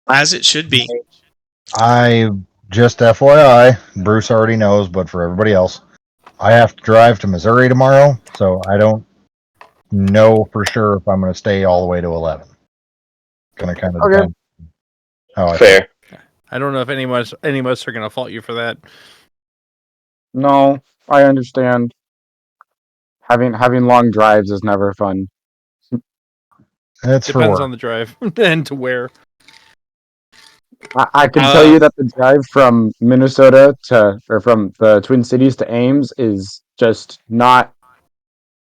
As it should be. I just FYI, Bruce already knows, but for everybody else, I have to drive to Missouri tomorrow, so I don't know for sure if I'm going to stay all the way to 11. Going to kind of depend how I feel. Fair. I don't know if any of us are going to fault you for that. No, I understand. Having long drives is never fun. It's for Depends work. on the drive and to where. I can tell you that the drive from Minnesota or from the Twin Cities to Ames is just not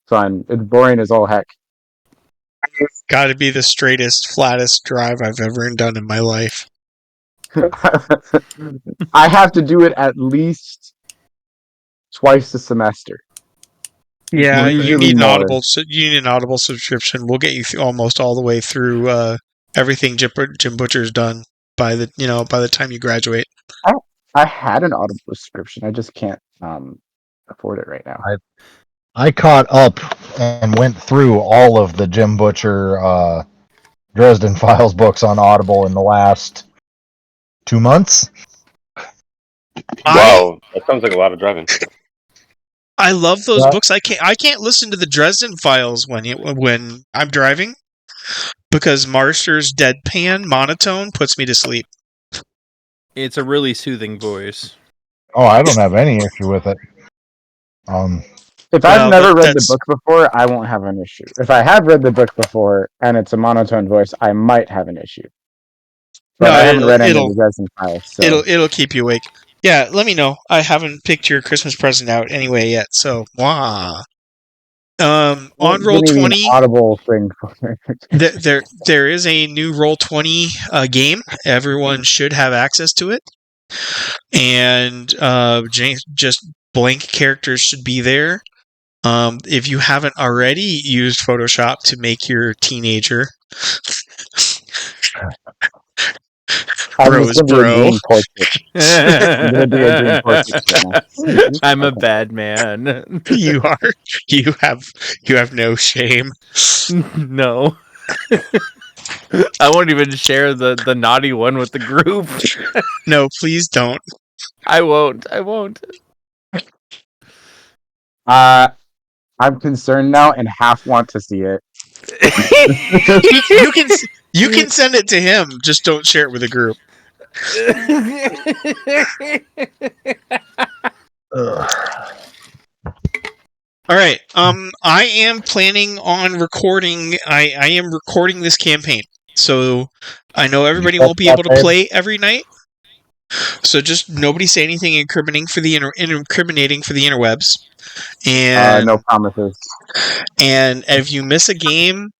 fun. It's boring as all heck. Got to be the straightest, flattest drive I've ever done in my life. I have to do it at least twice a semester. Yeah, you Usually need an more. Audible. You need an Audible subscription. We'll get you almost all the way through everything Jim Butcher's done by the time you graduate. I had an Audible subscription. I just can't afford it right now. I caught up and went through all of the Jim Butcher Dresden Files books on Audible in the last 2 months. Wow, that sounds like a lot of driving. I love those Yeah. books. I can't listen to the Dresden Files when I'm driving because Marster's deadpan monotone puts me to sleep. It's a really soothing voice. Oh, I don't have any issue with it. If I've never read the book before, I won't have an issue. If I have read the book before and it's a monotone voice, I might have an issue. But I haven't read any of the Dresden Files. So. It'll keep you awake. Yeah, let me know. I haven't picked your Christmas present out anyway yet, so wah. On Roll20, Audible thing. there is a new Roll20 game. Everyone should have access to it, and just blank characters should be there. If you haven't already used Photoshop to make your teenager. Bro. I'm a bad man. You are. You have no shame. No. I won't even share the naughty one with the group. No, please don't. I won't. I'm concerned now and half want to see it. You can send it to him. Just don't share it with the group. All right. I am planning on recording. I am recording this campaign, so I know everybody won't be able to play every night. So just nobody say anything incriminating for the interwebs. And no promises. And if you miss a game,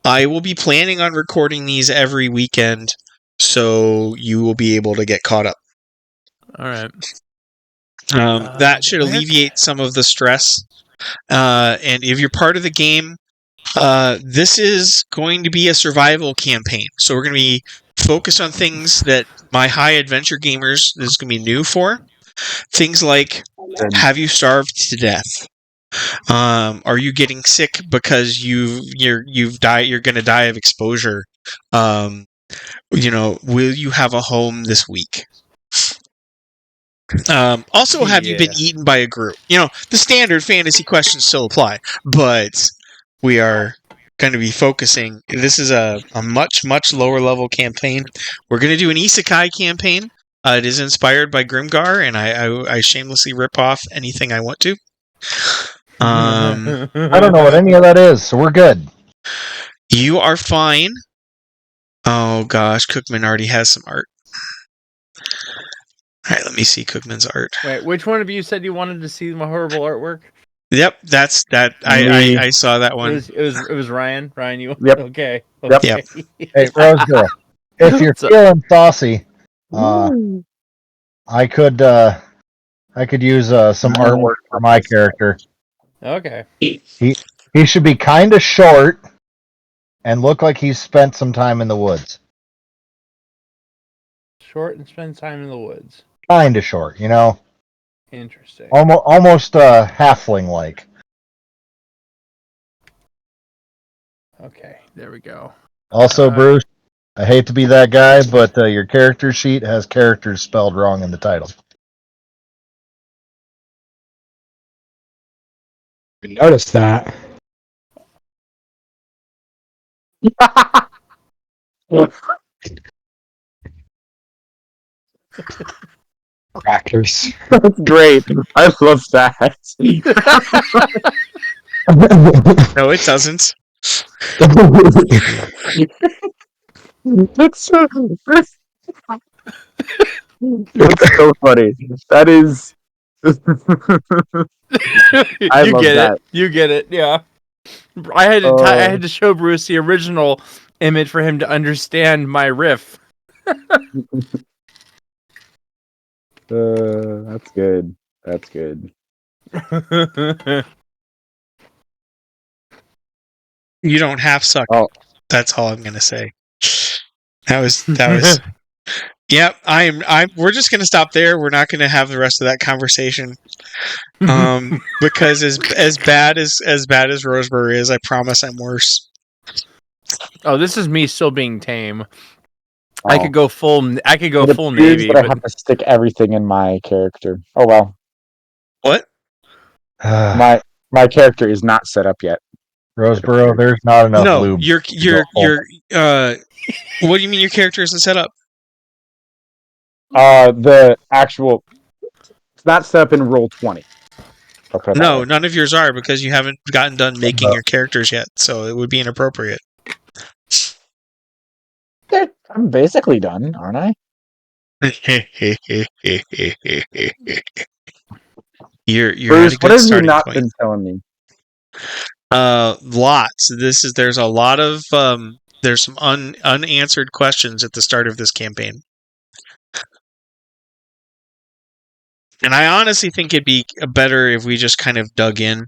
I will be planning on recording these every weekend, so you will be able to get caught up. All right. That should alleviate some of the stress. And if you're part of the game, this is going to be a survival campaign. So we're going to be focused on things that my high adventure gamers is going to be new for. Things like, have you starved to death? Are you getting sick because you're going to die of exposure? Will you have a home this week? Also, have you been eaten by a group? The standard fantasy questions still apply, but we are going to be focusing. This is a much, much lower level campaign. We're going to do an Isekai campaign. It is inspired by Grimgar, and I shamelessly rip off anything I want to. I don't know what any of that is, so we're good. You are fine. Oh gosh, Cookman already has some art. All right, let me see Cookman's art. Wait, which one of you said you wanted to see my horrible artwork? Yep, that's that. I saw that one. It was Ryan. Ryan, you? Yep. Okay. Yep. Hey, Rose Girl, if you're feeling saucy, I could use some artwork for my character. Okay. He should be kind of short and look like he's spent some time in the woods. Short and spend time in the woods. Kind of short, Interesting. Almost halfling-like. Okay, there we go. Also, Bruce, I hate to be that guy, but your character sheet has characters spelled wrong in the title. I noticed that. Crackers. That's great. I love that. No, it doesn't. That's so, that's so funny. That is. I You love get that. it. You get it. Yeah. I had to I had to show Bruce the original image for him to understand my riff. That's good. That's good. You don't half suck. Oh. That's all I'm gonna say. That was. Yep, we're just gonna stop there. We're not gonna have the rest of that conversation. Because as bad as Roseberry is, I promise I'm worse. Oh, this is me still being tame. Oh. I could go full. I could go It full appears navy. that I have to stick everything in my character. Oh well. What? My character is not set up yet. Roseboro, there's not enough No, lube. your what do you mean your character isn't set up? The actual, it's not set up in Roll20. No, none of yours are because you haven't gotten done making your characters yet, so it would be inappropriate. I'm basically done, aren't I? You're Bruce, at a what good have you starting not point. been telling me? Lots. There's a lot of there's some unanswered questions at the start of this campaign. And I honestly think it'd be better if we just kind of dug in.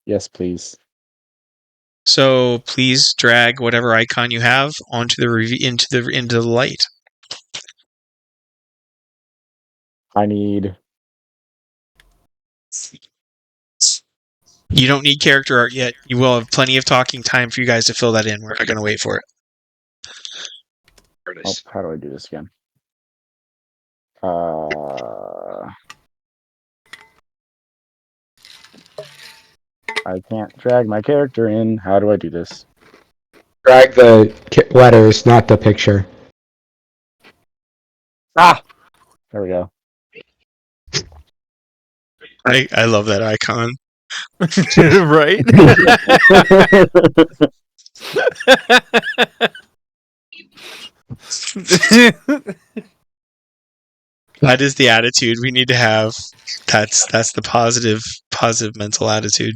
Yes, please. So please drag whatever icon you have onto the into the light. I need. You don't need character art yet. You will have plenty of talking time for you guys to fill that in. We're not going to wait for it. Oh, how do I do this again? I can't drag my character in. How do I do this? Drag the letters, not the picture. Ah! There we go. I love that icon. Right? That is the attitude we need to have. That's the positive mental attitude.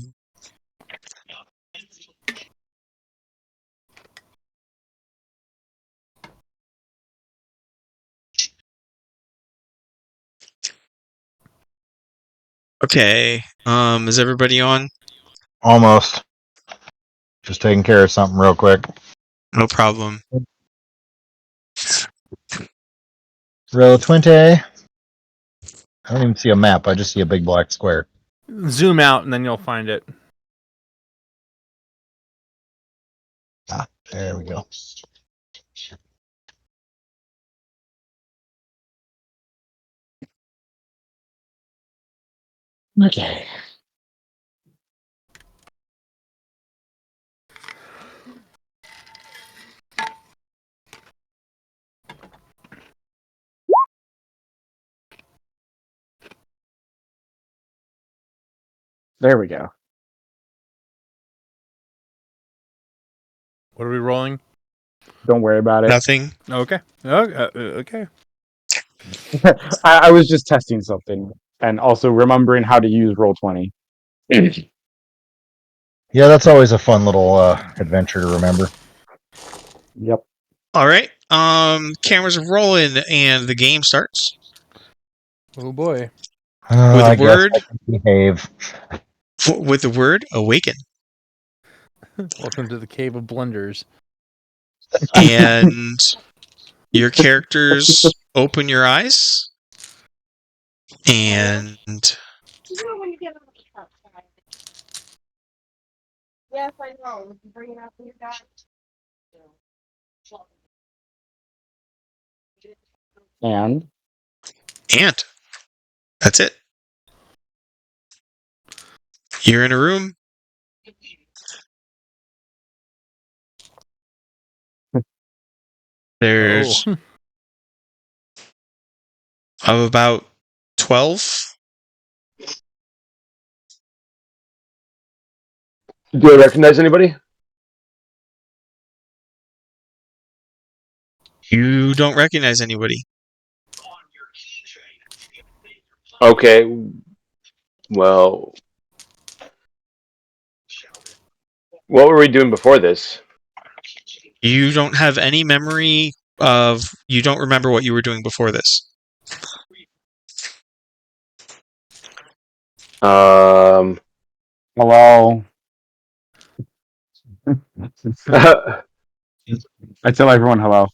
Okay. Is everybody on? Almost. Just taking care of something real quick. No problem. Roll20. I don't even see a map. I just see a big black square. Zoom out and then you'll find it. There we go. Okay. There we go. What are we rolling? Don't worry about it. Nothing. Okay. Okay. I was just testing something and also remembering how to use Roll20. Yeah, that's always a fun little adventure to remember. Yep. All right. Cameras are rolling and the game starts. Oh boy. With I a guess word. I can behave. With the word awaken. Welcome to the Cave of Blunders. And your characters open your eyes. And Yes, I know. Bring it up when you're done. And And that's it. You're in a room. There's of about 12. Do I recognize anybody? You don't recognize anybody. Okay. Well, what were we doing before this? You don't have any memory of. You don't remember what you were doing before this. hello. I tell everyone hello.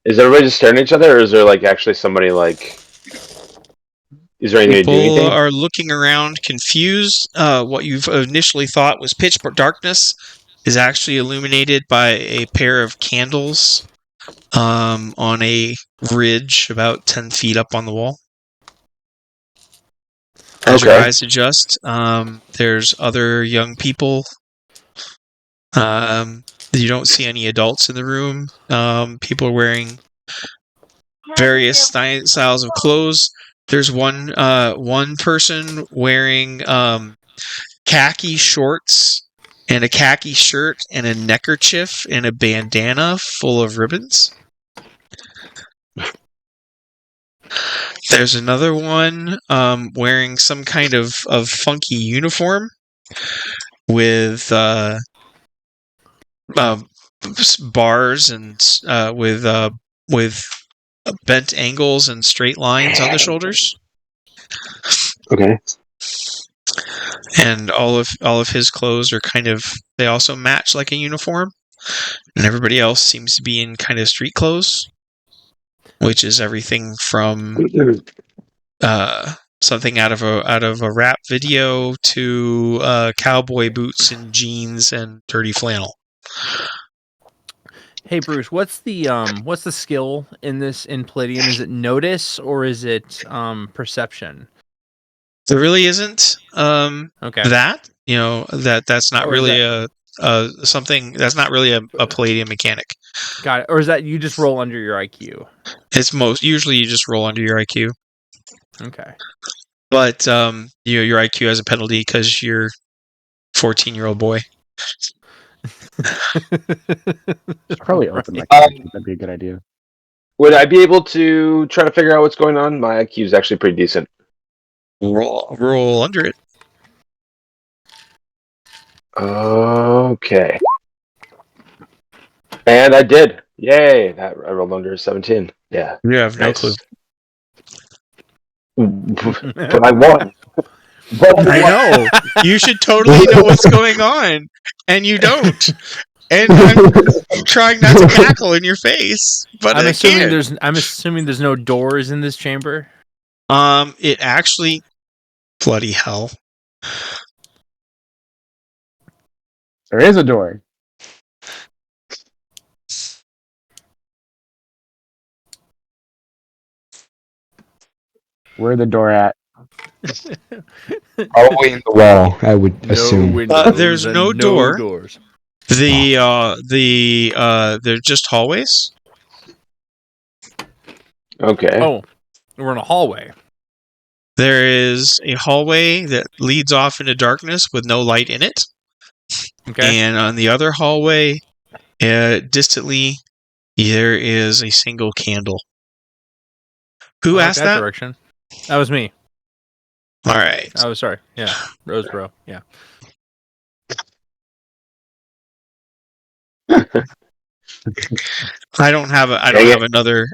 Is everybody just staring at each other, or is there like actually somebody like? Is there anything to do People anything? are looking around, confused. What you've initially thought was pitch darkness is actually illuminated by a pair of candles on a ridge about 10 feet up on the wall. As your eyes adjust, there's other young people. You don't see any adults in the room. People are wearing various styles of clothes. There's one person wearing khaki shorts and a khaki shirt and a neckerchief and a bandana full of ribbons. There's another one wearing some kind of funky uniform with bars and with bent angles and straight lines on the shoulders. Okay. And all of his clothes are they also match like a uniform, and everybody else seems to be in kind of street clothes, which is everything from something out of a rap video to cowboy boots and jeans and dirty flannel. Hey Bruce, what's the skill in Palladium? Is it notice or is it perception? There really isn't Okay. that that's not really something that's not really a Palladium mechanic. Got it. Or is that you just roll under your IQ? It's usually you just roll under your IQ. Okay. But your IQ has a penalty because you're 14-year-old boy. Probably open my computer. That'd be a good idea. Would I be able to try to figure out what's going on? My IQ is actually pretty decent. Roll under it. Okay. And I did. Yay! I rolled under a 17. Yeah. You have no clue. But I won. I know. You should totally know what's going on, and you don't. And I'm trying not to cackle in your face, but I'm assuming there's no doors in this chamber. It actually, bloody hell. There is a door. Where the door at? Probably in the wall, I would assume. There's no door. Doors. They're just hallways. Okay. Oh, we're in a hallway. There is a hallway that leads off into darkness with no light in it. Okay. And on the other hallway, distantly, there is a single candle. Who asked that? Direction. That was me. All right. Oh, sorry. Yeah, Roseboro. Yeah. I don't have another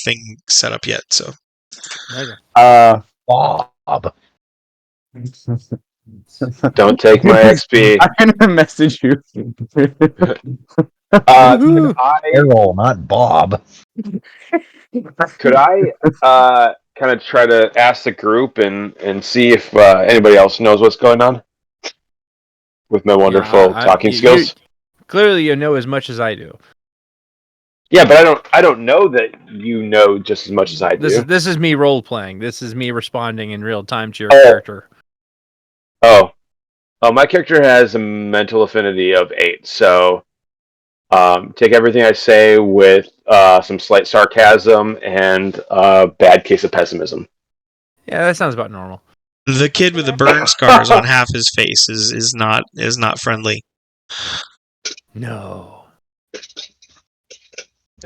thing set up yet. So. Okay. Bob. Don't take my XP. I'm gonna message you. Errol, not Bob. Could I kind of try to ask the group and see if anybody else knows what's going on? with my wonderful talking skills. Clearly, you know as much as I do. Yeah, but I don't know that you know just as much as I do. This is me role playing. This is me responding in real time to your character. Oh, my character has a mental affinity of 8, so take everything I say with some slight sarcasm and a bad case of pessimism. Yeah, that sounds about normal. The kid with the burn scars on half his face is not friendly. No.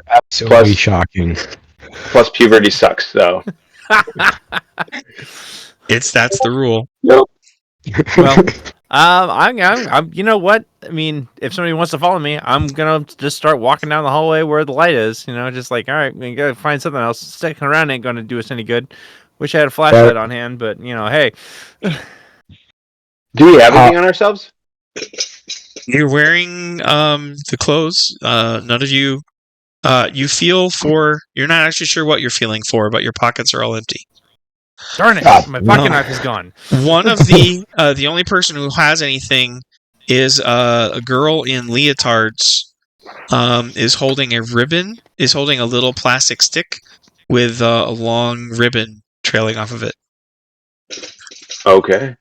Absolutely shocking. Plus, puberty sucks, though. That's the rule. Nope. Well, I'm. You know what? I mean, if somebody wants to follow me, I'm gonna just start walking down the hallway where the light is. You know, just like, all right, we gotta find something else. Sticking around ain't gonna do us any good. Wish I had a flashlight on hand, but you know, hey. Do we have anything on ourselves? You're wearing the clothes. None of you. You feel for. You're not actually sure what you're feeling for, but your pockets are all empty. Darn it! My pocket knife is gone. One of the only person who has anything is a girl in leotards. Is holding a ribbon. Is holding a little plastic stick with a long ribbon trailing off of it. Okay.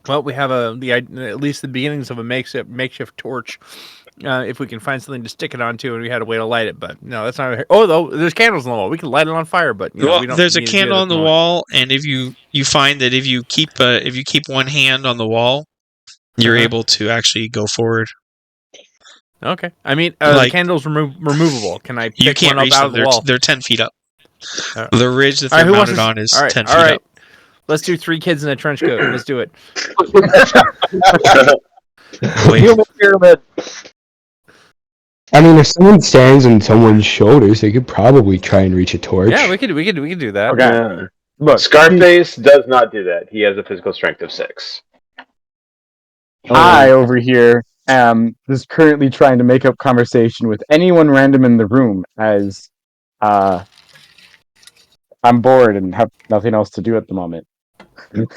Well, we have at least the beginnings of a makeshift torch. If we can find something to stick it onto, and we had a way to light it, but no, that's not. Oh, though there's candles on the wall. We can light it on fire, but you know, we don't. There's a candle on the wall, and if you find that if you keep one hand on the wall, you're able to actually go forward. Okay, I mean, the candle's removable. Can I pick one up out of the wall? They're 10 feet up. The ridge that they're mounted on is 10 feet up. Let's do 3 kids in a trench coat. Let's do it. Human pyramid. I mean, if someone stands on someone's shoulders, they could probably try and reach a torch. Yeah, we could do that. Okay. Yeah. Look, Scarface does not do that. He has a physical strength of 6. I over here am just currently trying to make up conversation with anyone random in the room as I'm bored and have nothing else to do at the moment. So you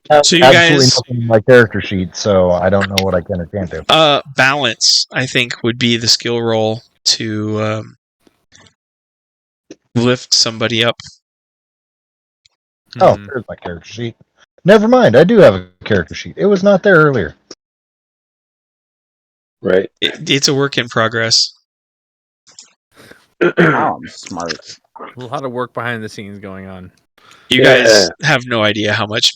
Absolutely guys, nothing in my character sheet, so I don't know what I can or can't do. balance, I think, would be the skill roll to lift somebody up. Oh, there's my character sheet. Never mind, I do have a character sheet. It was not there earlier. Right. It's a work in progress. Oh, I'm smart. A lot of work behind the scenes going on. You guys have no idea how much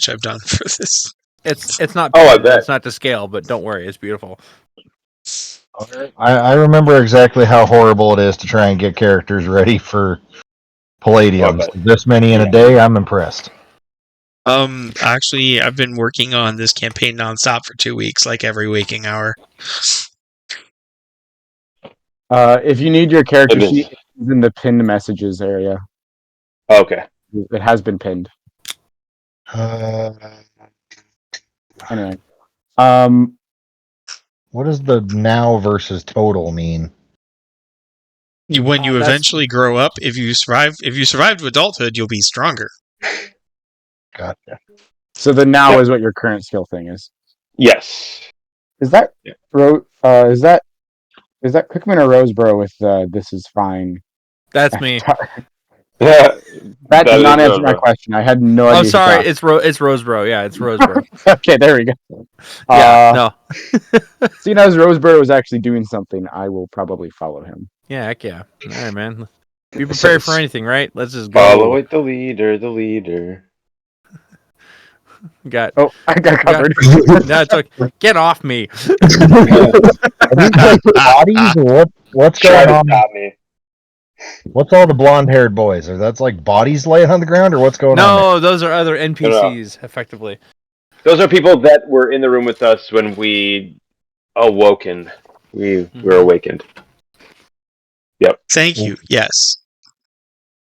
I've done for this. It's not. I bet. It's not to scale, but don't worry, it's beautiful. I remember exactly how horrible it is to try and get characters ready for Palladium. This many in a day, I'm impressed. Actually, I've been working on this campaign nonstop for 2 weeks, like every waking hour. If you need your character sheet, it's in the pinned messages area. Okay. It has been pinned. Anyway, what does the now versus total mean? When you eventually grow up, if you survive to adulthood, you'll be stronger. Gotcha. So the now is what your current skill thing is. Yes. Is that is that Quickman or Roseboro with this is fine? That's me. That did not answer my question. I had no idea. Oh, sorry. It's Roseboro. Yeah, it's Roseboro. Okay, there we go. Yeah, no. Seeing as Roseboro was actually doing something, I will probably follow him. Yeah, heck yeah. All right, man. Be prepared for anything, right? Let's just go. Follow it, the leader. I got covered. No, it's okay. Get off me. Are these like bodies or what's going on? Me. What's all the blonde-haired boys? Are that's like bodies laying on the ground, or what's going on? No, those are other NPCs, effectively. Those are people that were in the room with us when we awoken. We were awakened. Yep. Thank you. Yes.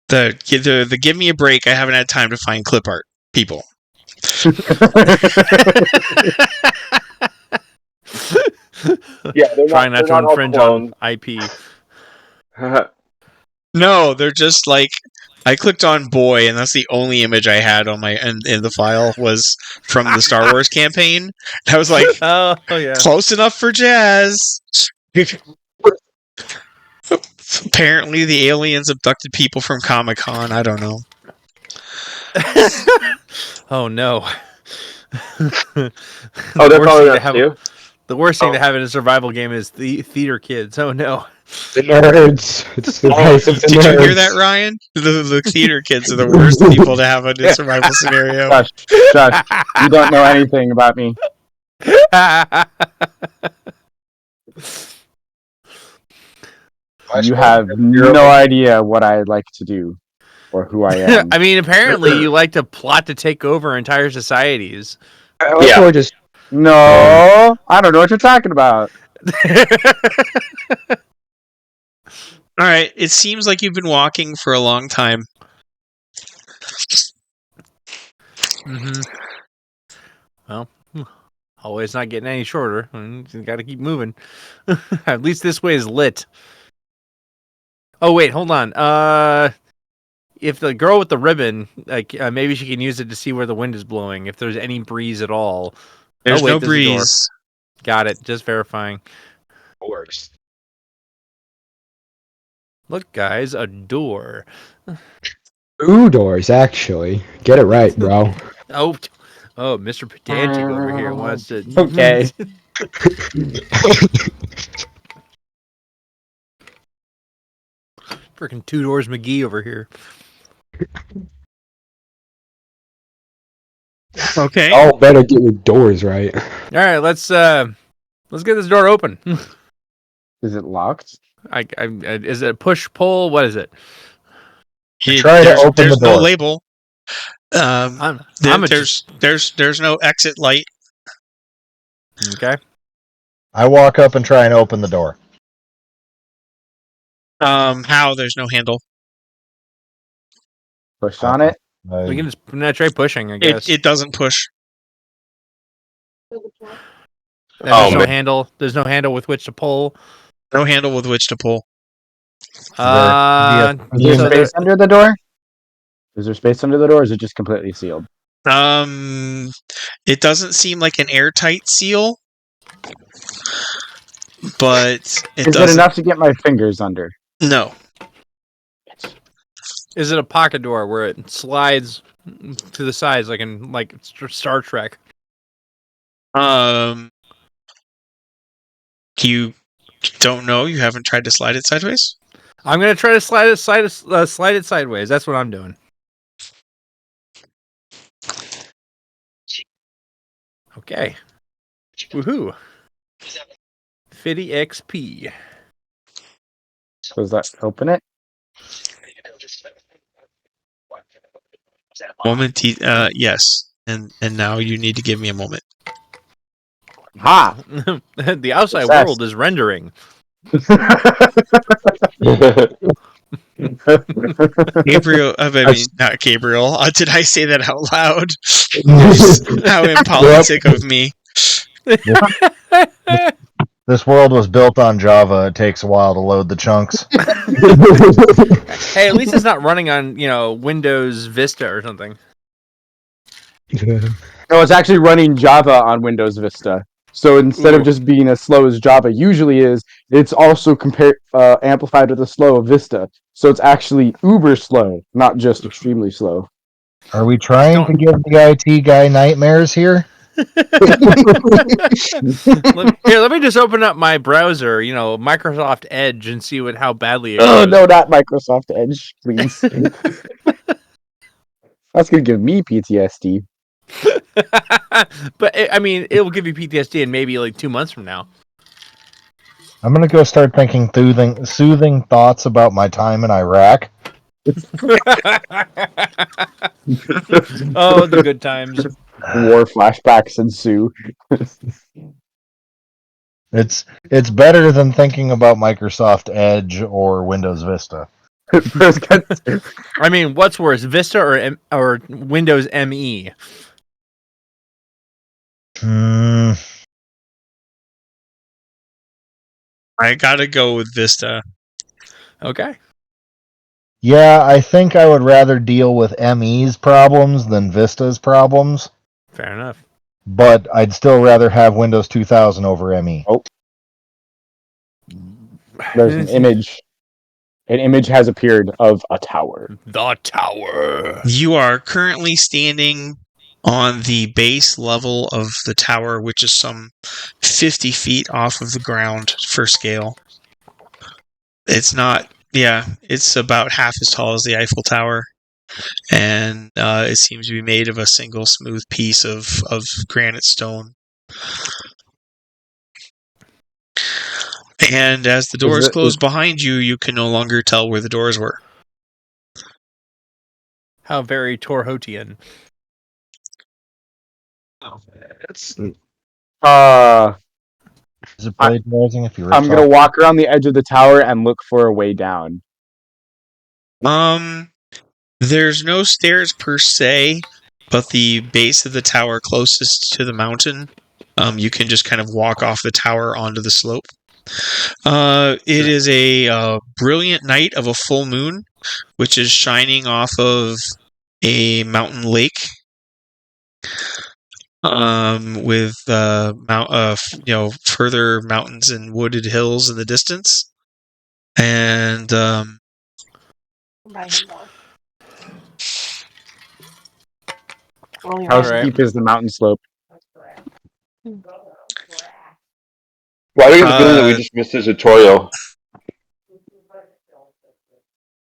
The give me a break. I haven't had time to find clip art people. Yeah, trying not to infringe on IP. No, they're just like I clicked on boy, and that's the only image I had on my in the file was from the Star Wars campaign. I was like, Oh yeah. close enough for jazz. Apparently, the aliens abducted people from Comic-Con. I don't know. Oh no. Oh, that's all that's too. The worst thing to have in a survival game is the theater kids. Oh no. The nerds. It's the rise of the Did nerds. you hear that, Ryan? The theater kids are the worst people to have in a survival scenario. Shush, shush. You don't know anything about me. You have no idea what I like to do or who I am. I mean, apparently you like to plot to take over entire societies. Yeah. Or just No, I don't know what you're talking about. All right, it seems like you've been walking for a long time. Mm-hmm. Well, always not getting any shorter. You got to keep moving. At least this way is lit. Oh wait, hold on. If the girl with the ribbon, like maybe she can use it to see where the wind is blowing, if there's any breeze at all. There's no there's a door. breeze. Got it. Just verifying. doors. Look, guys, a door. Two doors, actually. Get it right, bro. Oh, Mr. Pedantic over here wants to. Okay. Freaking Two Doors McGee over here. Okay. Oh, better get your doors right. All right, let's get this door open. Is it locked? Is it push pull? What is it? Try to open the There's no door. label. There's no exit light. Okay. I walk up and try and open the door. How? There's no handle. Push on it. We can just try pushing, I guess. It doesn't push. There's no handle. There's no handle with which to pull. No handle with which to pull. Is there space under the door? Is there space under the door, or is it just completely sealed? It doesn't seem like an airtight seal, but Is it enough to get my fingers under? No. Is it a pocket door where it slides to the sides like in Star Trek? You don't know? You haven't tried to slide it sideways? I'm gonna try to slide it sideways. That's what I'm doing. Okay. Woohoo. 50 XP. Does that open it? Moment. Yes. And now you need to give me a moment. Ha! The outside world is rendering. Gabriel, not Gabriel. Did I say that out loud? How impolitic of me. This world was built on Java. It takes a while to load the chunks. Hey, at least it's not running on, Windows Vista or something. No, it's actually running Java on Windows Vista. So instead of just being as slow as Java usually is, it's also amplified with the slow of Vista. So it's actually uber slow, not just extremely slow. Are we trying to give the IT guy nightmares here? Let me just open up my browser, Microsoft Edge, and see how badly it goes. Oh, no, not Microsoft Edge, please. That's going to give me PTSD. But it will give you PTSD in maybe 2 months from now. I'm gonna go start thinking soothing thoughts about my time in Iraq. Oh, the good times. War flashbacks ensue. It's better than thinking about Microsoft Edge or Windows Vista. What's worse, Vista or Windows ME? I gotta go with Vista. Okay. Yeah, I think I would rather deal with ME's problems than Vista's problems, Fair enough. but I'd still rather have Windows 2000 over ME. Oh, there's an image. An image has appeared of a tower. The tower. You are currently standing on the base level of the tower, which is some 50 feet off of the ground for scale. It's not, it's about half as tall as the Eiffel Tower. And it seems to be made of a single smooth piece of granite stone. And as the doors close behind you, you can no longer tell where the doors were. How very Torhotian. Is Is it plagiarizing if you I'm gonna walk around the edge of the tower and look for a way down. There's no stairs per se, but the base of the tower closest to the mountain, you can just kind of walk off the tower onto the slope. It is a brilliant night of a full moon, which is shining off of a mountain lake, with further mountains and wooded hills in the distance, and How steep is the mountain slope? Why do you get the feeling that we just missed a tutorial?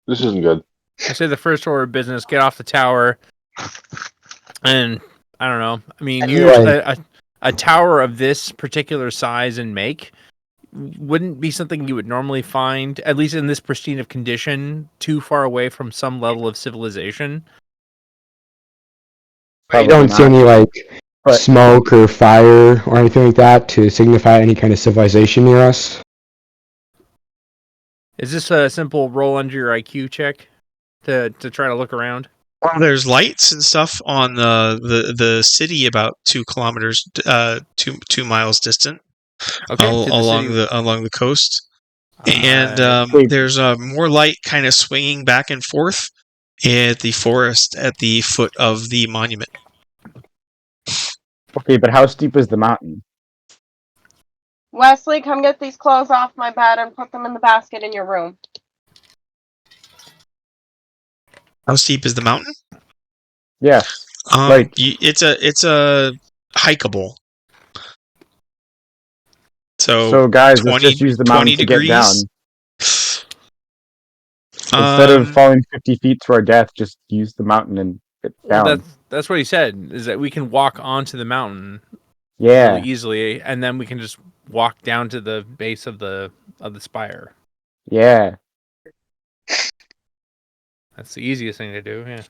This isn't good. I say the first order of business: get off the tower, and I don't know. I mean, usually a tower of this particular size and make wouldn't be something you would normally find, at least in this pristine of condition, too far away from some level of civilization. You don't see any smoke or fire or anything like that to signify any kind of civilization near us. Is this a simple roll under your IQ check to try to look around? Well, there's lights and stuff on the city about 2 kilometers, 2 miles distant, along the coast, and there's more light kind of swinging back and forth at the forest at the foot of the monument. Okay, but how steep is the mountain? Wesley, come get these clothes off my bed and put them in the basket in your room. How steep is the mountain? Yes. It's a hikeable. So guys, let's just use the mountain to get down. Instead of falling 50 feet to our death, just use the mountain and get down. Well, that's what he said, is that we can walk onto the mountain really easily, and then we can just walk down to the base of the spire. Yeah. That's the easiest thing to do, yeah.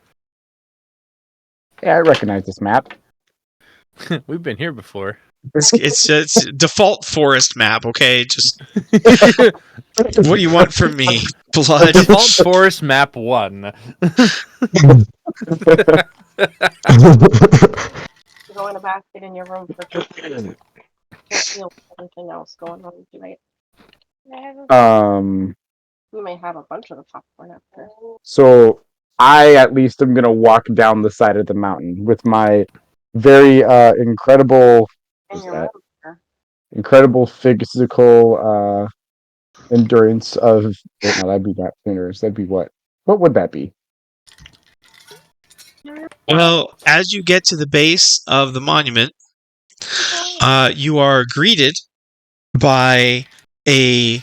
Yeah, I recognize this map. We've been here before. It's default forest map, okay? Just what do you want from me? Blood. Default forest map 1. Go in a basket in your room for can't feel anything else going on tonight. You may have a bunch of the popcorn after. So I at least am gonna walk down the side of the mountain with my very incredible physical endurance of wait, no, that'd be not endurance, that'd be what would that be? Well, as you get to the base of the monument, you are greeted by a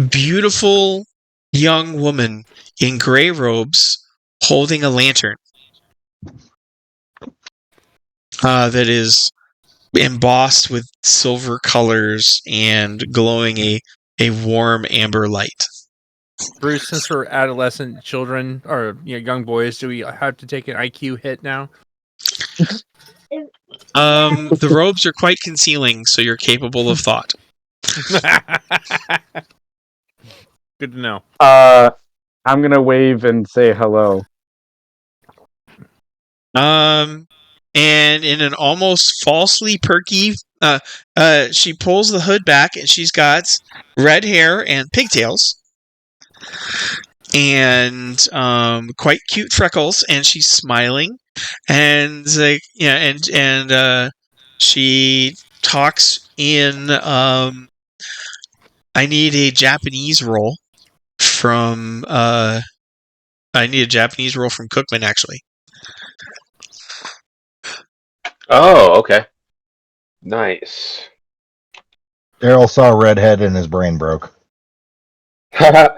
beautiful young woman in gray robes holding a lantern that is embossed with silver colors and glowing a warm amber light. Bruce, since we're adolescent children or young boys, do we have to take an IQ hit now? The robes are quite concealing, so you're capable of thought. Good to know. I'm gonna wave and say hello. And in an almost falsely perky, she pulls the hood back, and she's got red hair and pigtails. and quite cute freckles, and she's smiling, and she talks in. I need a Japanese roll from. I need a Japanese roll from Cookman, actually. Oh, okay. Nice. Daryl saw a redhead and his brain broke. I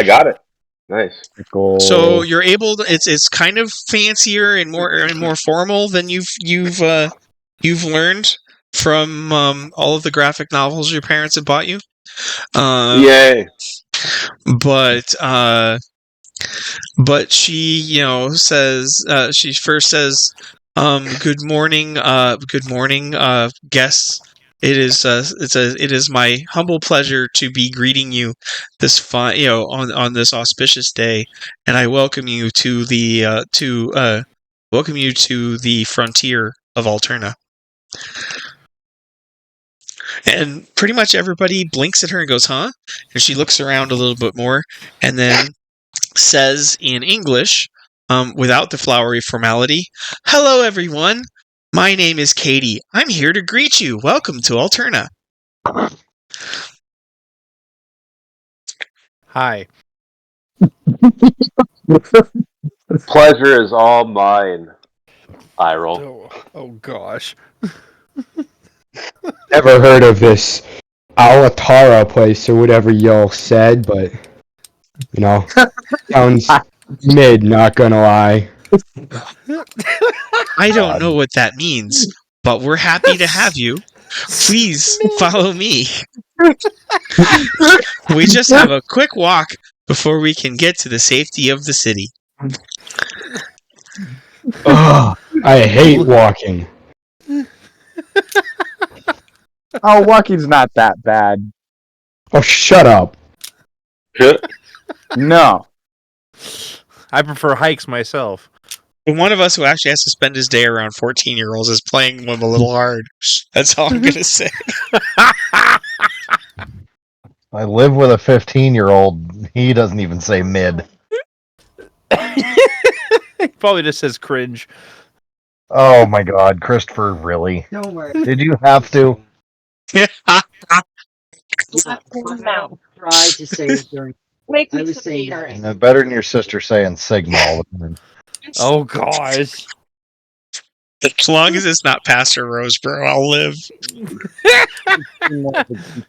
got it. Nice. So you're able to. It's kind of fancier and more formal than you've learned from all of the graphic novels your parents have bought you. Yay. But she, says she first says, "Good morning, guests. It is my humble pleasure to be greeting you this on this auspicious day, and I welcome you to the frontier of Alterna." And pretty much everybody blinks at her and goes, "Huh?" And she looks around a little bit more, and then says in English, without the flowery formality, "Hello, everyone. My name is Katie. I'm here to greet you. Welcome to Alterna." Hi. Pleasure is all mine. I roll. Oh gosh. Never heard of this Alatara place or whatever y'all said, but sounds mid, not gonna lie. I don't know what that means, but we're happy to have you. Please follow me. We just have a quick walk before we can get to the safety of the city. Ugh, I hate walking. Oh, walking's not that bad. Oh, shut up. No. I prefer hikes myself. And one of us who actually has to spend his day around 14-year-olds is playing them a little hard. That's all I'm going to say. I live with a 15-year-old. He doesn't even say mid. Probably just says cringe. Oh my God, Christopher, really? Don't worry. Did you have to? Try to say it during. Make I me was some saying Gatorade. that. Better than your sister saying Sigma all the time. Oh gosh. As long as it's not Pastor Roseboro, I'll live.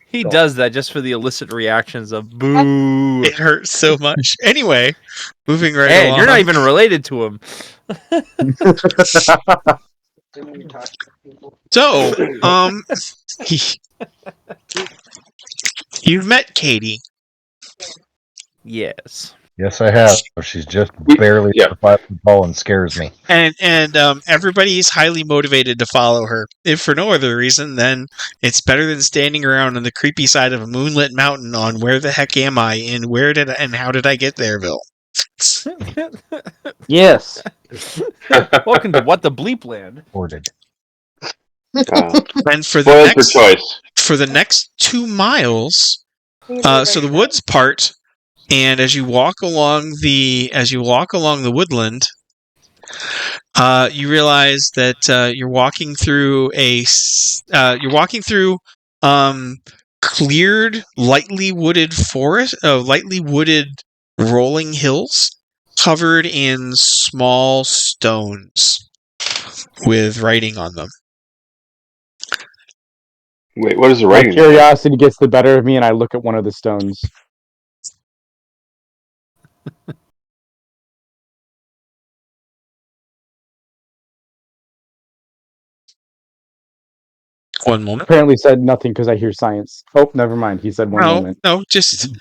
He does that just for the illicit reactions of boo. It hurts so much. Anyway, moving right Hey, along. you're not even related to him. So, you've met Katie. Yes. Yes, I have. She's just barely 5 foot tall and scares me. And everybody's highly motivated to follow her. If for no other reason, then it's better than standing around on the creepy side of a moonlit mountain on where the heck am I and how did I get there'ville? Yes. Welcome to What the Bleep Land. Ordered. And for the next 2 miles, so the woods part, and as you walk along the woodland, you realize that you're walking through cleared, lightly wooded forest, lightly wooded rolling hills covered in small stones with writing on them. Wait, what is the My writing? curiosity gets the better of me, and I look at one of the stones. One moment. Apparently said nothing because I hear science. Oh, never mind. He said one moment. No, just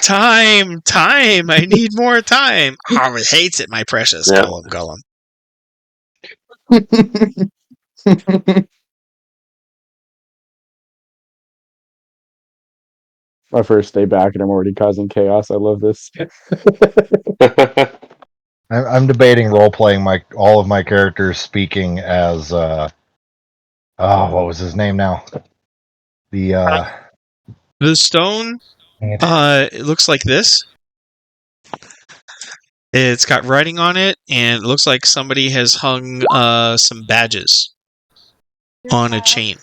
time. I need more time. Oh, it hates it, my precious Gollum. My first day back, and I'm already causing chaos. I love this. I'm debating role playing all of my characters speaking as Oh, what was his name now? The stone, it looks like this. It's got writing on it, and it looks like somebody has hung some badges on a chain.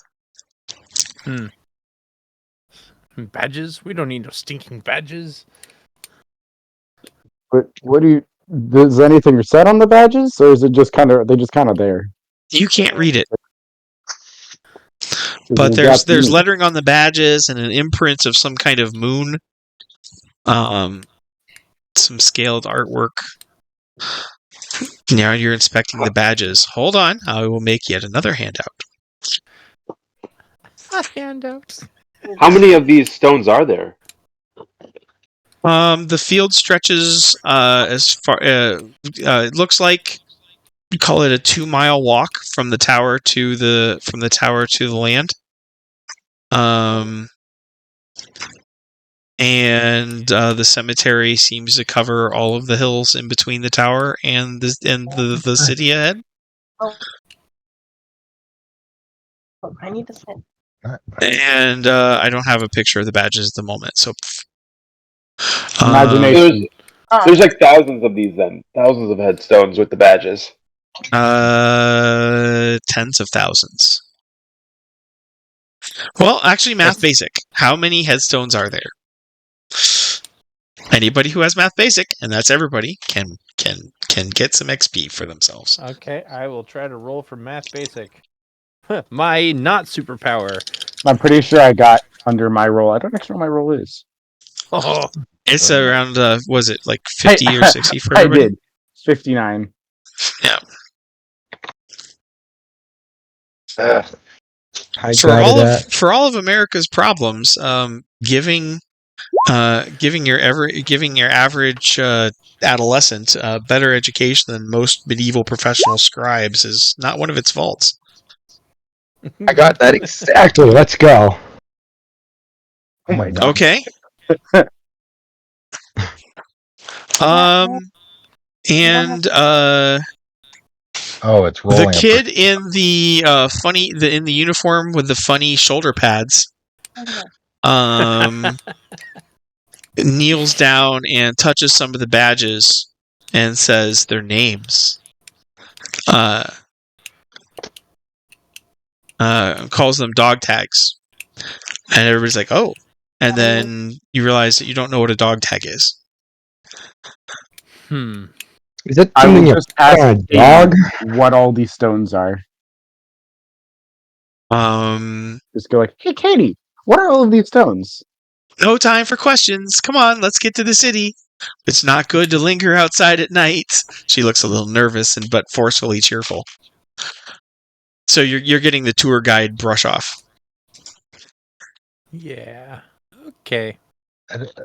Badges? We don't need no stinking badges. But what do you? Does anything said on the badges, or is it just kind of there? You can't read it, Is but it there's Japanese? lettering on the badges and an imprint of some kind of moon. Some scaled artwork. Now you're inspecting the badges. Hold on, I will make yet another handout. Handouts. How many of these stones are there? The field stretches as far. It looks like you call it a 2-mile walk from the tower to the land. And the cemetery seems to cover all of the hills in between the tower and the city ahead. Oh, I need to sit. And I don't have a picture of the badges at the moment, so. Imagination. There's like thousands of these then. Thousands of headstones with the badges. Tens of thousands. Well, actually, Math Basic. How many headstones are there? Anybody who has Math Basic, and that's everybody, can get some XP for themselves. Okay, I will try to roll for Math Basic. My not superpower. I'm pretty sure I got under my roll. I don't actually know what my roll is. Oh, It's around, was it like 50 or 60 for I everybody? did. 59. Yeah. For all of America's problems, giving your average adolescent better education than most medieval professional scribes is not one of its faults. I got that exactly. Let's go. Oh my god. Okay. And oh, it's rolling. the kid in the in the uniform with the funny shoulder pads kneels down and touches some of the badges and says their names. Calls them dog tags. And everybody's like, oh. And then you realize that you don't know what a dog tag is. Is it I will something just ask a dog? what all these stones are. Just go like, hey Katie, what are all of these stones? No time for questions. Come on, let's get to the city. It's not good to linger outside at night. She looks a little nervous but forcefully cheerful. So you're getting the tour guide brush off. yeah. Okay.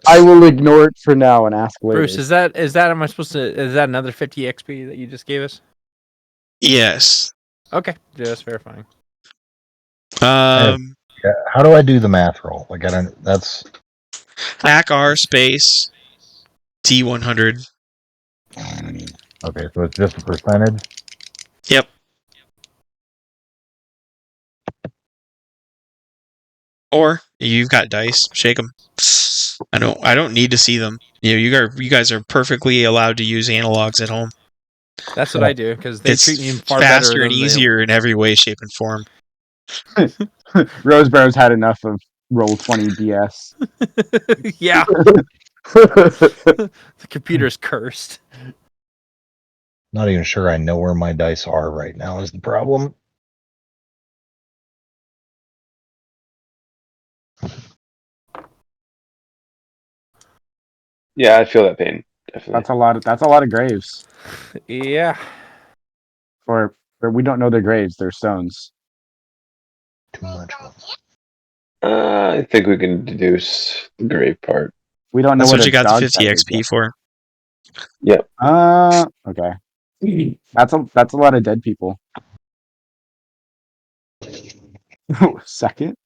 I will ignore it for now and ask later. Bruce, is that is that another 50 XP that you just gave us? Yes. Okay, just verifying. Yeah, how do I do the math roll? Like, I don't. That's hack R space T100. okay. So it's just a percentage. Yep. Or you've got dice. Shake them. I don't need to see them. You guys are perfectly allowed to use analogs at home. That's what I do because they It's treat me far faster better and easier in every way, shape, and form. Rosebarrow's had enough of roll 20 BS. Yeah. The computer's cursed. Not even sure I know where my dice are right now is the problem. Yeah, I feel that pain. Definitely. That's a lot of graves. Yeah. Or we don't know their graves, they're stones. Too much. I think we can deduce the grave part. We don't know That's what a you got the dog 50 tag is XP yet. for. Yep. Okay. That's a lot of dead people. Second.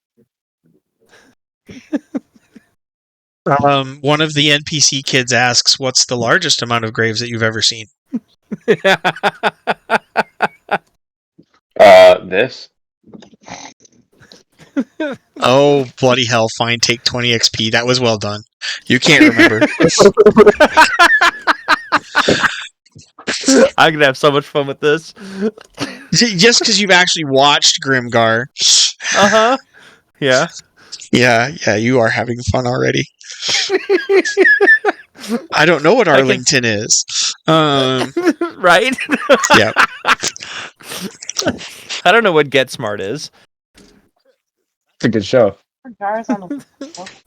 One of the NPC kids asks, "What's the largest amount of graves that you've ever seen?" This. Oh, bloody hell. Fine, take 20 XP. That was well done. You can't remember. I'm gonna have so much fun with this. Just because you've actually watched Grimgar. Uh-huh. Yeah. Yeah, you are having fun already. I don't know what Arlington is. Right? Yeah. I don't know what Get Smart is. It's a good show. Jars on the stove.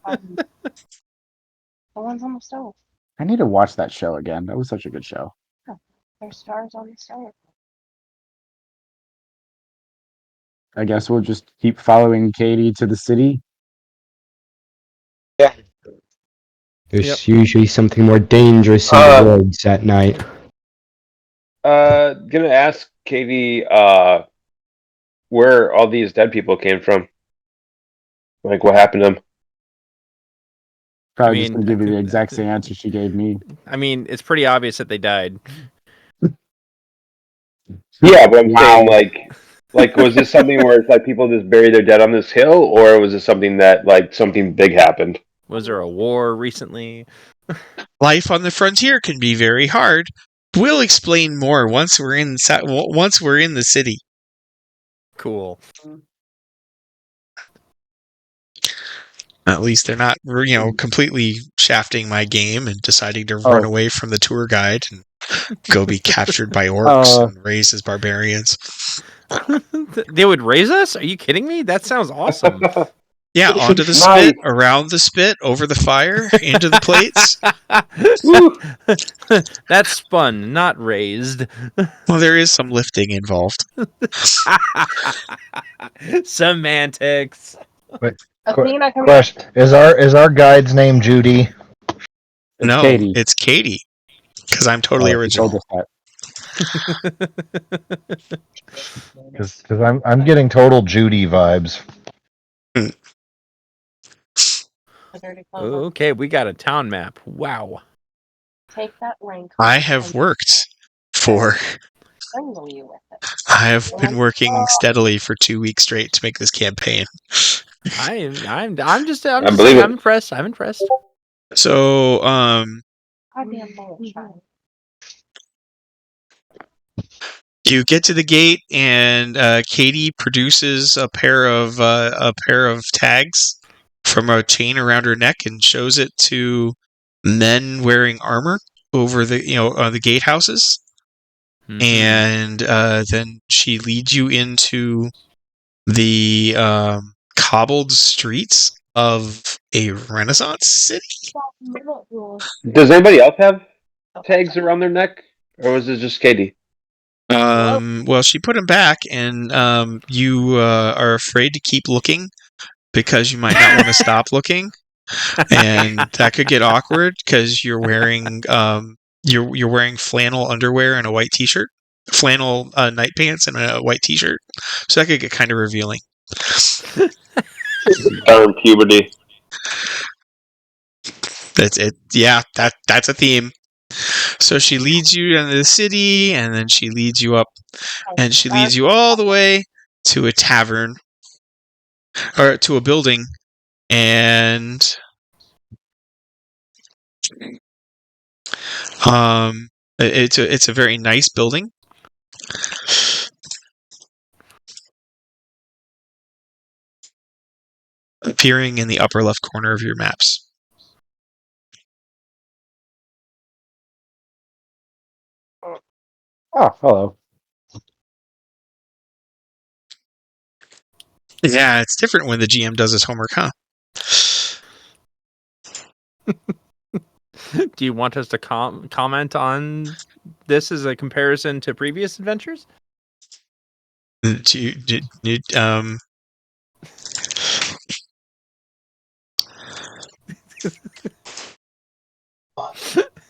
The ones on the stove. I need to watch that show again. That was such a good show. There's stars on the stove. I guess we'll just keep following Katie to the city. There's usually something more dangerous in the woods at night. Gonna ask Katie where all these dead people came from. Like, what happened to them? Probably just gonna give you the exact same answer she gave me. I mean, it's pretty obvious that they died. Yeah, but I'm saying, like, was this something where it's like people just bury their dead on this hill, or was it something that, like, something big happened? Was there a war recently? Life on the frontier can be very hard. We'll explain more once we're in the city. Cool. At least they're not, completely shafting my game and deciding to run away from the tour guide and go be captured by orcs and raised as barbarians. They would raise us? Are you kidding me? That sounds awesome. Yeah, onto the spit, around the spit, over the fire, into the plates. That's spun, not raised. Well, there is some lifting involved. Semantics. Question: Is our guide's name Judy? No, Katie. it's Katie. Because I'm totally original. Because I'm getting total Judy vibes. Okay, we got a town map. Wow. Take that link. I have worked for. Strangle you with it. I have been working steadily for 2 weeks straight to make this campaign. I'm impressed. I'm impressed. So, Goddamn bullshit. you get to the gate, and Katie produces a pair of tags from a chain around her neck and shows it to men wearing armor over the gatehouses. Mm-hmm. And then she leads you into the cobbled streets of a Renaissance city. Does anybody else have tags around their neck, or was it just Katie? Well, she put them back, and you are afraid to keep looking because you might not want to stop looking, and that could get awkward because you're wearing you're wearing flannel underwear and a white t-shirt, flannel night pants and a white t-shirt, so that could get kind of revealing. Puberty. That's it. Yeah, that's a theme. So she leads you into the city, and then she leads you up, and she leads you all the way to a tavern, or to a building, and it's a very nice building. Appearing in the upper left corner of your maps. Oh, hello. Yeah, it's different when the GM does his homework, huh? Do you want us to comment on this as a comparison to previous adventures?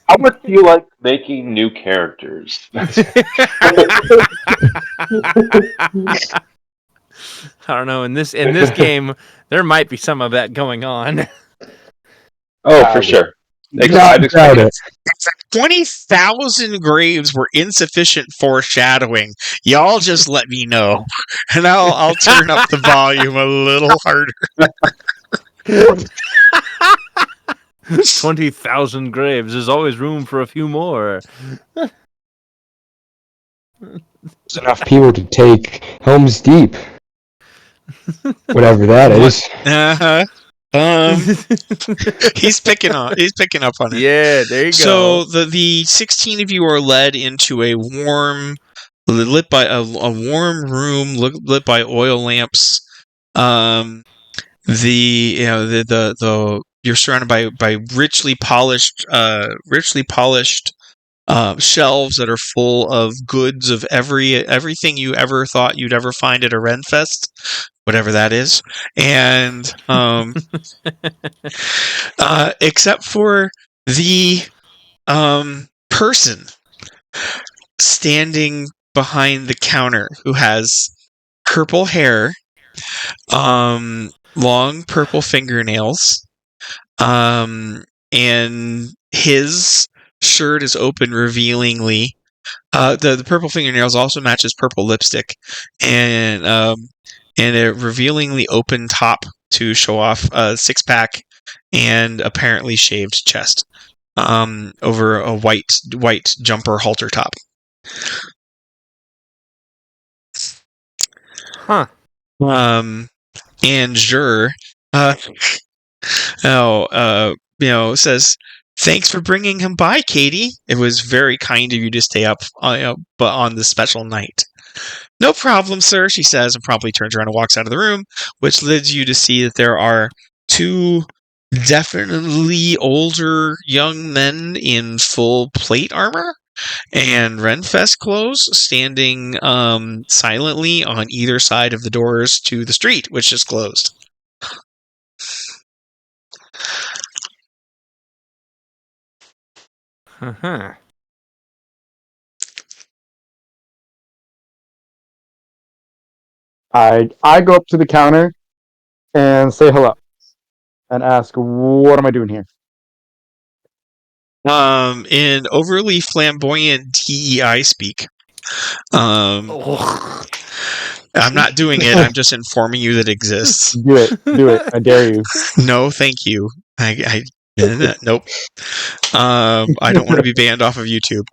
How much do you like making new characters? I don't know. In this game, there might be some of that going on. Oh, for sure. I've expected it. 20,000 graves were insufficient foreshadowing. Y'all just let me know, and I'll turn up the volume a little harder. 20,000 graves. There's always room for a few more. There's enough people to take Helm's Deep. Whatever that is. Uh-huh. He's picking up on it. Yeah, there you So go. the 16 of you are led into a warm, lit by a warm room lit by oil lamps. You're surrounded by richly polished shelves that are full of goods of everything you ever thought you'd ever find at a Renfest, whatever that is, and except for the person standing behind the counter who has purple hair, long purple fingernails, and his shirt is open revealingly. The purple fingernails also matches purple lipstick, and a revealingly open top to show off a six-pack and apparently shaved chest over a white jumper halter top. Huh. And Jur, says, "Thanks for bringing him by, Katie. It was very kind of you to stay up, but on this special night." "No problem, sir," she says, and promptly turns around and walks out of the room, which leads you to see that there are two definitely older young men in full plate armor and Renfest clothes standing silently on either side of the doors to the street, which is closed. Uh-huh. I go up to the counter and say hello and ask, "What am I doing here?" In overly flamboyant DEI speak. I'm not doing it. I'm just informing you that it exists. Do it. I dare you. No, thank you. Nope. I don't want to be banned off of YouTube.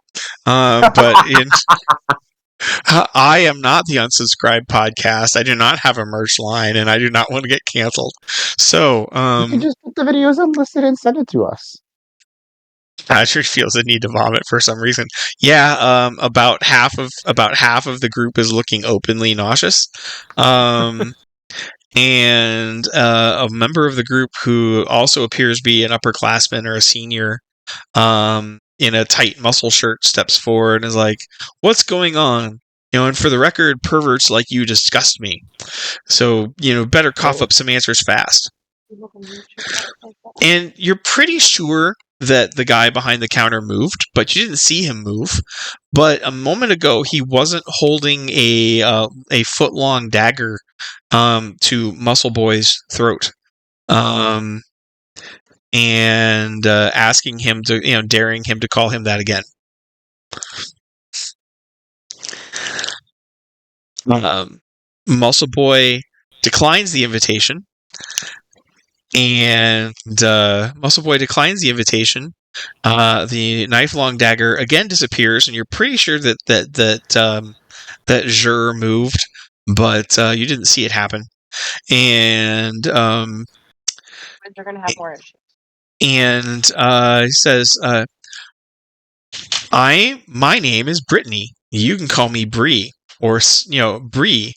But I am not the Unsubscribed podcast. I do not have a merch line, and I do not want to get canceled. So, You can just put the videos unlisted and send it to us. Patrick feels a need to vomit for some reason. Yeah, about half of the group is looking openly nauseous. And a member of the group who also appears to be an upperclassman or a senior, in a tight muscle shirt, steps forward and is like, "What's going on? And for the record, perverts like you disgust me. So, better cough up some answers fast." And you're pretty sure that the guy behind the counter moved, but you didn't see him move. But a moment ago, he wasn't holding a foot-long dagger to Muscle Boy's throat, and asking him to, daring him to call him that again. Muscle Boy declines the invitation. And Muscle Boy declines the invitation. The knife-long dagger again disappears, and you're pretty sure that Jur moved, but you didn't see it happen. And You're gonna have more issues. And he says, "My name is Brittany. You can call me Bree, or Bree,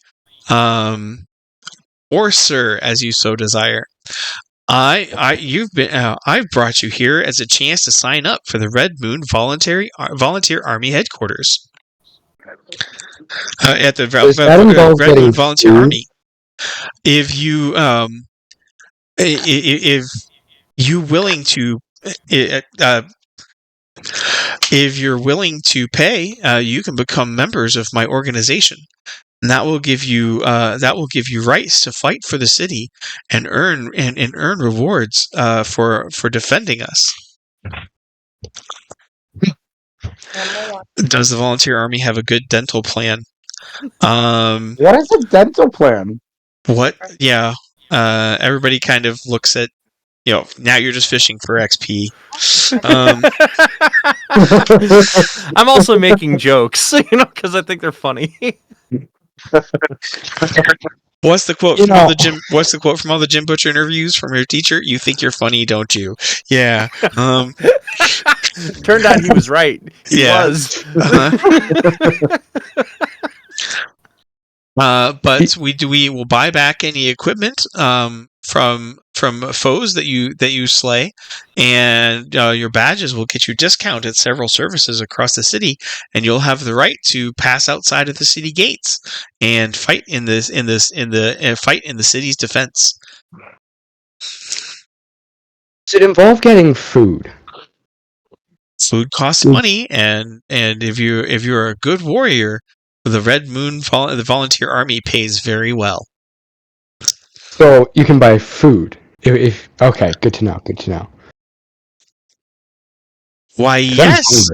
or Sir, as you so desire. I've brought you here as a chance to sign up for the Red Moon Volunteer Army headquarters at the Red Moon Volunteer Army. If you're willing to pay, you can become members of my organization. And that will give you rights to fight for the city and earn rewards for defending us." Does the volunteer army have a good dental plan? What is a dental plan? What? Yeah. Everybody kind of looks at, now you're just fishing for XP. I'm also making jokes, because I think they're funny. What's the quote from all the Jim? What's the quote from all the Jim Butcher interviews from your teacher? You think you're funny, don't you? Yeah. Turned out he was right. He was. But we will buy back any equipment from foes that you slay, and your badges will get you discount at several services across the city, and you'll have the right to pass outside of the city gates and fight in the city's defense. Does it involve getting food? Food costs money, and if you're a good warrior, the Red Moon the volunteer army pays very well. So you can buy food. Okay, good to know. Good to know. Why yes,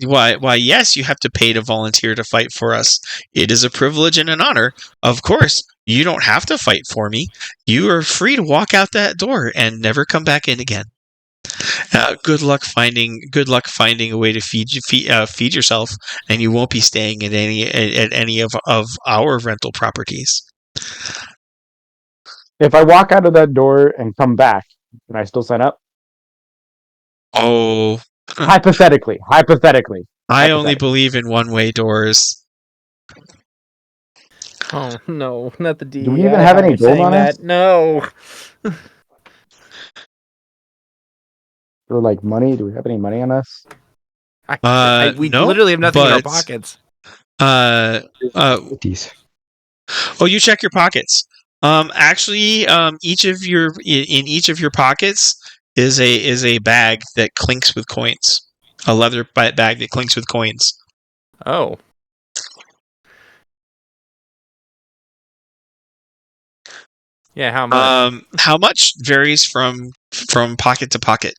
why yes, you have to pay to volunteer to fight for us. It is a privilege and an honor. Of course, you don't have to fight for me. You are free to walk out that door and never come back in again. Good luck finding a way to feed yourself, and you won't be staying at any of our rental properties. If I walk out of that door and come back, can I still sign up? Oh, hypothetically. I only believe in one-way doors. Oh no, not the D. Do we even have any gold on us? No. Or like money? Do we have any money on us? We no, literally have nothing in our pockets. You check your pockets. Actually, each of your pockets is a bag that clinks with coins. A leather bag that clinks with coins. Oh. Yeah, how much? How much varies from pocket to pocket.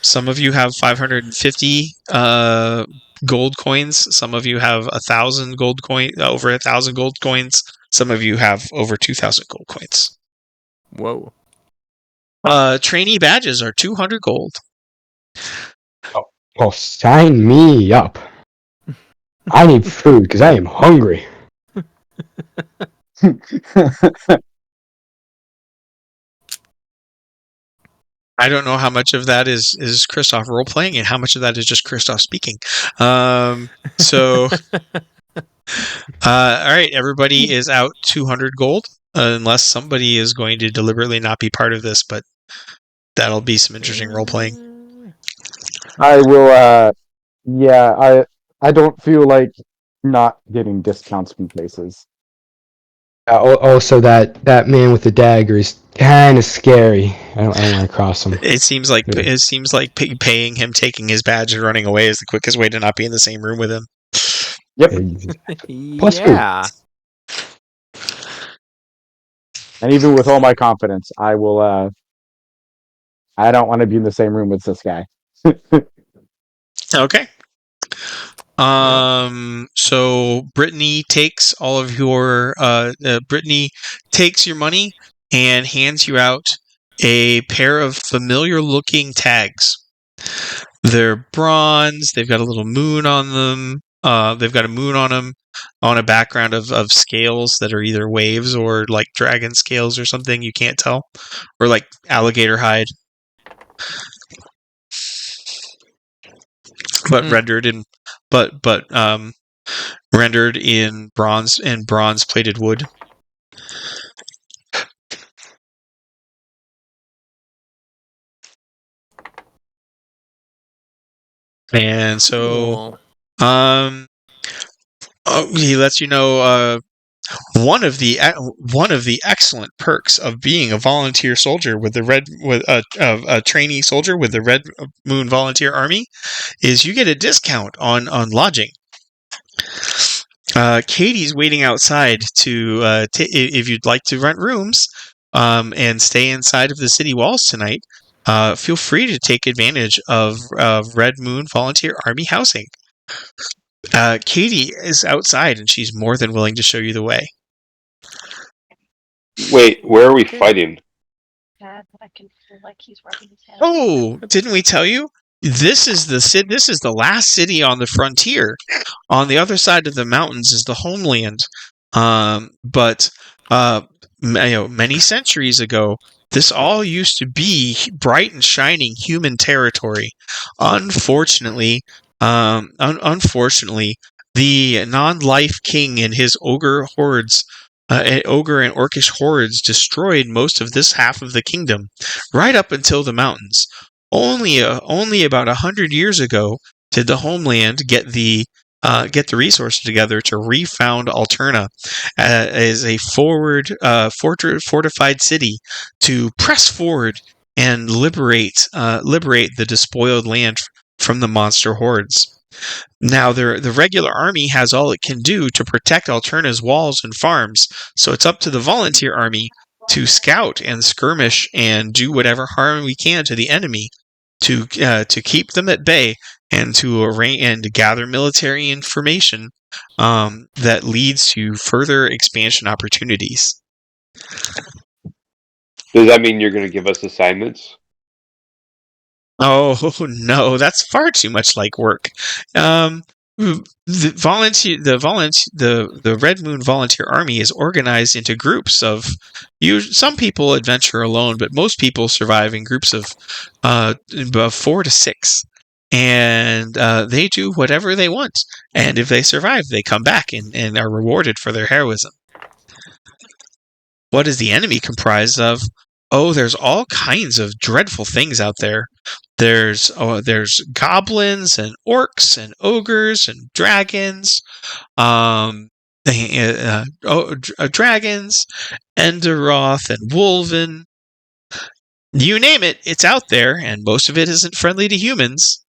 Some of you have 550 gold coins. Some of you have 1,000 gold coin, over 1,000 gold coins. Some of you have over 2,000 gold coins. Whoa. Trainee badges are 200 gold. Oh, sign me up. I need food because I am hungry. I don't know how much of that is Christoph role playing and how much of that is just Christoph speaking. All right, everybody is out 200 gold, unless somebody is going to deliberately not be part of this, but that'll be some interesting role playing. I will. Yeah, I don't feel like not getting discounts from places. Also, that man with the dagger is kind of scary. I don't want to cross him. It seems like paying him, taking his badge, and running away is the quickest way to not be in the same room with him. Yep. Plus yeah. And even with all my confidence, I will. I don't want to be in the same room with this guy. Okay. So Brittany takes all of your Brittany takes your money and hands you out a pair of familiar looking tags. They're bronze, they've got a little moon on them. They've got a moon on them on a background of scales that are either waves or like dragon scales or something, you can't tell. Or like alligator hide. But rendered in bronze plated wood. And so he lets you know one of the excellent perks of being a volunteer soldier with a trainee soldier with the Red Moon Volunteer Army is you get a discount on lodging. Katie's waiting outside if you'd like to rent rooms and stay inside of the city walls tonight. feel free to take advantage of Red Moon Volunteer Army housing. Katie is outside, and she's more than willing to show you the way. Wait, where are we fighting? Bad, but I can feel like he's rubbing his head. Oh, didn't we tell you? This is the last city on the frontier. On the other side of the mountains is the homeland. But many centuries ago, this all used to be bright and shining human territory. Unfortunately, the non-life king and his ogre hordes, ogre and orcish hordes, destroyed most of this half of the kingdom, right up until the mountains. Only about 100 years ago did the homeland get the resources together to refound Alterna as a fortified city to press forward and liberate the despoiled land from the monster hordes. Now, the regular army has all it can do to protect Alterna's walls and farms, so it's up to the volunteer army to scout and skirmish and do whatever harm we can to the enemy to keep them at bay and to arrange and to gather military information that leads to further expansion opportunities. Does that mean you're going to give us assignments? Oh no, that's far too much like work. The Red Moon Volunteer Army is organized into groups of some people adventure alone, but most people survive in groups of 4 to 6, and they do whatever they want. And if they survive, they come back and are rewarded for their heroism. What is the enemy comprised of? Oh, there's all kinds of dreadful things out there. There's goblins and orcs and ogres and dragons, dragons, Enderoth and Wolven. You name it, it's out there, and most of it isn't friendly to humans.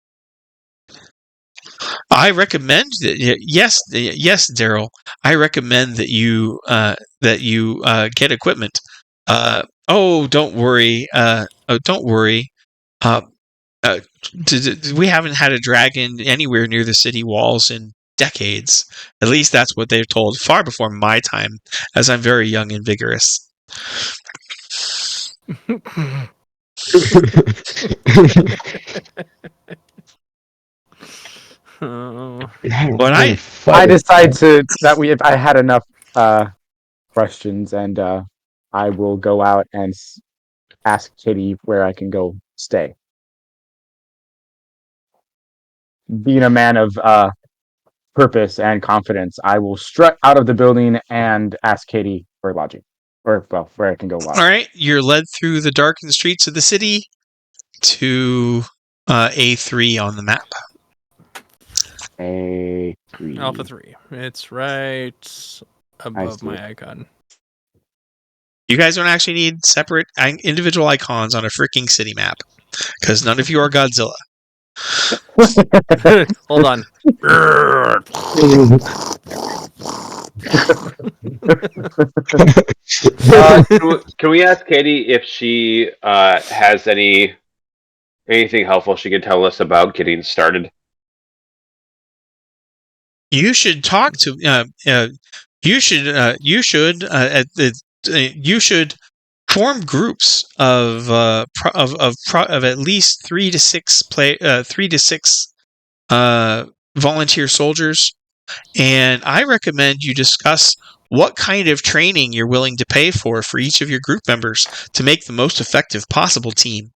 I recommend that. Yes, Daryl. I recommend that you get equipment. Don't worry. Don't worry. We haven't had a dragon anywhere near the city walls in decades. At least that's what they've told, far before my time, as I'm very young and vigorous. But I decide if I had enough questions, and I will go out and ask Kitty where I can go stay. Being a man of purpose and confidence, I will strut out of the building and ask Katie for lodging, where I can go lodge. All right, you're led through the darkened streets of the city to A3 on the map. A3. Alpha 3. It's right above my icon. You guys don't actually need separate individual icons on a freaking city map, because none of you are Godzilla. Hold on. Can we ask Katie if she has anything helpful she can tell us about getting started? You should talk to. You should form groups of at least 3 to 6 volunteer soldiers, and I recommend you discuss what kind of training you're willing to pay for each of your group members to make the most effective possible team.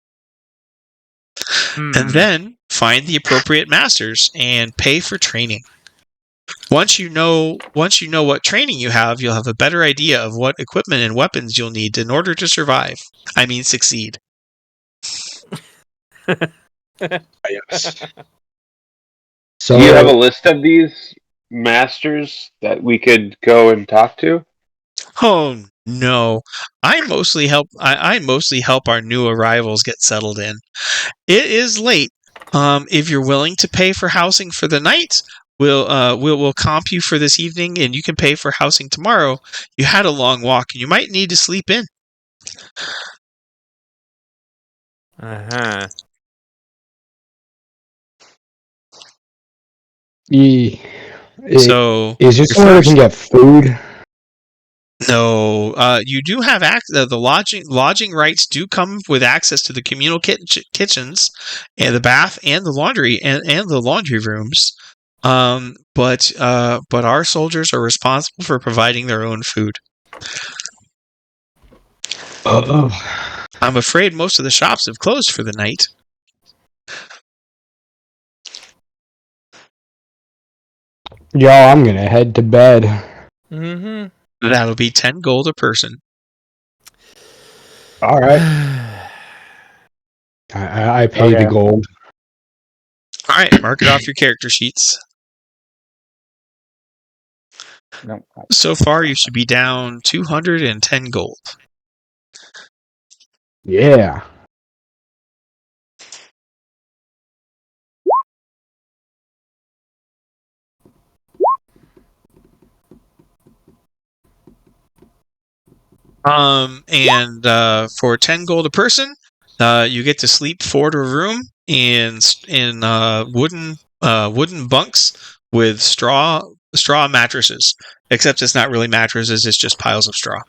And then find the appropriate masters and pay for training. Once you know what training you have, you'll have a better idea of what equipment and weapons you'll need in order to survive. I mean, succeed. Yes. Do you have a list of these masters that we could go and talk to? Oh no, I mostly help our new arrivals get settled in. It is late. If you're willing to pay for housing for the night, we'll comp you for this evening, and you can pay for housing tomorrow. You had a long walk, and you might need to sleep in. Uh-huh. So Is this your somewhere we first can get food? No, you do have the lodging rights do come with access to the communal kitchens and the bath and the laundry and the laundry rooms. But our soldiers are responsible for providing their own food. I'm afraid most of the shops have closed for the night. Y'all, I'm gonna head to bed. Mm-hmm. That'll be 10 gold a person. All right. I pay the Okay. gold. All right, mark it off your character sheets. No. So far, you should be down 210 gold. Yeah. And for 10 gold a person, you get to sleep 4 to a room in wooden bunks with straw mattresses. Except it's not really mattresses; it's just piles of straw.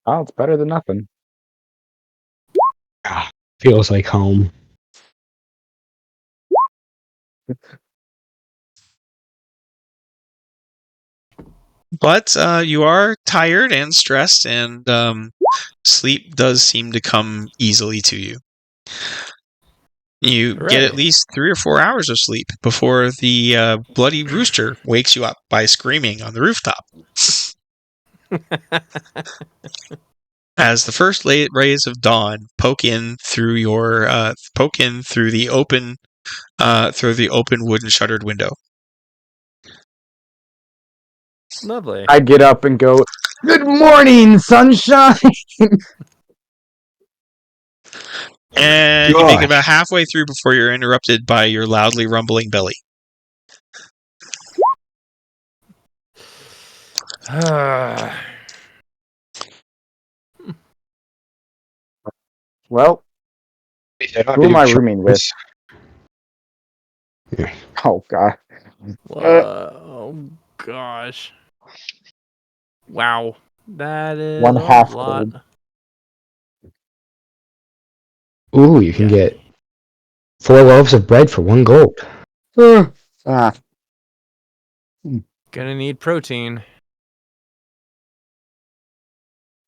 Oh, it's better than nothing. Feels like home. But you are tired and stressed, and sleep does seem to come easily to you. You get at Hooray. least 3 or 4 hours of sleep before the bloody rooster wakes you up by screaming on the rooftop. As the first rays of dawn poke in through the open wooden shuttered window. Lovely. I get up and go, "Good morning, sunshine." And you make it about halfway through before you're interrupted by your loudly rumbling belly. Well, who am I rooming with? Oh God. Oh gosh. Wow. That is One a half lot. gold. Ooh, you can get 4 loaves of bread for 1 gold. Ah, Gonna need protein.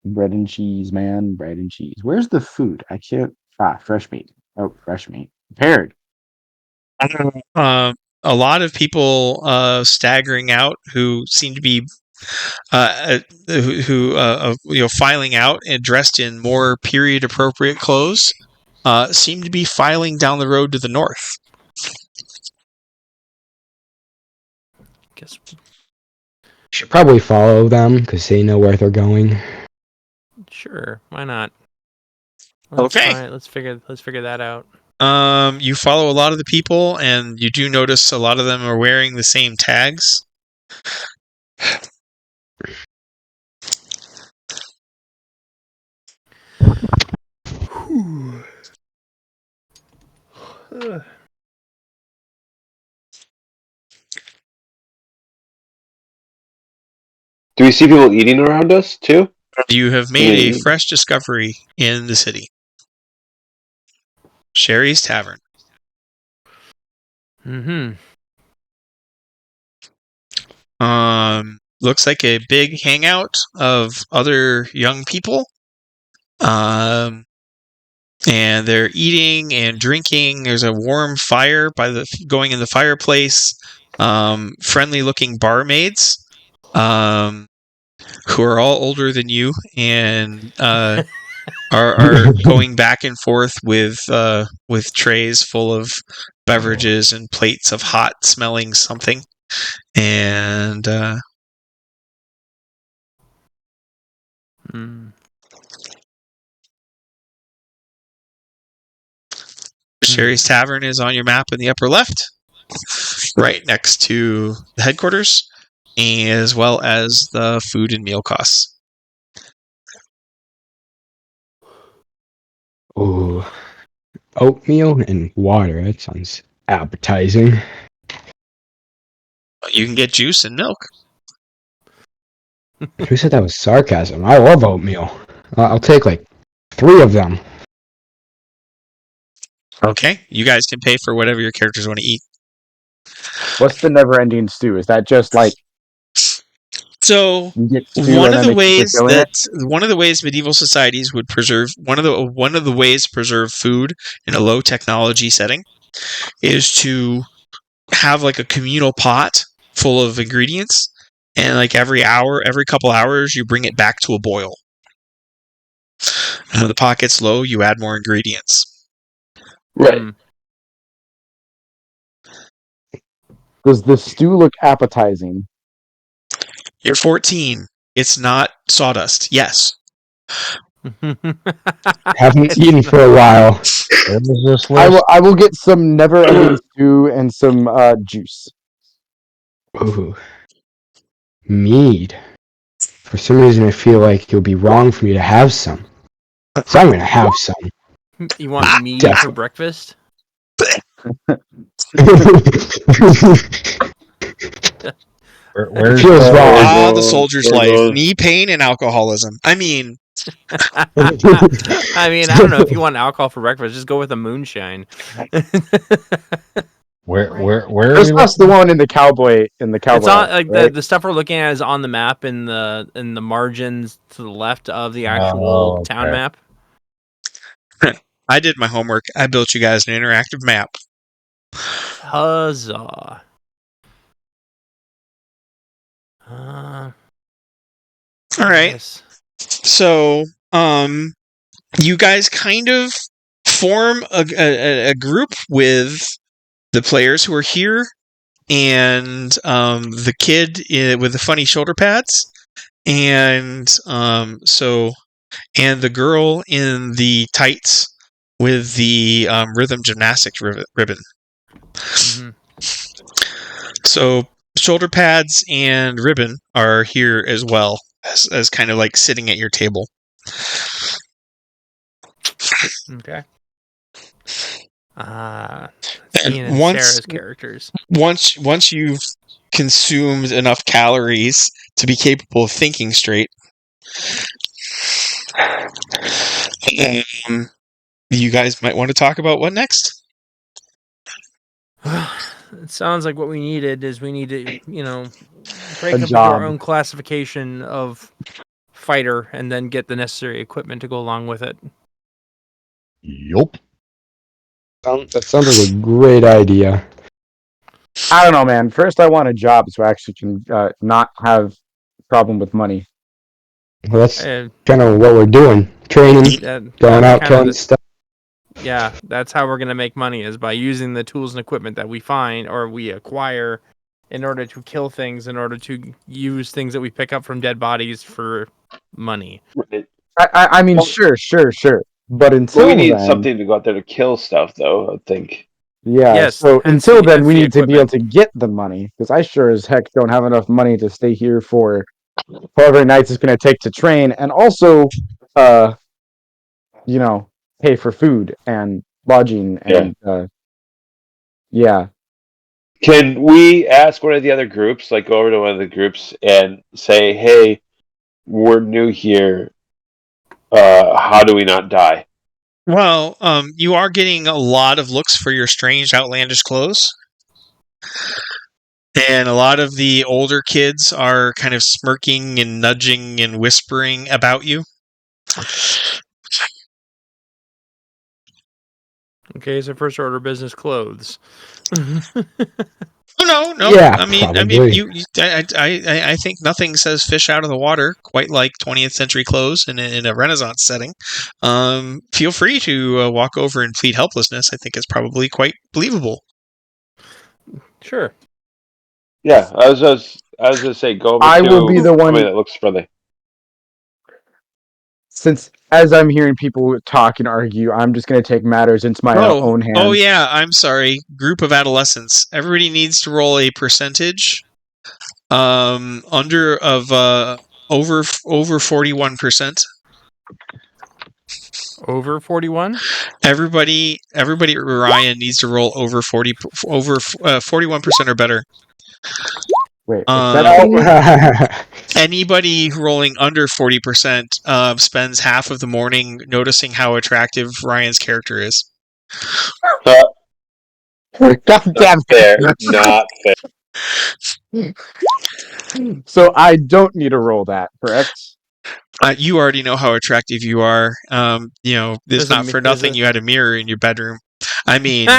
bread and cheese, man. Bread and cheese. Where's the food? I can't. Fresh meat. Oh, fresh meat. Prepared. A lot of people staggering out who seem to be filing out and dressed in more period appropriate clothes seem to be filing down the road to the north. Guess Should probably follow them because they know where they're going. sure. Why not? Okay. Let's figure that out. You follow a lot of the people, and you do notice a lot of them are wearing the same tags. Do we see people eating around us too? You have made a fresh discovery in the city. Sherry's Tavern. Mm-hmm. Looks like a big hangout of other young people. And they're eating and drinking. There's a warm fire going in the fireplace. Friendly looking barmaids, who are all older than you and are going back and forth with trays full of beverages and plates of hot smelling something. And Sherry's Tavern is on your map in the upper left, right next to the headquarters, as well as the food and meal costs. Ooh, oatmeal and water. That sounds appetizing. You can get juice and milk. Who said that was sarcasm? I love oatmeal. I'll take like 3 of them. Okay, you guys can pay for whatever your characters want to eat. What's the never-ending stew? Is that just like So you get stew and then they keep refilling it? one of the ways medieval societies would preserve one of the ways to preserve food in a low technology setting is to have like a communal pot full of ingredients, and like every couple hours, you bring it back to a boil. And when the pot gets low, you add more ingredients. Right. Does the stew look appetizing? You're 14. It's not sawdust. Yes. Haven't eaten for a while. What is this list? I will get some never-ending stew and some juice. Ooh. Mead. For some reason, I feel like it would be wrong for me to have some. So I'm gonna have some. You want mead Definitely. for breakfast? Where's feels wrong. The soldier's life. Knee pain and alcoholism. I mean, I mean, I don't know if you want alcohol for breakfast. Just go with a moonshine. where? That's the one in the cowboy. It's on like right? the stuff we're looking at is on the map in the margins to the left of the actual town map. I did my homework. I built you guys an interactive map. Huzzah! All right. Yes. So, you guys kind of form a group with the players who are here, and the kid with the funny shoulder pads, and and the girl in the tights with the rhythm gymnastics ribbon. Mm-hmm. So shoulder pads and ribbon are here as well as kind of like sitting at your table. Okay. And Ian and Sarah's characters. Once you've consumed enough calories to be capable of thinking straight, you guys might want to talk about what next. It sounds like what we needed is we need to, break A up into job. our own classification of fighter and then get the necessary equipment to go along with it. Yup. That sounds like a great idea. I don't know, man. First, I want a job so I actually can not have a problem with money. Well, that's kind of what we're doing. Training, going out, killing stuff. Yeah, that's how we're going to make money, is by using the tools and equipment that we find or we acquire in order to kill things, in order to use things that we pick up from dead bodies for money. I mean, sure. But until we need then, something to go out there to kill stuff, though, I think. Yeah, Yes, so hence until then, hence we the need to be able to get the money, because I sure as heck don't have enough money to stay here for however nights it's going to take to train, and also, pay for food and lodging, and, yeah. Can we ask one of the other groups, like go over to one of the groups and say, hey, we're new here, how do we not die? Well, you are getting a lot of looks for your strange, outlandish clothes. And a lot of the older kids are kind of smirking and nudging and whispering about you. Okay, so first order business clothes. No. Yeah, I mean, I think nothing says fish out of the water quite like 20th century clothes in a Renaissance setting. Feel free to walk over and plead helplessness. I think it's probably quite believable. Sure. Yeah, I was gonna say go over I to will be the one- somebody that looks friendly. Since, as I'm hearing people talk and argue, I'm just going to take matters into my own hands. Oh yeah, I'm sorry. Group of adolescents. Everybody needs to roll a percentage. Over 41%. Over 41? Everybody at Ryan needs to roll over 41% or better. Wait, Um, except me? Anybody rolling under 40% spends half of the morning noticing how attractive Ryan's character is. God damn Fair. it. Not fair. So I don't need to roll that, correct? You already know how attractive you are. It's There's not for nothing you had a mirror in your bedroom. I mean,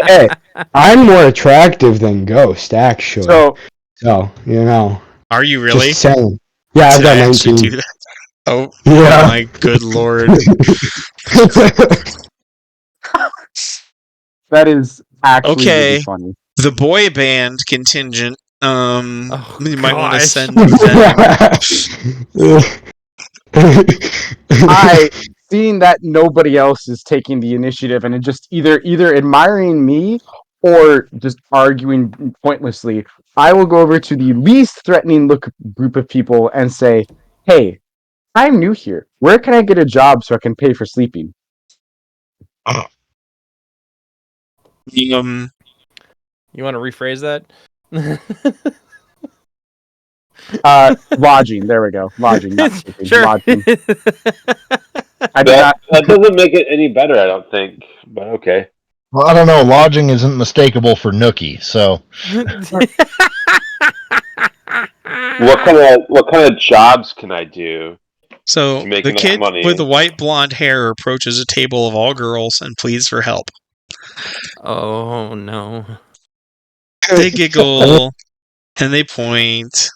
Hey, I'm more attractive than Ghost, actually. So So, are you really? just saying. Yeah, I've Did got I actually 19. do that? Oh, Yeah. my good lord. that is actually Okay. really funny. The boy band contingent. Oh, You might want to gosh. send them. Seeing that nobody else is taking the initiative and just either admiring me or just arguing pointlessly, I will go over to the least threatening group of people and say, "Hey, I'm new here. Where can I get a job so I can pay for sleeping?" You want to rephrase that? Lodging. There we go. Lodging, not sleeping. Sure. Lodging. That doesn't make it any better, I don't think. But okay. Well, I don't know. Lodging isn't mistakable for nookie, so What kind of jobs can I do So to make the enough kid money? with the white blonde hair approaches a table of all girls and pleads for help. Oh, no. They giggle and they point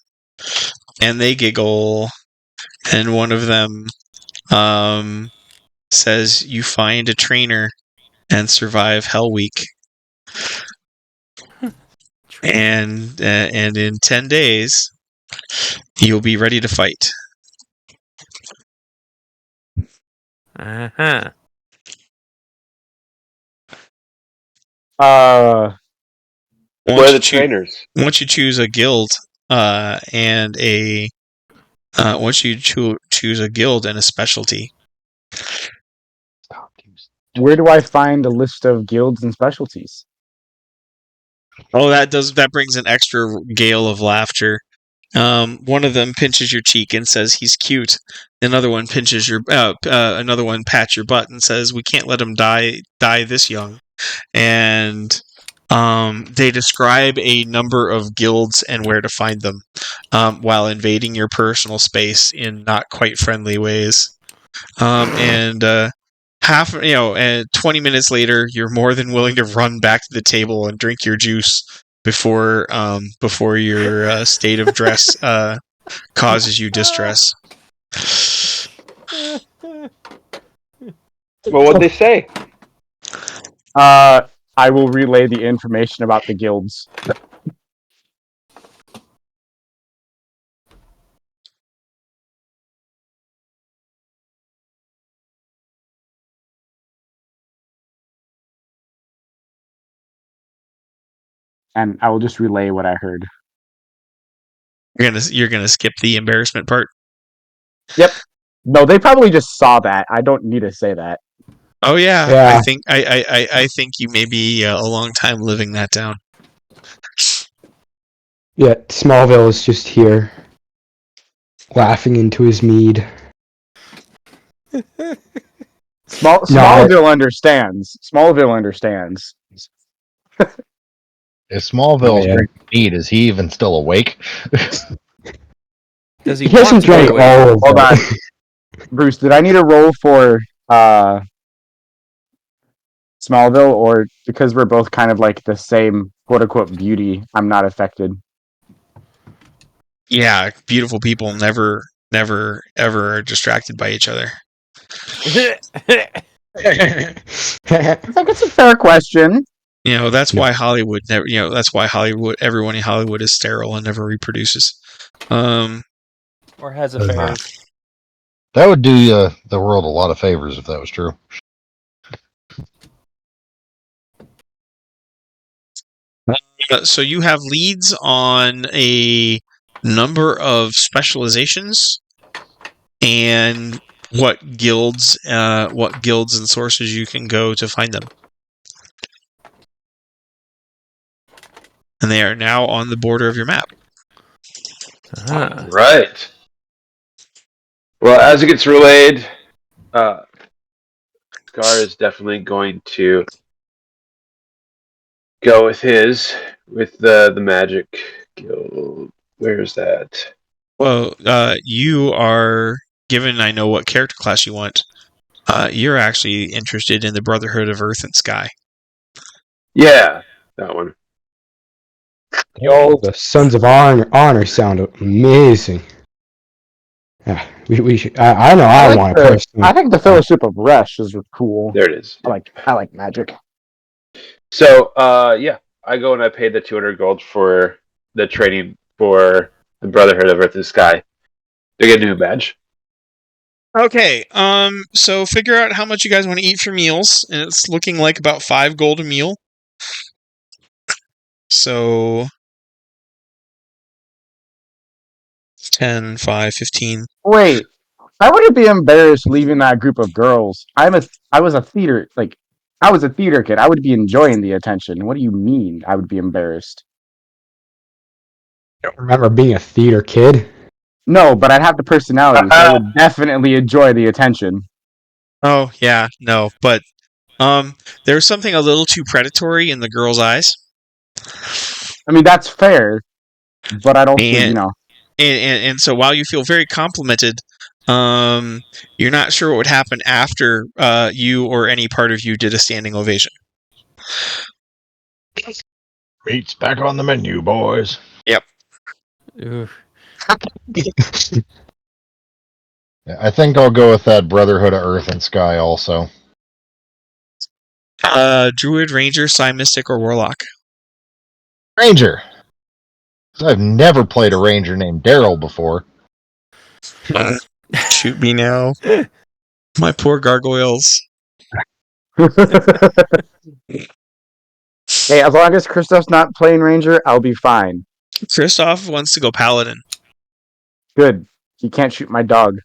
and they giggle, and one of them says, "You find a trainer and survive Hell Week, and in 10 days you'll be ready to fight." Uh-huh. Where are the trainers? Once you choose a guild and a once you choose a guild and a specialty. Where do I find a list of guilds and specialties? Oh, that brings an extra gale of laughter. One of them pinches your cheek and says he's cute. Another one pinches another one pats your butt and says, "We can't let him die this young." And they describe a number of guilds and where to find them, while invading your personal space in not quite friendly ways. And 20 minutes later, you're more than willing to run back to the table and drink your juice before your state of dress causes you distress. Well, what'd they say? I will relay the information about the guilds. And I will just relay what I heard. You're gonna skip the embarrassment part. Yep. No, they probably just saw that. I don't need to say that. Oh yeah. Yeah. I think you may be a long time living that down. Yeah, Smallville is just here, laughing into his mead. Smallville understands. Smallville understands. if Smallville's yeah. drinking mead, is he even still awake? Does he He hasn't want to drank be awake? all of Hold on. it. Bruce, did I need a roll for Smallville, or because we're both kind of like the same quote unquote beauty, I'm not affected? Yeah, beautiful people never ever are distracted by each other. I think it's a fair question. That's why Hollywood never. That's why everyone in Hollywood is sterile and never reproduces. Or has affairs. That would do the world a lot of favors if that was true. So you have leads on a number of specializations, and what guilds and sources you can go to find them. And they are now on the border of your map. Right. Well, as it gets relayed, Gar is definitely going to go with the magic guild. Where is that? Well, you are given. I know what character class you want. You're actually interested in the Brotherhood of Earth and Sky. Yeah, that one. Oh, the Sons of Honor sound amazing. Yeah, we should. I know I want to personally. I think the Fellowship of Resh is cool. There it is. I like magic. So, yeah, I go and I pay the 200 gold for the training for the Brotherhood of Earth and Sky. They get a new badge. Okay, so figure out how much you guys want to eat for meals, and it's looking like about 5 gold a meal. So 10, 5, 15. Wait, I wouldn't be embarrassed leaving that group of girls. I was a theater kid. I would be enjoying the attention. What do you mean I would be embarrassed? I don't remember being a theater kid. No, but I'd have the personality, so I would definitely enjoy the attention. Oh, yeah, no, but there's something a little too predatory in the girl's eyes. I mean, that's fair, but I don't think, And so while you feel very complimented, you're not sure what would happen after you or any part of you did a standing ovation. Meat's back on the menu, boys. Yep. I think I'll go with that Brotherhood of Earth and Sky also. Druid, Ranger, Psi Mystic, or Warlock? Ranger. I've never played a ranger named Daryl before. Shoot me now. My poor gargoyles. Hey, as long as Christoph's not playing Ranger, I'll be fine. Christoph wants to go Paladin. Good. He can't shoot my dog.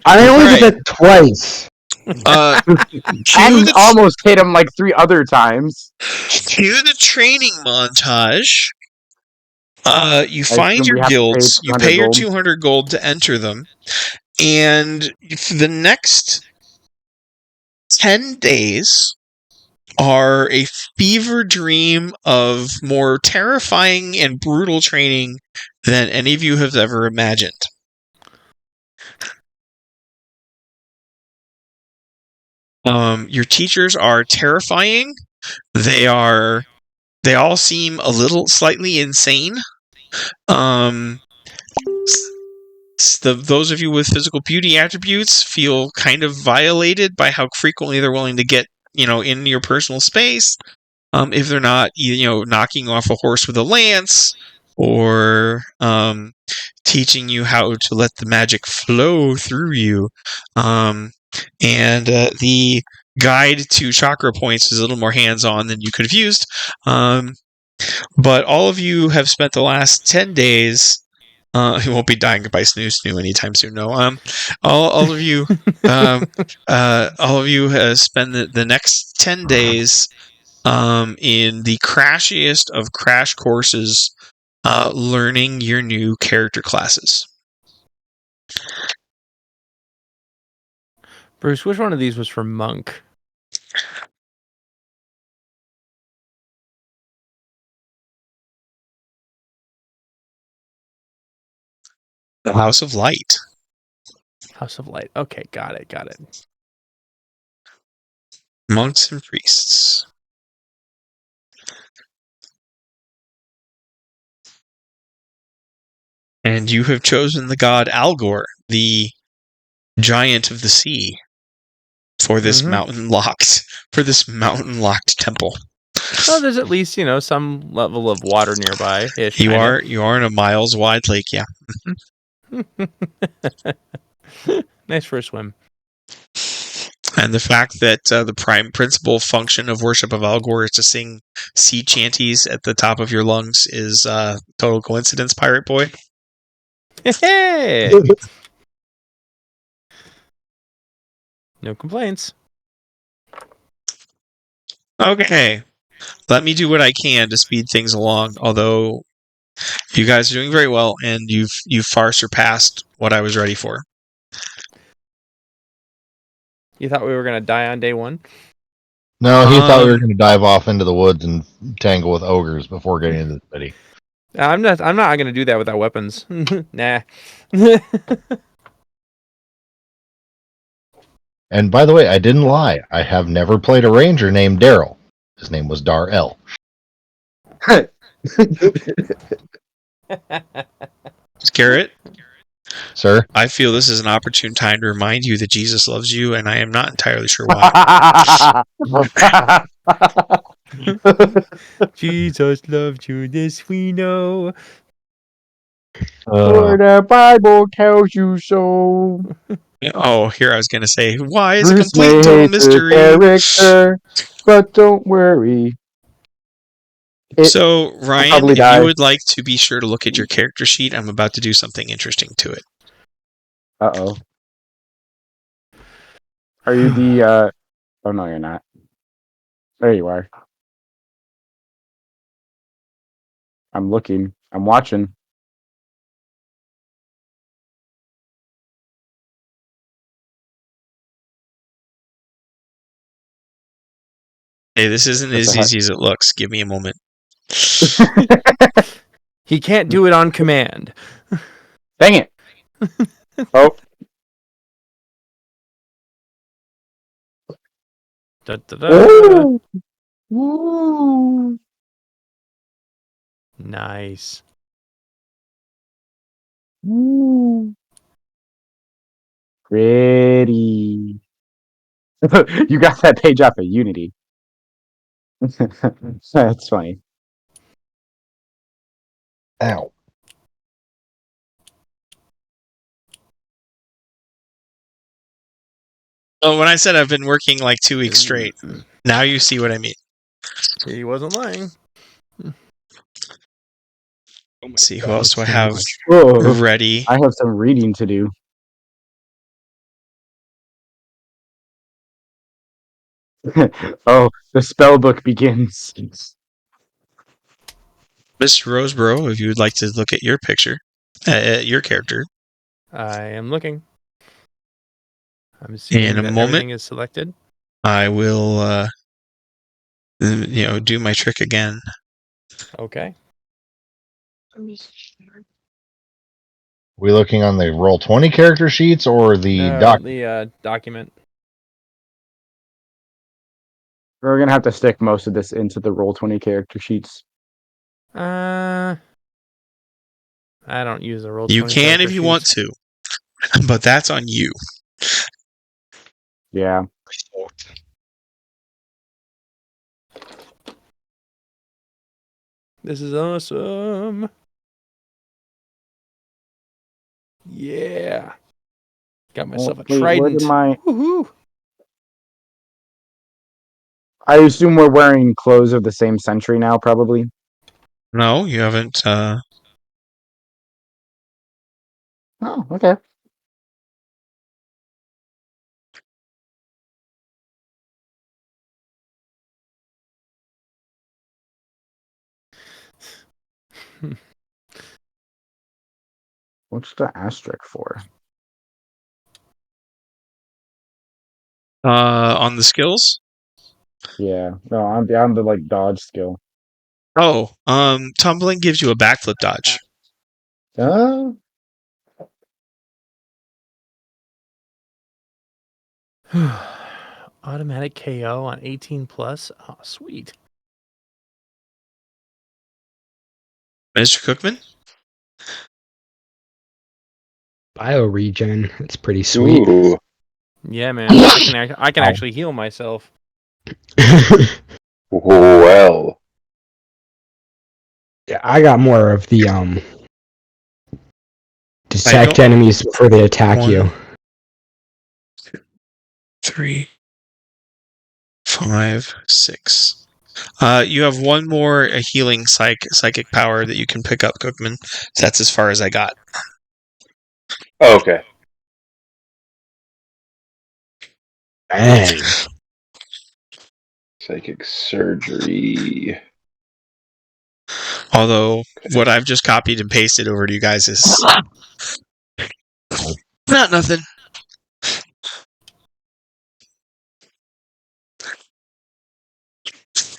I only did that twice. And almost hit him like 3 other times. To the training montage. You find your guilds, you pay your 200 gold to enter them, and for the next 10 days are a fever dream of more terrifying and brutal training than any of you have ever imagined. Your teachers are terrifying. They all seem a little slightly insane. Those of you with physical beauty attributes feel kind of violated by how frequently they're willing to get, in your personal space. If they're not, knocking off a horse with a lance or teaching you how to let the magic flow through you. And the guide to chakra points is a little more hands-on than you could have used. But all of you have spent the last 10 days. You won't be dying by snoo anytime soon. No. All of you, all of you have spent the next 10 days in the crashiest of crash courses, learning your new character classes. Bruce, which one of these was for Monk? The House of Light. House of Light. Okay, got it. Monks and priests. And you have chosen the god Algor, the giant of the sea, for this mountain-locked temple. Well, there's at least, some level of water nearby. You are in a miles-wide lake, yeah. Nice for a swim. And the fact that the principal function of worship of Algor is to sing sea chanties at the top of your lungs is total coincidence, pirate boy. Hey! No complaints. Okay. Let me do what I can to speed things along, although you guys are doing very well, and you've far surpassed what I was ready for. You thought we were gonna die on day one? No, he thought we were going to dive off into the woods and tangle with ogres before getting into the city. I'm not gonna do that without weapons. Nah. And by the way, I didn't lie. I have never played a ranger named Daryl. His name was Dar-El. Garrett, Sir? I feel this is an opportune time to remind you that Jesus loves you, and I am not entirely sure why. Jesus loved you, this we know. For the Bible tells you so. Oh, here I was going to say, why is a Bruce complete may and total hate the mystery? character, but don't worry. So, Ryan, probably if die. you would like to be sure to look at your character sheet, I'm about to do something interesting to it. Uh-oh. Are you the, Oh, no, you're not. There you are. I'm looking. I'm watching. Hey, this isn't That's as a easy as it looks. Give me a moment. He can't do it on command. Dang it. Oh. Da, da, da. Ooh. Nice. Ooh. Pretty. You got that page off of Unity. That's funny. Ow. Oh, when I said I've been working like 2 weeks straight, now you see what I mean. He wasn't lying. Let's see, who else do I have Whoa. ready? I have some reading to do. Oh, the spell book begins. Mr. Roseborough, if you would like to look at your picture, at your character. I am looking. I'm assuming In a that moment, everything is selected. I will, do my trick again. Okay. We looking on the Roll20 character sheets or the No, the document. We're gonna have to stick most of this into the Roll20 character sheets. I don't use the roll. You can if you want to, but that's on you. Yeah. This is awesome. Yeah. Got myself a Wait, trident. Woohoo! I assume we're wearing clothes of the same century now, probably. No, you haven't. Oh, okay. What's the asterisk for? On the skills. Yeah. No, I'm down to like dodge skill. Oh, tumbling gives you a backflip dodge. Automatic KO on 18 plus. Oh, sweet. Mr. Cookman? Bioregen. That's pretty sweet. Ooh. Yeah, man. I can actually heal myself. Well. Yeah, I got more of the detect enemies before they attack you. 1, 2, 3, 5, 6. You have one more healing psychic power that you can pick up, Cookman. That's as far as I got. Oh, okay. Dang. Psychic surgery. Although what I've just copied and pasted over to you guys is not nothing.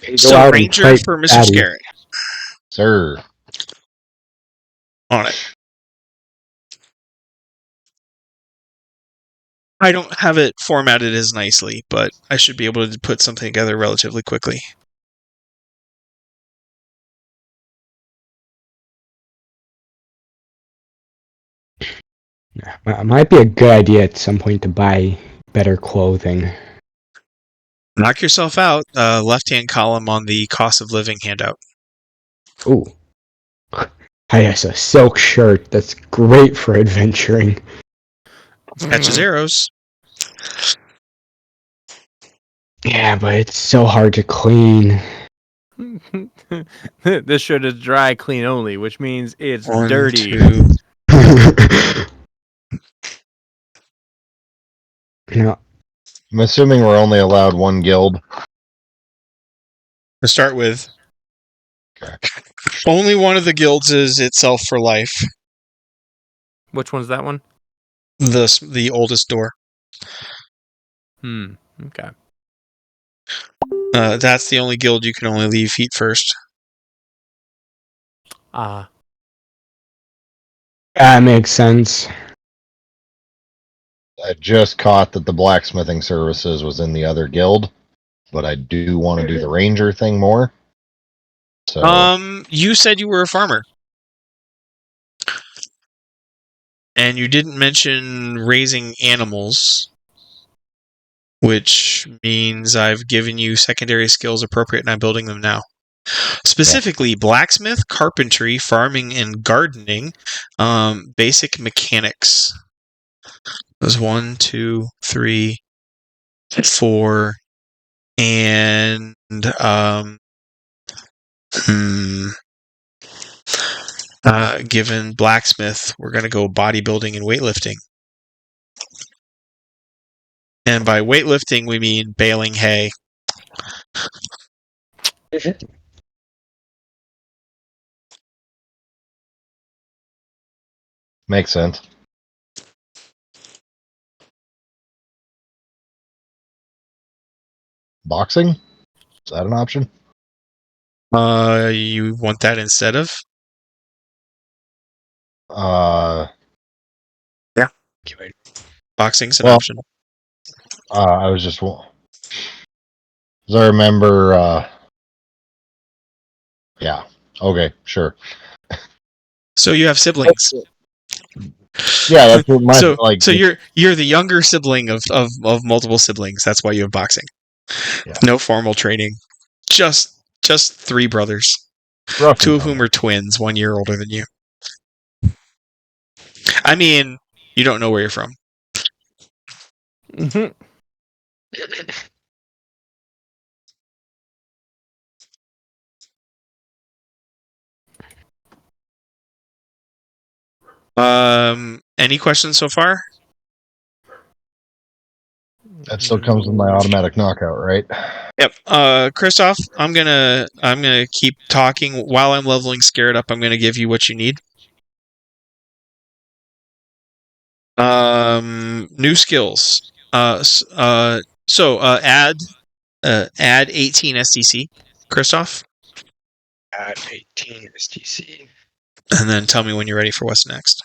Go So out and Ranger fight for Mr. baddies. Scarrett Sir. on it. I don't have it formatted as nicely, but I should be able to put something together relatively quickly. It might be a good idea at some point to buy better clothing. Knock yourself out. Left-hand column on the cost of living handout. Ooh. Yes, a silk shirt. That's great for adventuring. Catches arrows. Yeah, but it's so hard to clean. This shirt is dry clean only, which means it's 1, dirty. 2. No, I'm assuming we're only allowed one guild. To start with, only one of the guilds is itself for life. Which one's that one? The oldest door. Okay. That's the only guild you can only leave feet first. Ah. that makes sense. I just caught that the blacksmithing services was in the other guild, but I do want to do the ranger thing more. So You said you were a farmer. And you didn't mention raising animals, which means I've given you secondary skills appropriate and I'm building them now. Specifically, blacksmith, carpentry, farming, and gardening, basic mechanics. There's 1, 2, 3, 4, and given blacksmith, we're going to go bodybuilding and weightlifting. And by weightlifting, we mean baling hay. makes sense. Boxing? Is that an option? You want that instead of? Yeah. Boxing's an option. I was just, as I remember, yeah. Okay, sure. So you have siblings. Yeah, that's what my So you're the younger sibling of multiple siblings. That's why you have boxing. Yeah. No formal training. Just 3 brothers. roughly 2 of whom are twins, 1 year older than you. I mean, you don't know where you're from. Mm-hmm. Any questions so far? That still comes with my automatic knockout, right? Yep. Christoph, I'm gonna keep talking while I'm leveling Scared up. I'm gonna give you what you need. New skills. So add 18 STC, Christoph, At 18 STC. and then tell me when you're ready for what's next.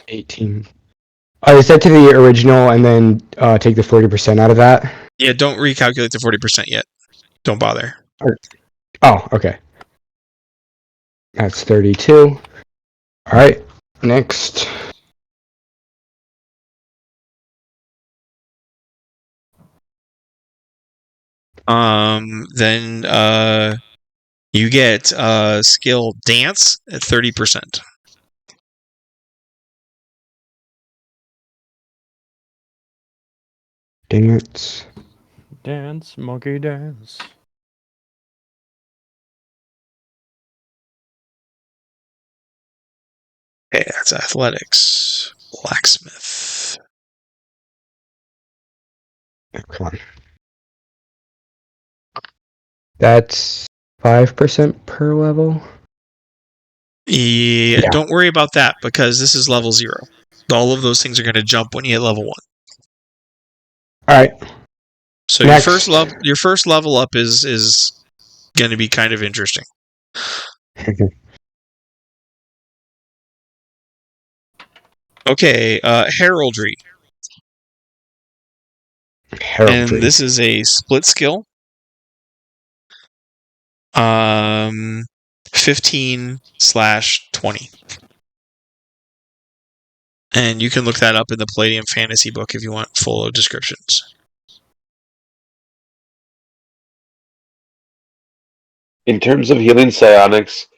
18. Is that to the original and then take the 40% out of that? Yeah, don't recalculate the 40% yet. Don't bother. Oh, okay. That's 32. All right, next. Then you get skill dance at 30%. Dance. Dance, monkey dance. Okay, that's athletics. Blacksmith. Come on. That's 5% per level. Yeah, Yeah. don't worry about that because this is level 0. All of those things are going to jump when you hit level 1. All right. So Next. your first level up is going to be kind of interesting. Okay, heraldry. Heraldry. And this is a split skill. 15/20. And you can look that up in the Palladium fantasy book if you want full descriptions. In terms of healing psionics,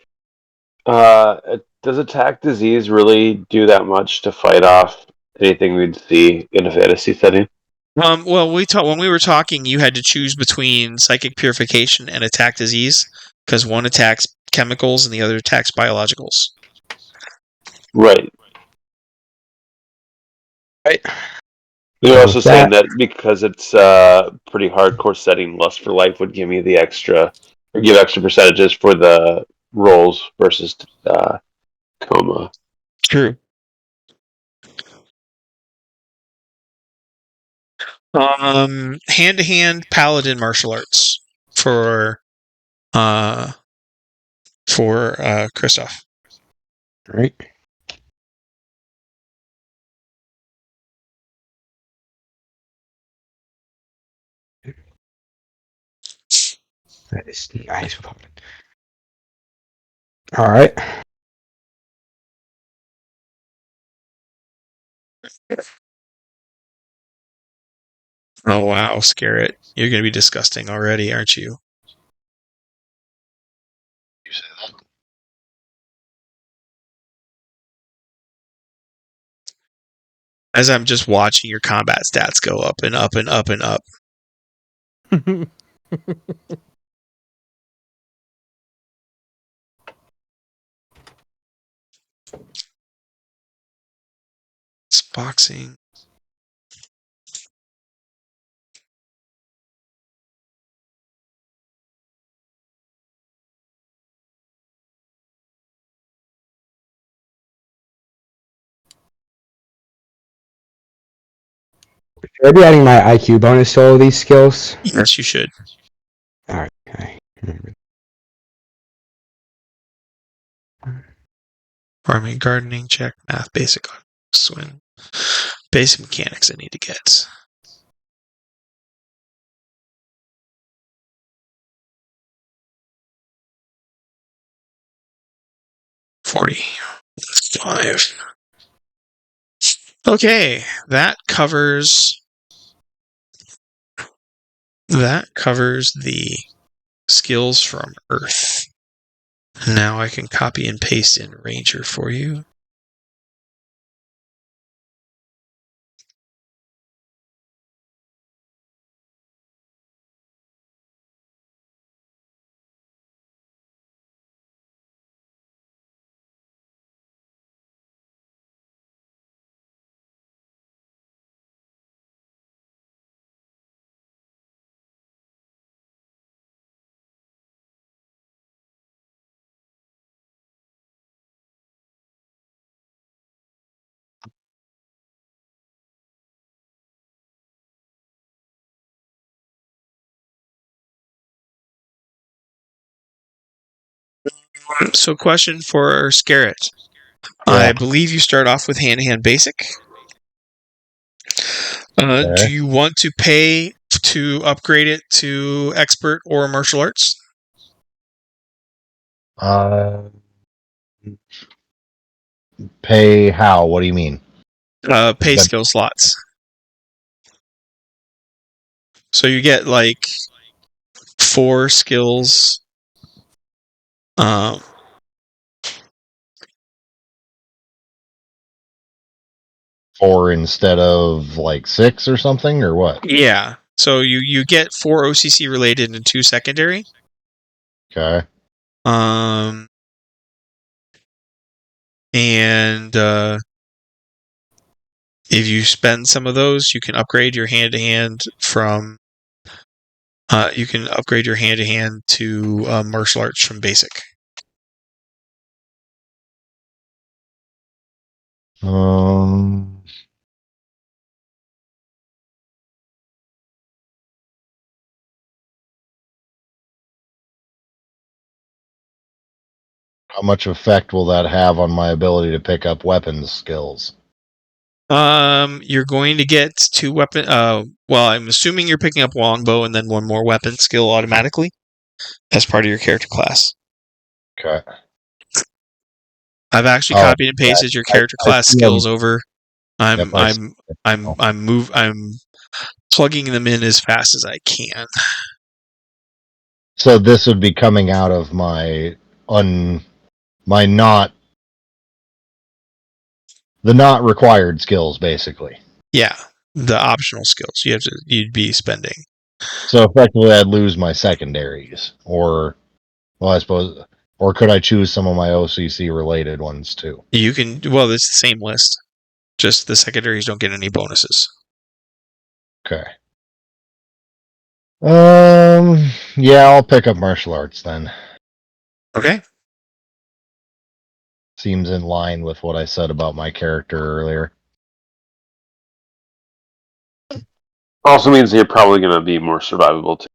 does attack disease really do that much to fight off anything we'd see in a fantasy setting? Well, when we were talking, you had to choose between psychic purification and attack disease because one attacks chemicals and the other attacks biologicals. Right. Right. You're also with saying that- that because it's pretty hardcore setting, Lust for Life would give me the extra, or give extra percentages for the rolls versus coma. True. Hand-to-hand paladin martial arts for Christoph. Right. That is nice. All right. Oh wow, Scarrett. You're going to be disgusting already, aren't you? You say that. As I'm just watching your combat stats go up and up and up and up. It's boxing. Should I be adding my IQ bonus to all of these skills? Yes, you should. All right. Okay. Farming, gardening, check, math, basic, swing. Basic mechanics I need to get. $45. Okay, that covers the skills from Earth. Now I can copy and paste in Ranger for you. So, question for Scarrett. Yeah. I believe you start off with hand-to-hand basic. Okay. Do you want to pay to upgrade it to expert or martial arts? Pay how? What do you mean? Pay That- skill slots. So you get like 4 skills. Or instead of like 6 or something, or what? Yeah. So you get 4 OCC related and 2 secondary. Okay. And if you spend some of those, you can upgrade your hand-to-hand from. You can upgrade your hand-to-hand to martial arts from basic. How much effect will that have on my ability to pick up weapons skills? You're going to get 2 weapon. Well, I'm assuming you're picking up longbow and then 1 more weapon skill automatically as part of your character class. Okay. I've actually copied and pasted your character class skills over. I'm plugging them in as fast as I can. So this would be coming out of my not required skills, basically. Yeah, the optional skills you'd be spending. So effectively, I'd lose my secondaries, or I suppose, or could I choose some of my OCC related ones too? You can. Well, it's the same list. Just the secondaries don't get any bonuses. Okay. Yeah, I'll pick up martial arts then. Okay. Seems in line with what I said about my character earlier. Also means you're probably going to be more survivable too.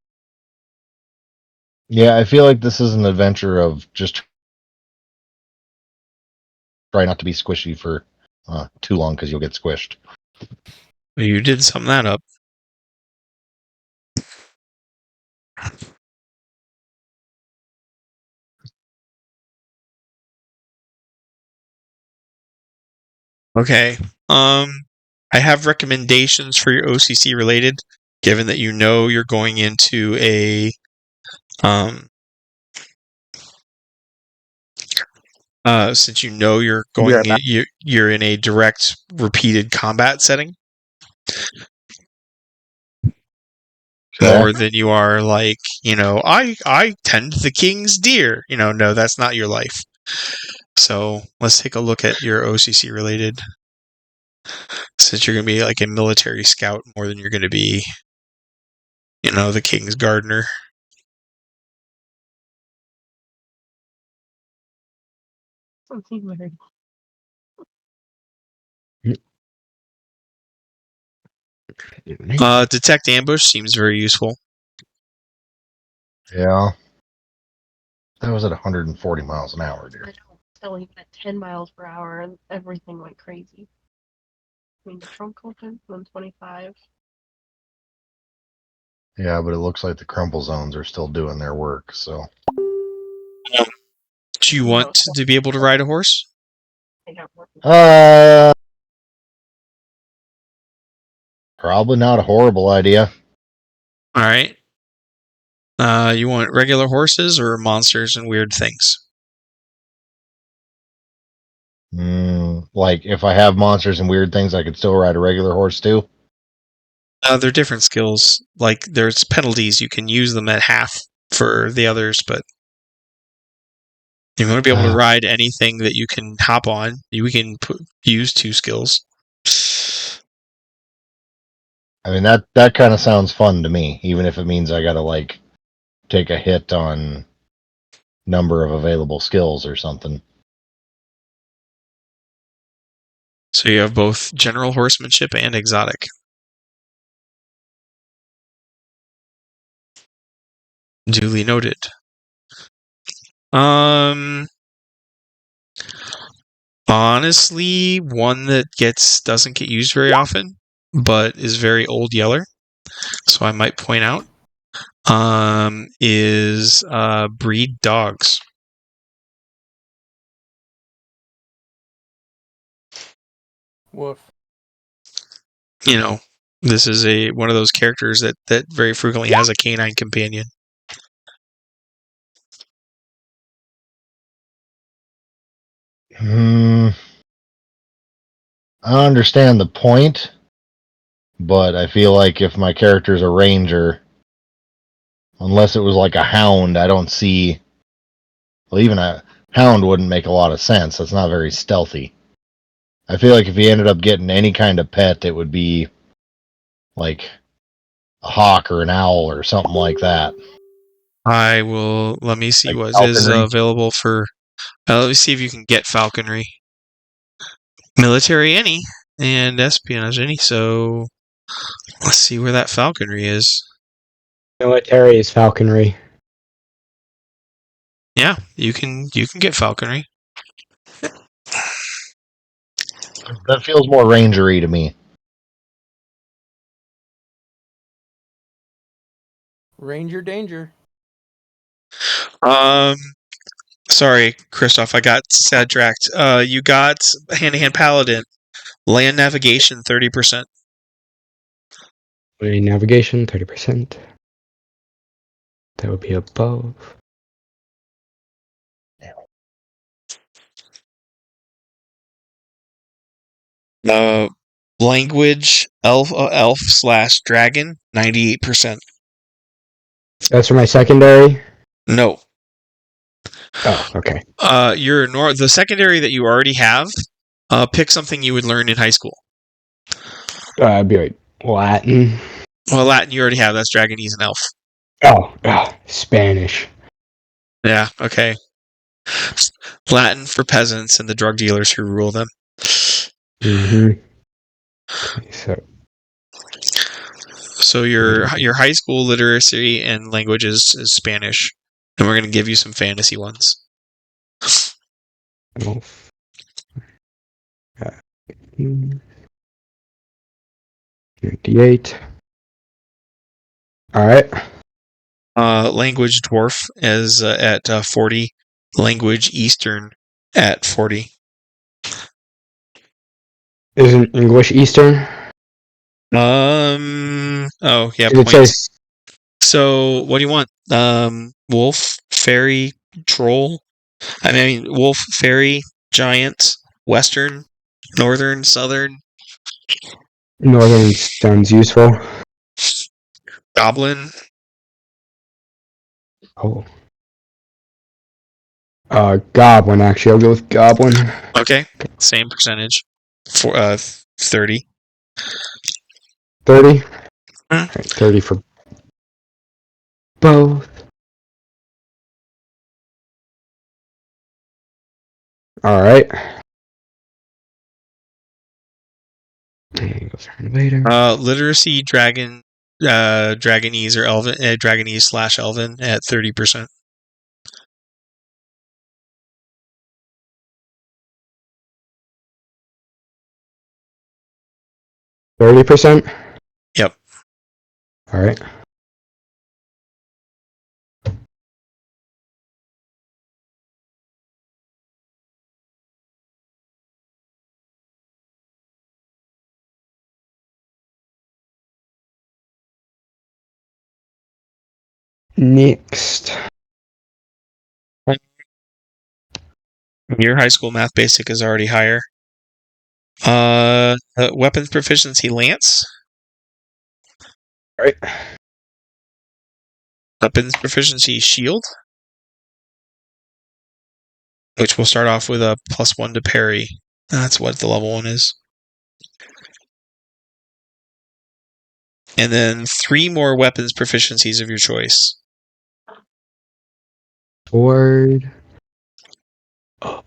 Yeah, I feel like this is an adventure of just try not to be squishy for too long because you'll get squished. You did sum that up. Okay. I have recommendations for your OCC related, given that you know you're going into a since you know you're going you're in a direct repeated combat setting. More than you are like, I tend the king's deer. No, that's not your life. So let's take a look at your OCC related. Since you're going to be like a military scout more than you're going to be, the king's gardener. Something weird. Detect ambush seems very useful. Yeah. That was at 140 miles an hour, dude. I know. Still even at 10 miles per hour, and everything went crazy. I mean, the trunk opened 125. Yeah, but it looks like the crumple zones are still doing their work, so. Do you want to be able to ride a horse? Probably not a horrible idea. All right. You want regular horses or monsters and weird things? Like, if I have monsters and weird things, I could still ride a regular horse too? They're different skills. Like, there's penalties. You can use them at half for the others, but you want to be able to ride anything that you can hop on. You can use 2 skills. I mean, that kind of sounds fun to me, even if it means I gotta, like, take a hit on number of available skills or something. So you have both general horsemanship and exotic. Duly noted. Honestly, one that doesn't get used very often, but is very old yeller. So I might point out, is breed dogs. Woof. This is one of those characters that very frequently has a canine companion. I understand the point, but I feel like if my character's a ranger, unless it was like a hound, I don't see. Well, even a hound wouldn't make a lot of sense. That's not very stealthy. I feel like if he ended up getting any kind of pet, it would be like a hawk or an owl or something like that. I will. Let me see Like what is falconry. available for. Let me see if you can get falconry, military any, and espionage any. So let's see where that falconry is. Military is falconry. Yeah, you can get falconry. That feels more rangery to me. Ranger danger. Sorry, Christoph, I got sidetracked. You got hand-to-hand paladin, land navigation 30%. Navigation 30%. That would be above. Language elf / dragon 98%. That's for my secondary. No. Oh, okay. The secondary that you already have. Pick something you would learn in high school. It'd be like Latin. Well, Latin you already have. That's Dragonese and Elf. Oh, Spanish. Yeah. Okay. Latin for peasants and the drug dealers who rule them. Mm-hmm. So your high school literacy and language is Spanish, and we're going to give you some fantasy ones. Elf. 98. All right. Language dwarf is at 40. Language Eastern at 40. Isn't English Eastern? Oh yeah. It says So what do you want? Wolf, fairy, troll. I mean, wolf, fairy, giant, western, northern, southern, Northern sounds useful. goblin. Oh. Goblin, actually. I'll go with Goblin. Okay, same percentage. For 30. 30? Huh? Alright, 30 for both. Alright. Literacy, dragon, Dragonese or Elven, Dragonese / Elven at 30%. %? Yep. Alright. Next. Your high school math basic is already higher. Weapons proficiency, lance. Alright. Weapons proficiency, shield. Which will start off with a +1 to parry. That's what the level 1 is. And then 3 more weapons proficiencies of your choice. Sword. Oh,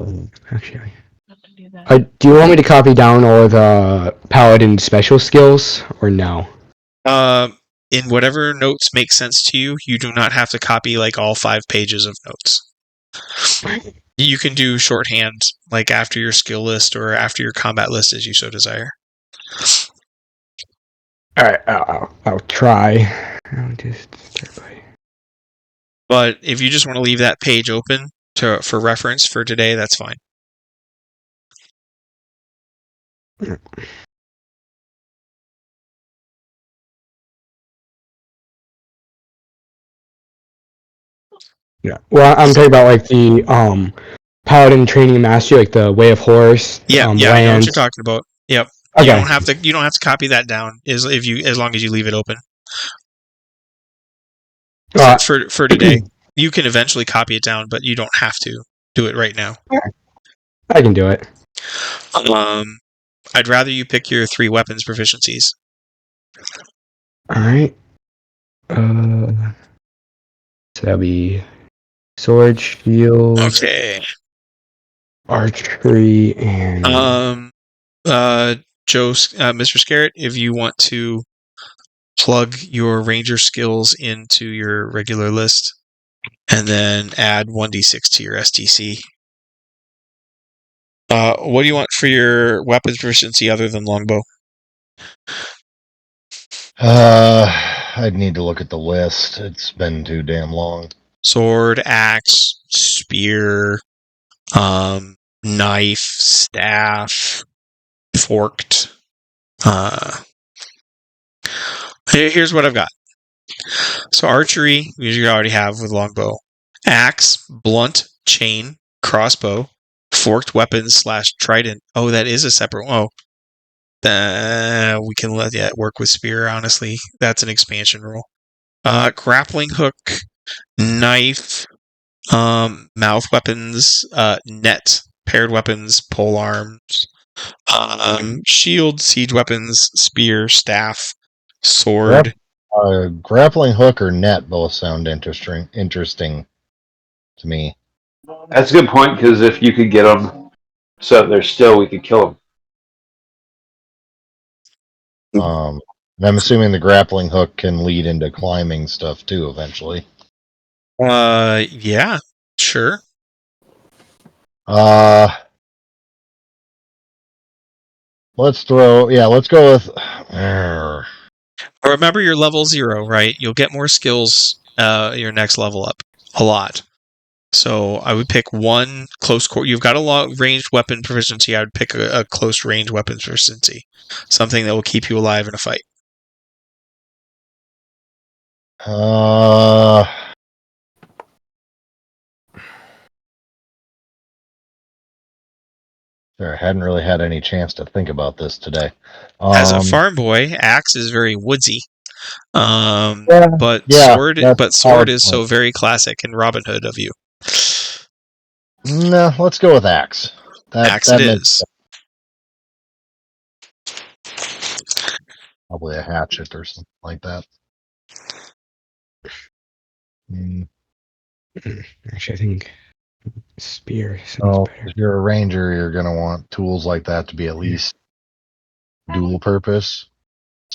actually. Do that. Do you want me to copy down all of the paladin special skills, or no? In whatever notes make sense to you, you do not have to copy like all 5 pages of notes. You can do shorthand, like after your skill list or after your combat list, as you so desire. Alright, I'll try. I'll just start by... But if you just want to leave that page open for reference for today, that's fine. Yeah. Well, I'm talking about like the paladin training mastery, like the way of horse. Yeah, I know what you're talking about. Yep. Okay. You don't have to copy that down as long as you leave it open. For today. You can eventually copy it down, but you don't have to do it right now. I can do it. I'd rather you pick your 3 weapons proficiencies. All right. So that'll be sword, shield, Okay. archery, and Joe, Mr. Scarrett, if you want to plug your ranger skills into your regular list, and then add 1d6 to your STC. What do you want for your weapons proficiency other than longbow? I'd need to look at the list. It's been too damn long. Sword, axe, spear, knife, staff, forked. Here's what I've got. So archery, you already have with longbow. Axe, blunt, chain, crossbow, forked weapons / trident. Oh, that is a separate one. We can let that work with spear, honestly. That's an expansion rule. Grappling hook, knife, mouth weapons, net, paired weapons, pole arms, shield, siege weapons, spear, staff, sword. Grappling hook or net both sound interesting to me. That's a good point, because if you could get them so they're still, we could kill them. And I'm assuming the grappling hook can lead into climbing stuff too eventually. Yeah, sure. Let's go with Remember, you're level 0, right? You'll get more skills your next level up. A lot. So I would pick one close quarter. You've got a long ranged weapon proficiency. I would pick a close range weapon proficiency. Something that will keep you alive in a fight. I hadn't really had any chance to think about this today. As a farm boy, axe is very woodsy. But sword is so very classic and Robin Hood of you. No, let's go with axe. Axe it is. Probably a hatchet or something like that. Actually, I think spear sounds better. If you're a ranger, you're going to want tools like that to be at least dual purpose.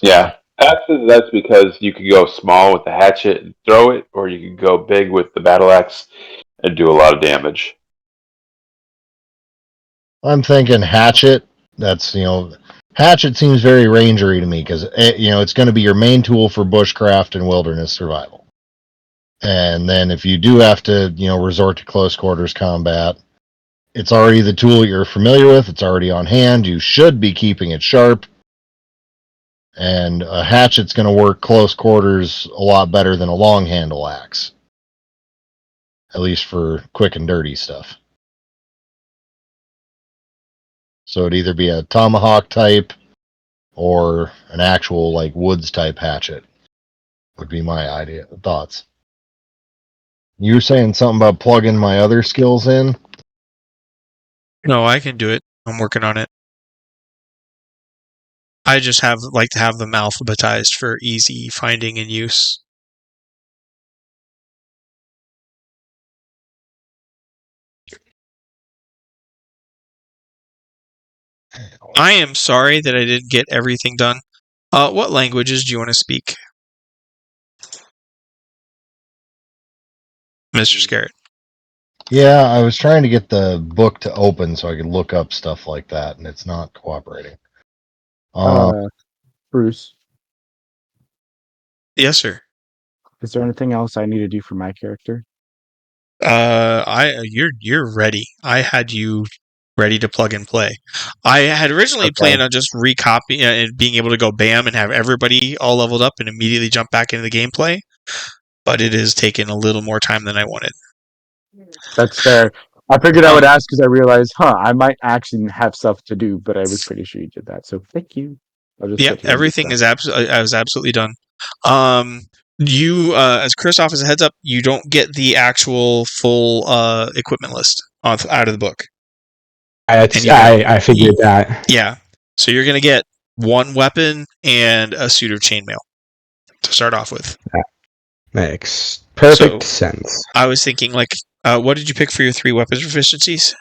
Yeah. Axes, that's because you could go small with the hatchet and throw it, or you could go big with the battle axe and do a lot of damage. I'm thinking hatchet. Hatchet seems very rangery to me because it's going to be your main tool for bushcraft and wilderness survival. And then if you do have to, resort to close quarters combat, it's already the tool you're familiar with. It's already on hand. You should be keeping it sharp. And a hatchet's going to work close quarters a lot better than a long handle axe. At least for quick and dirty stuff. So it'd either be a tomahawk type or an actual woods type hatchet would be my thoughts. You were saying something about plugging my other skills in? No, I can do it. I'm working on it. I just like to have them alphabetized for easy finding and use. I am sorry that I didn't get everything done. What languages do you want to speak? Mr. Scarrett. Yeah, I was trying to get the book to open so I could look up stuff like that, and it's not cooperating. Bruce. Yes, sir. Is there anything else I need to do for my character? You're ready. I had you ready to plug and play. I had originally planned on just recopying and being able to go bam and have everybody all leveled up and immediately jump back into the gameplay, but it has taken a little more time than I wanted. That's fair. I figured I would ask because I realized, I might actually have stuff to do, but I was pretty sure you did that. So thank you. Everything is absolutely done. You, as Christoph, as a heads up, you don't get the actual full equipment list out of the book. I figured that. Yeah. So you're going to get 1 weapon and a suit of chainmail to start off with. Makes perfect sense. I was thinking, what did you pick for your 3 weapons proficiencies?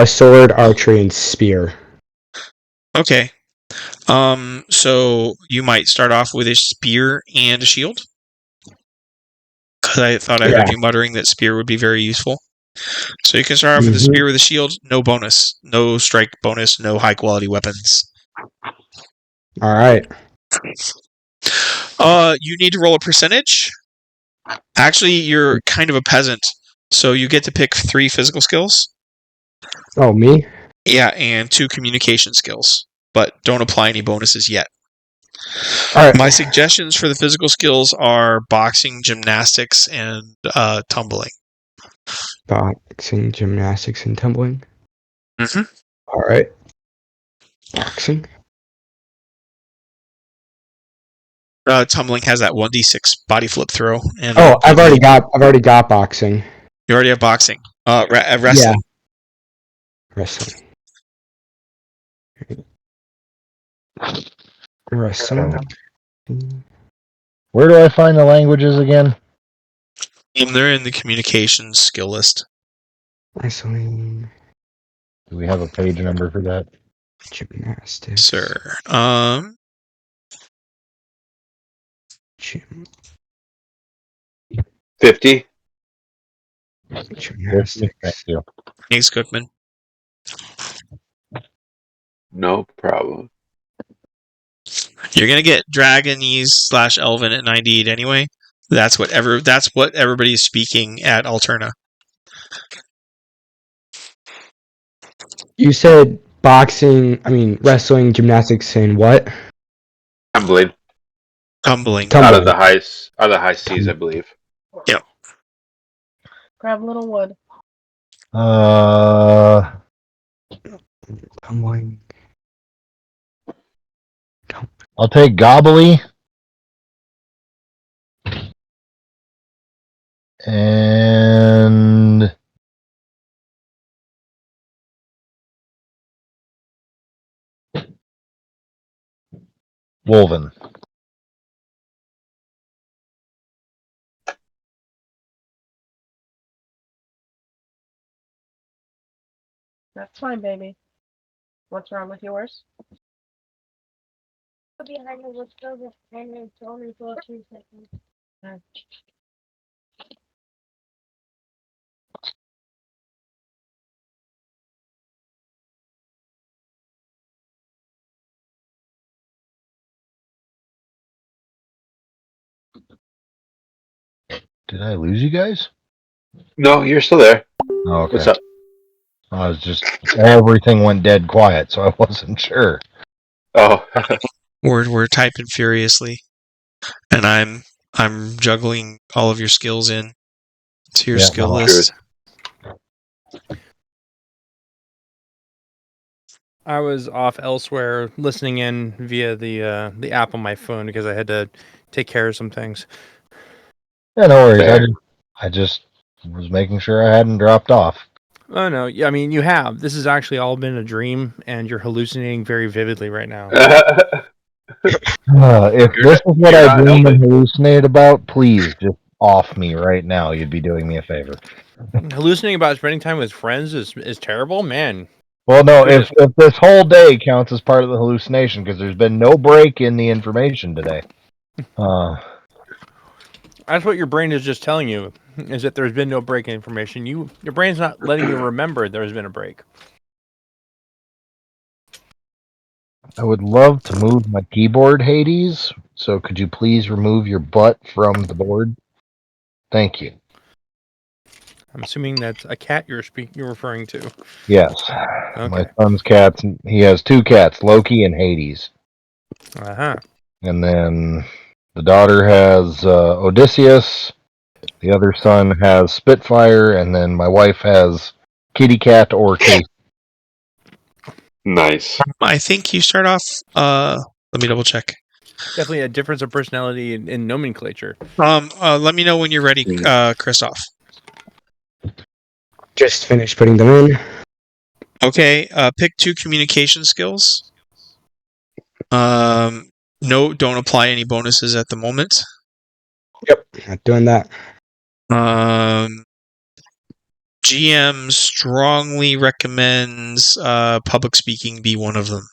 Sword, archery, and spear. Okay. So you might start off with a spear and a shield. Because I thought I heard you muttering that spear would be very useful. So you can start off with a spear with a shield, no bonus, no strike bonus, no high quality weapons. All right. You need to roll a percentage. Actually, you're kind of a peasant, so you get to pick 3 physical skills. Oh, me? Yeah, and 2 communication skills, but don't apply any bonuses yet. All right. My suggestions for the physical skills are boxing, gymnastics, and tumbling. Boxing, gymnastics, and tumbling. Mm-hmm. All right. Boxing. Tumbling has that 1d6 body flip throw. And I've already got boxing. You already have boxing. Wrestling. Yeah. Wrestling. Wrestling. Where do I find the languages again? They're in the communications skill list. Wrestling. Do we have a page number for that? Gymnastics. Sir. Gym. 50. Gymnastics. Thank you. Thanks, Cookman. No problem. You're gonna get Dragonese / Elven at 98 anyway. That's what everybody's speaking at Alterna. You said wrestling, gymnastics, and what? Tumbling. Tumbling. Out of the high seas, I believe. Yep. Grab a little wood. Tumbling. I'll take Gobbly. And Wolven. That's fine, baby. What's wrong with yours? Behind the stove and it's only for 2 seconds. Did I lose you guys? No, you're still there. Oh, okay. What's up? I was just everything went dead quiet, so I wasn't sure. Oh. We're typing furiously, and I'm juggling all of your skills in to your skill list. I was off elsewhere listening in via the app on my phone because I had to take care of some things. Yeah, no worries. I just was making sure I hadn't dropped off. Oh no, yeah, I mean you have. This has actually all been a dream, and you're hallucinating very vividly right now. If this is what I dream and hallucinate about, please just off me right now. You'd be doing me a favor. Hallucinating about spending time with friends is terrible, man. Well, no, if this whole day counts as part of the hallucination, because there's been no break in the information today. That's what your brain is just telling you, is that there's been no break in information. Your brain's not letting you remember there's been a break. I would love to move my keyboard, Hades. So could you please remove your butt from the board? Thank you. I'm assuming that's a cat you're referring to. Yes. Okay. My son's cats. He has 2 cats, Loki and Hades. Uh-huh. And then the daughter has Odysseus. The other son has Spitfire. And then my wife has Kitty Cat or Case. Nice. I think you start off. Let me double check. Definitely a difference of personality in nomenclature. Let me know when you're ready, Christoph. Just finished putting them in. Okay. Pick 2 communication skills. No, don't apply any bonuses at the moment. Yep, not doing that. GM strongly recommends public speaking be one of them.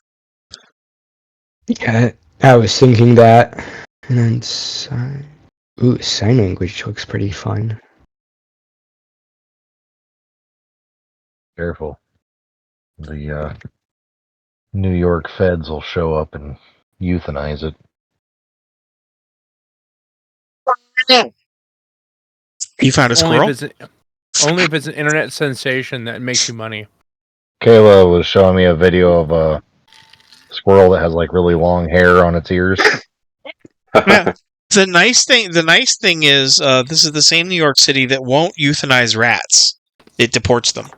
Yeah, I was thinking that. And then sign language looks pretty fun. Careful. The New York feds will show up and euthanize it. You found a squirrel? Only if it's an internet sensation that makes you money. Kayla was showing me a video of a squirrel that has like really long hair on its ears. Yeah. The nice thing is this is the same New York City that won't euthanize rats. It deports them.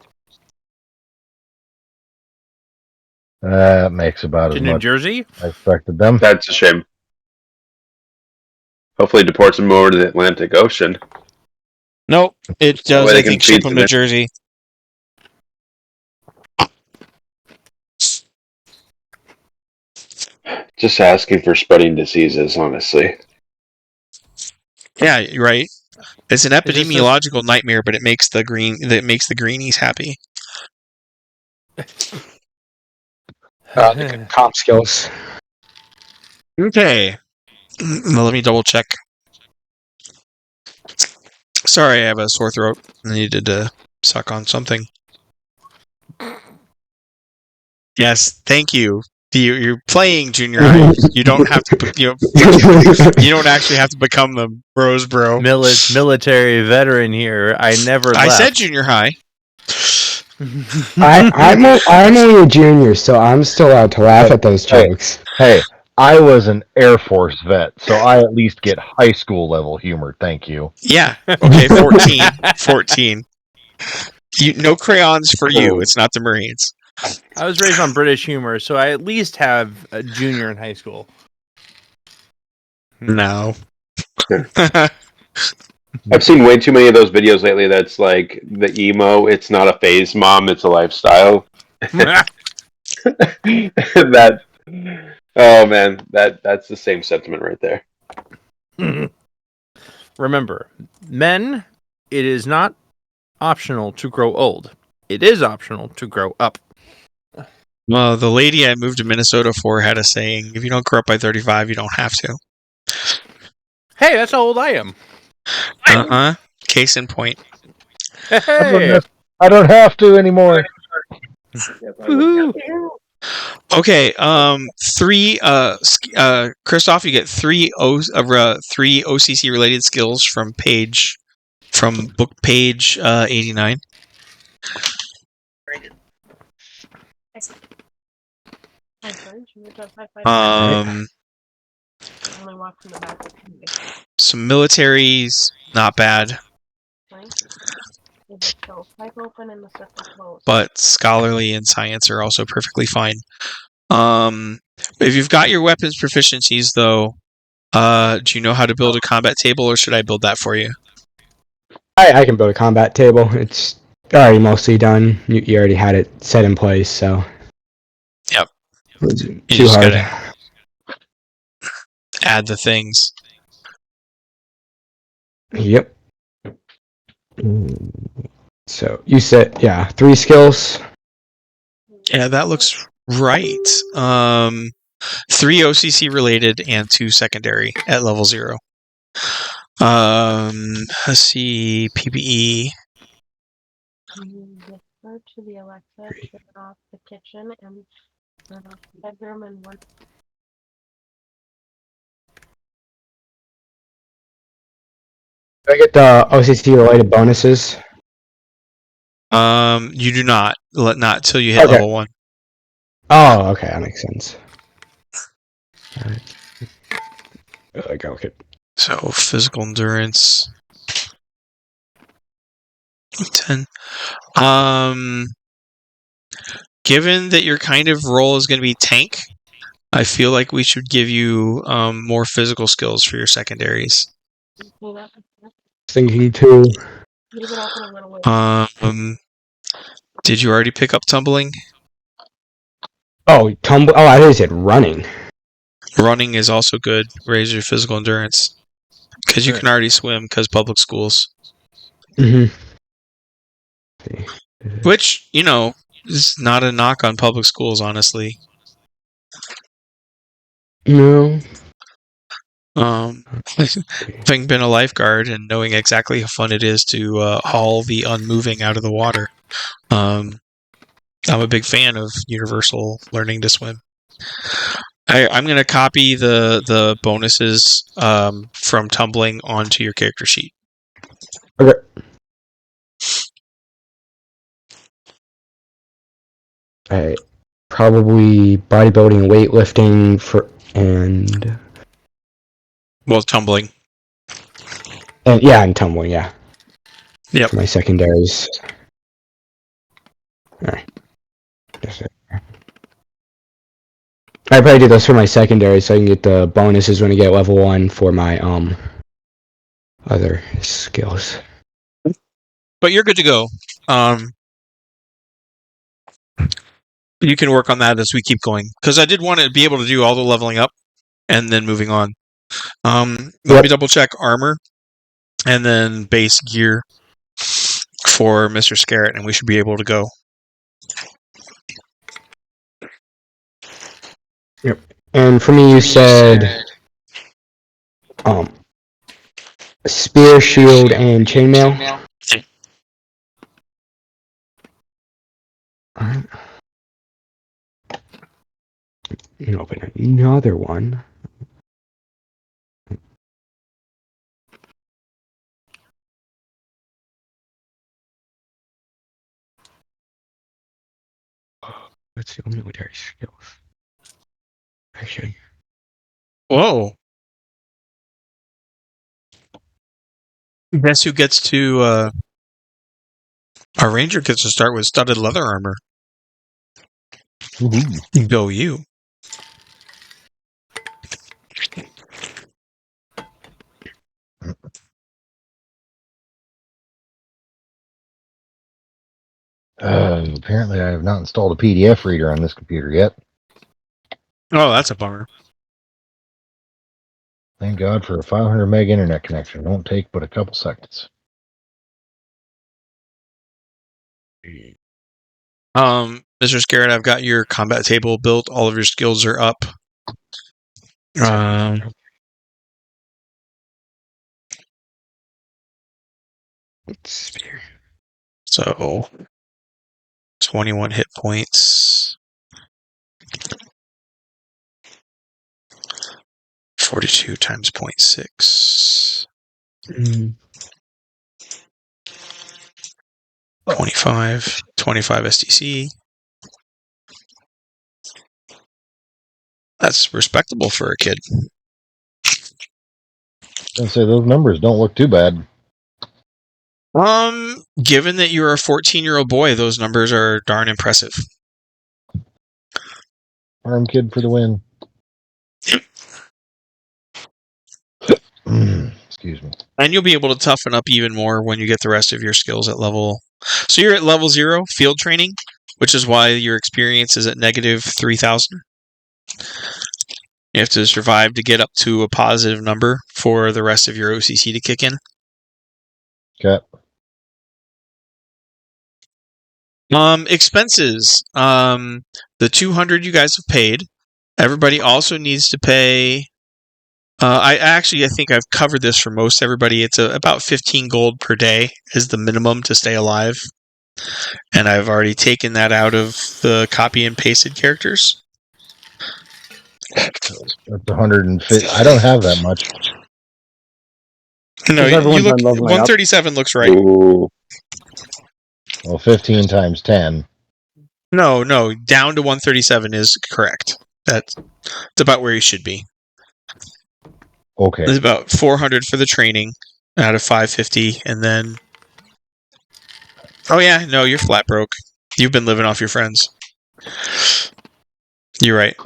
That makes about as In New much Jersey? as I expected them. That's a shame. Hopefully, it deports them over to the Atlantic Ocean. Nope, it does. way they I can think ship feed them them to in. Jersey. Just asking for spreading diseases, honestly. Yeah, you're right. It's an this epidemiological nightmare, but it makes the greenies happy. Comp skills. Okay. Well, let me double check. Sorry, I have a sore throat. I needed to suck on something. Yes, thank you. You're playing junior high. You don't have to. You don't actually have to become the bros, bro. Military veteran here. I never left. I said junior high. I'm only a junior, so I'm still allowed to laugh at those jokes. Hey, I was an Air Force vet, so I at least get high school level humor. Thank you. Yeah. Okay. 14. 14. No crayons for you. It's not the Marines. I was raised on British humor, so I at least have a junior in high school. No. I've seen way too many of those videos lately that's like the emo, it's not a phase, mom, it's a lifestyle. That oh man, that's the same sentiment right there. Remember, men, it is not optional to grow old. It is optional to grow up. Well, the lady I moved to Minnesota for had a saying, if you don't grow up by 35, you don't have to. Hey, that's how old I am. Uh-huh. Case in point. Hey. I don't have to anymore. Okay, Christoph, you get three OCC related skills from book page 89. Some militaries, not bad, but scholarly and science are also perfectly fine. If you've got your weapons proficiencies, though, do you know how to build a combat table, or should I build that for you? I can build a combat table. It's already mostly done. You already had it set in place, so. Yep. You too hard. Gotta add the things. Yep. So you said 3 skills. Yeah, that looks right. 3 OCC related and 2 secondary at level 0. Let's see, PPE. Refer to the Alexa, turn off the kitchen, and turn off the bedroom and work. Do I get the OCC related bonuses? You do not. Not till you hit Okay. level 1. Oh, okay, that makes sense. Alright. Okay. So physical endurance. 10. Given that your kind of role is going to be tank, I feel like we should give you more physical skills for your secondaries. Thinking too. Did you already pick up tumbling? Oh, I thought you said running. Running is also good. Raise your physical endurance. Because you can already swim because public schools. Mm-hmm. Which, is not a knock on public schools, honestly. No. Having been a lifeguard and knowing exactly how fun it is to haul the unmoving out of the water, I'm a big fan of universal learning to swim. I'm going to copy the bonuses from tumbling onto your character sheet. Okay. Alright. Probably bodybuilding, weightlifting and Tumbling. And tumbling, yeah. Yep. For my secondaries. Alright. I probably do those for my secondaries so I can get the bonuses when I get level 1 for my other skills. But you're good to go. You can work on that as we keep going. Because I did want to be able to do all the leveling up and then moving on. Let me double check armor and then base gear for Mr. Scarrett, and we should be able to go. Yep. And for me, you said spear, shield, and chainmail. Alright. You can open another one. Let's see, military skills. Actually. Whoa. Guess who gets to... our ranger gets to start with studded leather armor. Go you. Apparently, I have not installed a PDF reader on this computer yet. Oh, that's a bummer. Thank God for a 500 meg internet connection. It won't take but a couple seconds. Mr. Scarrett, I've got your combat table built. All of your skills are up. Spear. So, 21 hit points. 42 times 0.6. 25 STC. That's respectable for a kid. I'd say those numbers don't look too bad. Given that you're a 14-year-old boy, those numbers are darn impressive. Arm kid for the win. Excuse me. And you'll be able to toughen up even more when you get the rest of your skills at level. So you're at level 0, field training, which is why your experience is at negative 3,000. You have to survive to get up to a positive number for the rest of your OCC to kick in. Okay. Expenses. The 200 you guys have paid. Everybody also needs to pay. I think I've covered this for most everybody. It's about 15 gold per day is the minimum to stay alive. And I've already taken that out of the copy and pasted characters. That's 150. I don't have that much. No, you look. 137 looks right. Ooh. Well, 15 times 10. No, down to 137 is correct. That's about where you should be. Okay. There's about 400 for the training out of 550, and then... Oh yeah, no, you're flat broke. You've been living off your friends. You're right.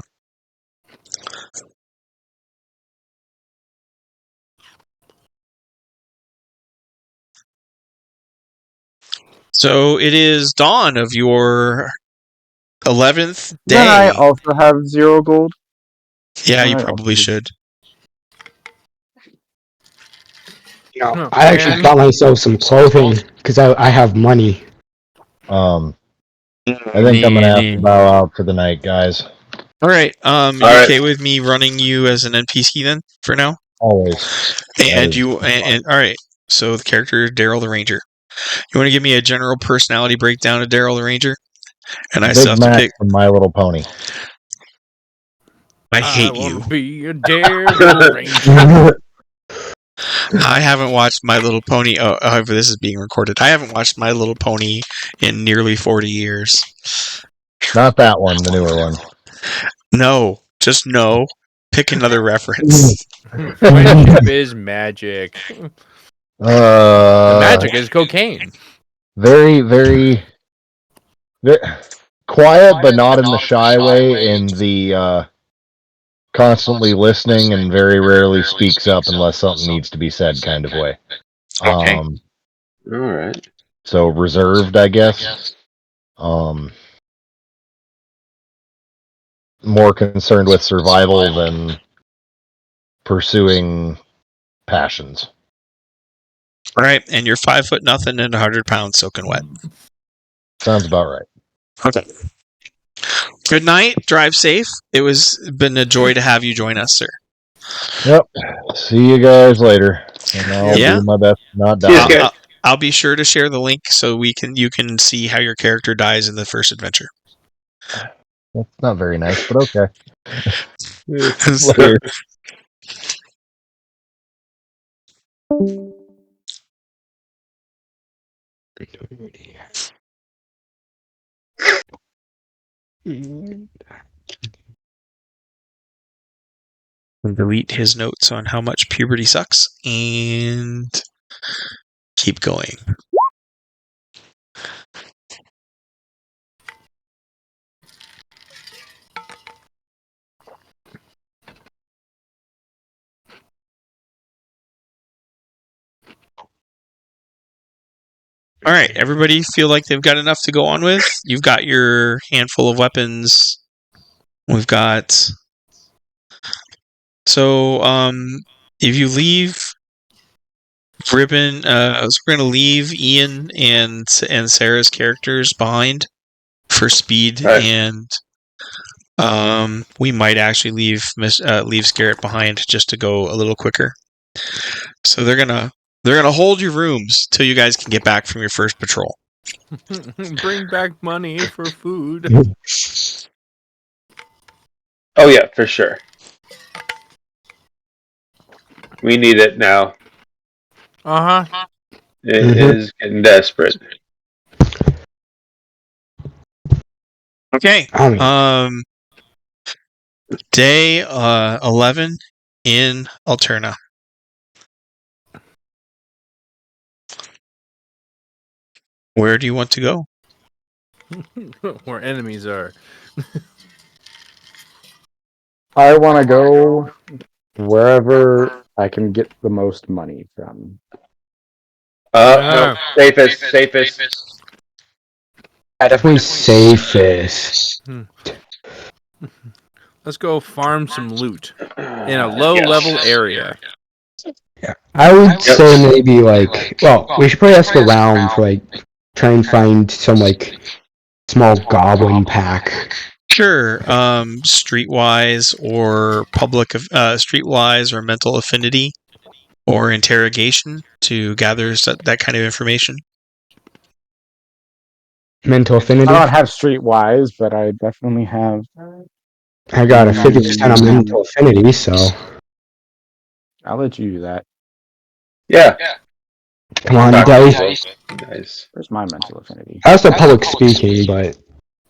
So it is dawn of your 11th day. Then I also have 0 gold. Yeah, you Alright, probably should. I actually bought myself some clothing because I have money. I think I'm gonna have to bow out for the night, guys. All right. All You right. okay with me running you as an NPC then for now? Always. And all right. So the character is Daryl the Ranger. You want to give me a general personality breakdown of Daryl the Ranger? And I still Big have to Mac pick. from My Little Pony. I hate you. want to be a Daredevil Ranger. I haven't watched My Little Pony. Oh, however, this is being recorded. I haven't watched My Little Pony in nearly 40 years. Not that one, the newer one. No, just no. Pick another reference. Friendship is magic. The magic is cocaine. Very, very, very quiet, but not in the shy way. In the constantly listening and very rarely speaks up unless something needs to be said kind of way. Okay. All right. So reserved, I guess. More concerned with survival than pursuing passions. All right, and you're 5 foot nothing and 100 pounds soaking wet. Sounds about right. Okay. Good night. Drive safe. It was been a joy to have you join us, sir. Yep. See you guys later. And I'll Yeah. do my best to not See you die. guys. I'll be sure to share the link so you can see how your character dies in the first adventure. That's not very nice, but okay. Later. Delete his notes on how much puberty sucks and keep going. All right, everybody feel like they've got enough to go on with? You've got your handful of weapons. We've got... So, if you leave Ribbon, so we're going to leave Ian and Sarah's characters behind for speed, Right. and we might actually leave Scarrett behind just to go a little quicker. So they're gonna hold your rooms till you guys can get back from your first patrol. Bring back money for food. Oh yeah, for sure. We need it now. Uh-huh. It is getting desperate. Okay. Day 11 in Alterna. Where do you want to go? Where enemies are. I want to go wherever I can get the most money from. No, safest. Definitely safest. Let's go farm some loot in a low-level area. Yeah, I would say maybe we should probably ask around for try and find some small goblin pack. Sure. Streetwise or Streetwise or mental affinity or interrogation to gather that kind of information. Mental I affinity. don't have streetwise, but I definitely have. I got a 50% on mental affinity, so I'll let you do that. Yeah. come on, dice. Nice. Where's my mental affinity? I also public speaking, but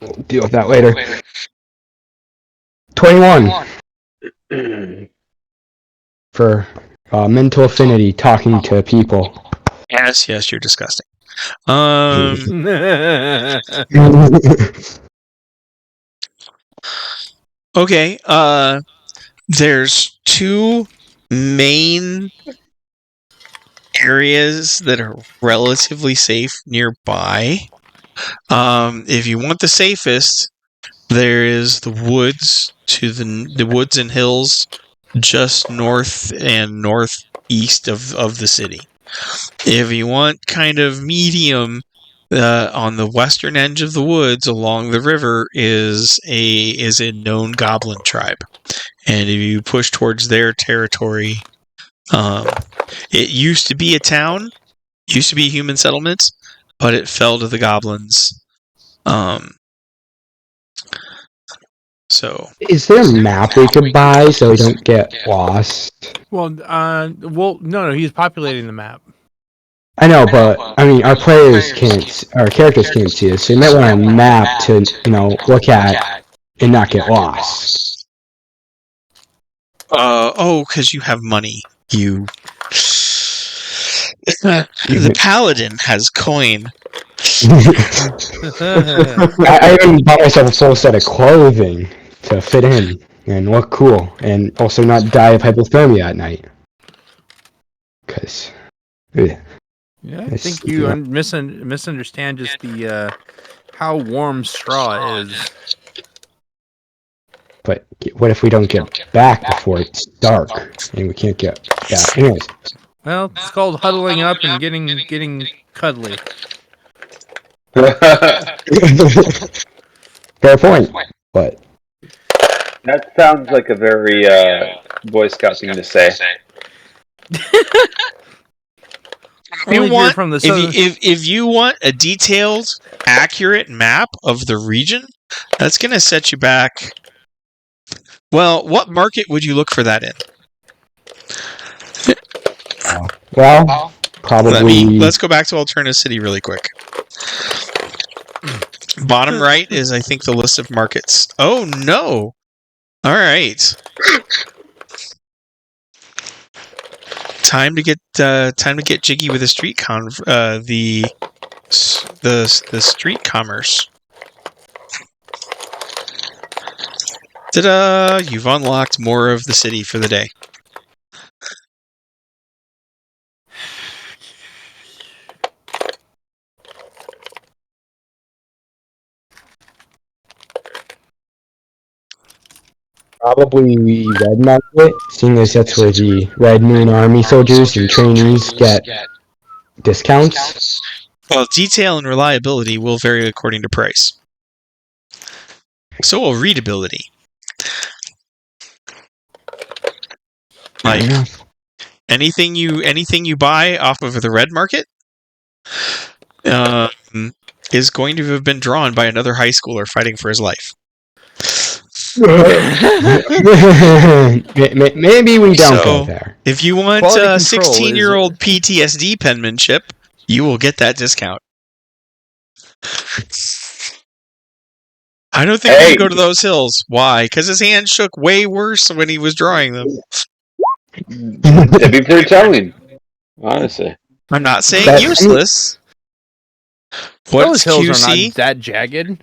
we'll deal with that later. 21 for mental affinity, talking to people. Yes, you're disgusting. Okay. There's two main areas that are relatively safe nearby. If you want the safest, There is the woods to the woods and hills just north and northeast of the city. If you want kind of medium, on the western edge of the woods along the river is a known goblin tribe, and if you push towards their territory, it used to be a town, used to be a human settlement, but it fell to the goblins. So Is there a map we could buy so we don't get lost? Well, no, he's populating the map. I know, but I mean, our characters can't see this, so you might want a map to, look at and not get lost. because you have money. You. The paladin has coin. I even bought myself a full set of clothing to fit in and look cool, and also not die of hypothermia at night. Because, yeah, I think you misunderstand just the how warm straw is. But what if we don't get back before it's dark and we can't get back? Anyways. Well, it's called huddling up and getting cuddly. Fair point. But That sounds like a very Boy Scout thing to say. If you want a detailed, accurate map of the region, that's going to set you back. Well, what market would you look for that in? well, probably. Let's go back to Alterna City really quick. Bottom right is, I think, the list of markets. Oh no! All right. Time to get jiggy with the street the street commerce. Ta-da! You've unlocked more of the city for the day. Probably Red Market, seeing as that's where the Red Moon Army soldiers and trainees get discounts. Well, detail and reliability will vary according to price. So will readability. Like anything you buy off of the Red Market is going to have been drawn by another high schooler fighting for his life. Maybe we don't go there. If you want 16-year-old PTSD penmanship, you will get that discount. I don't think we should go to those hills. Why? Because his hand shook way worse when he was drawing them. That'd be pretty telling, honestly. I'm not saying useless. Those hills are not that jagged.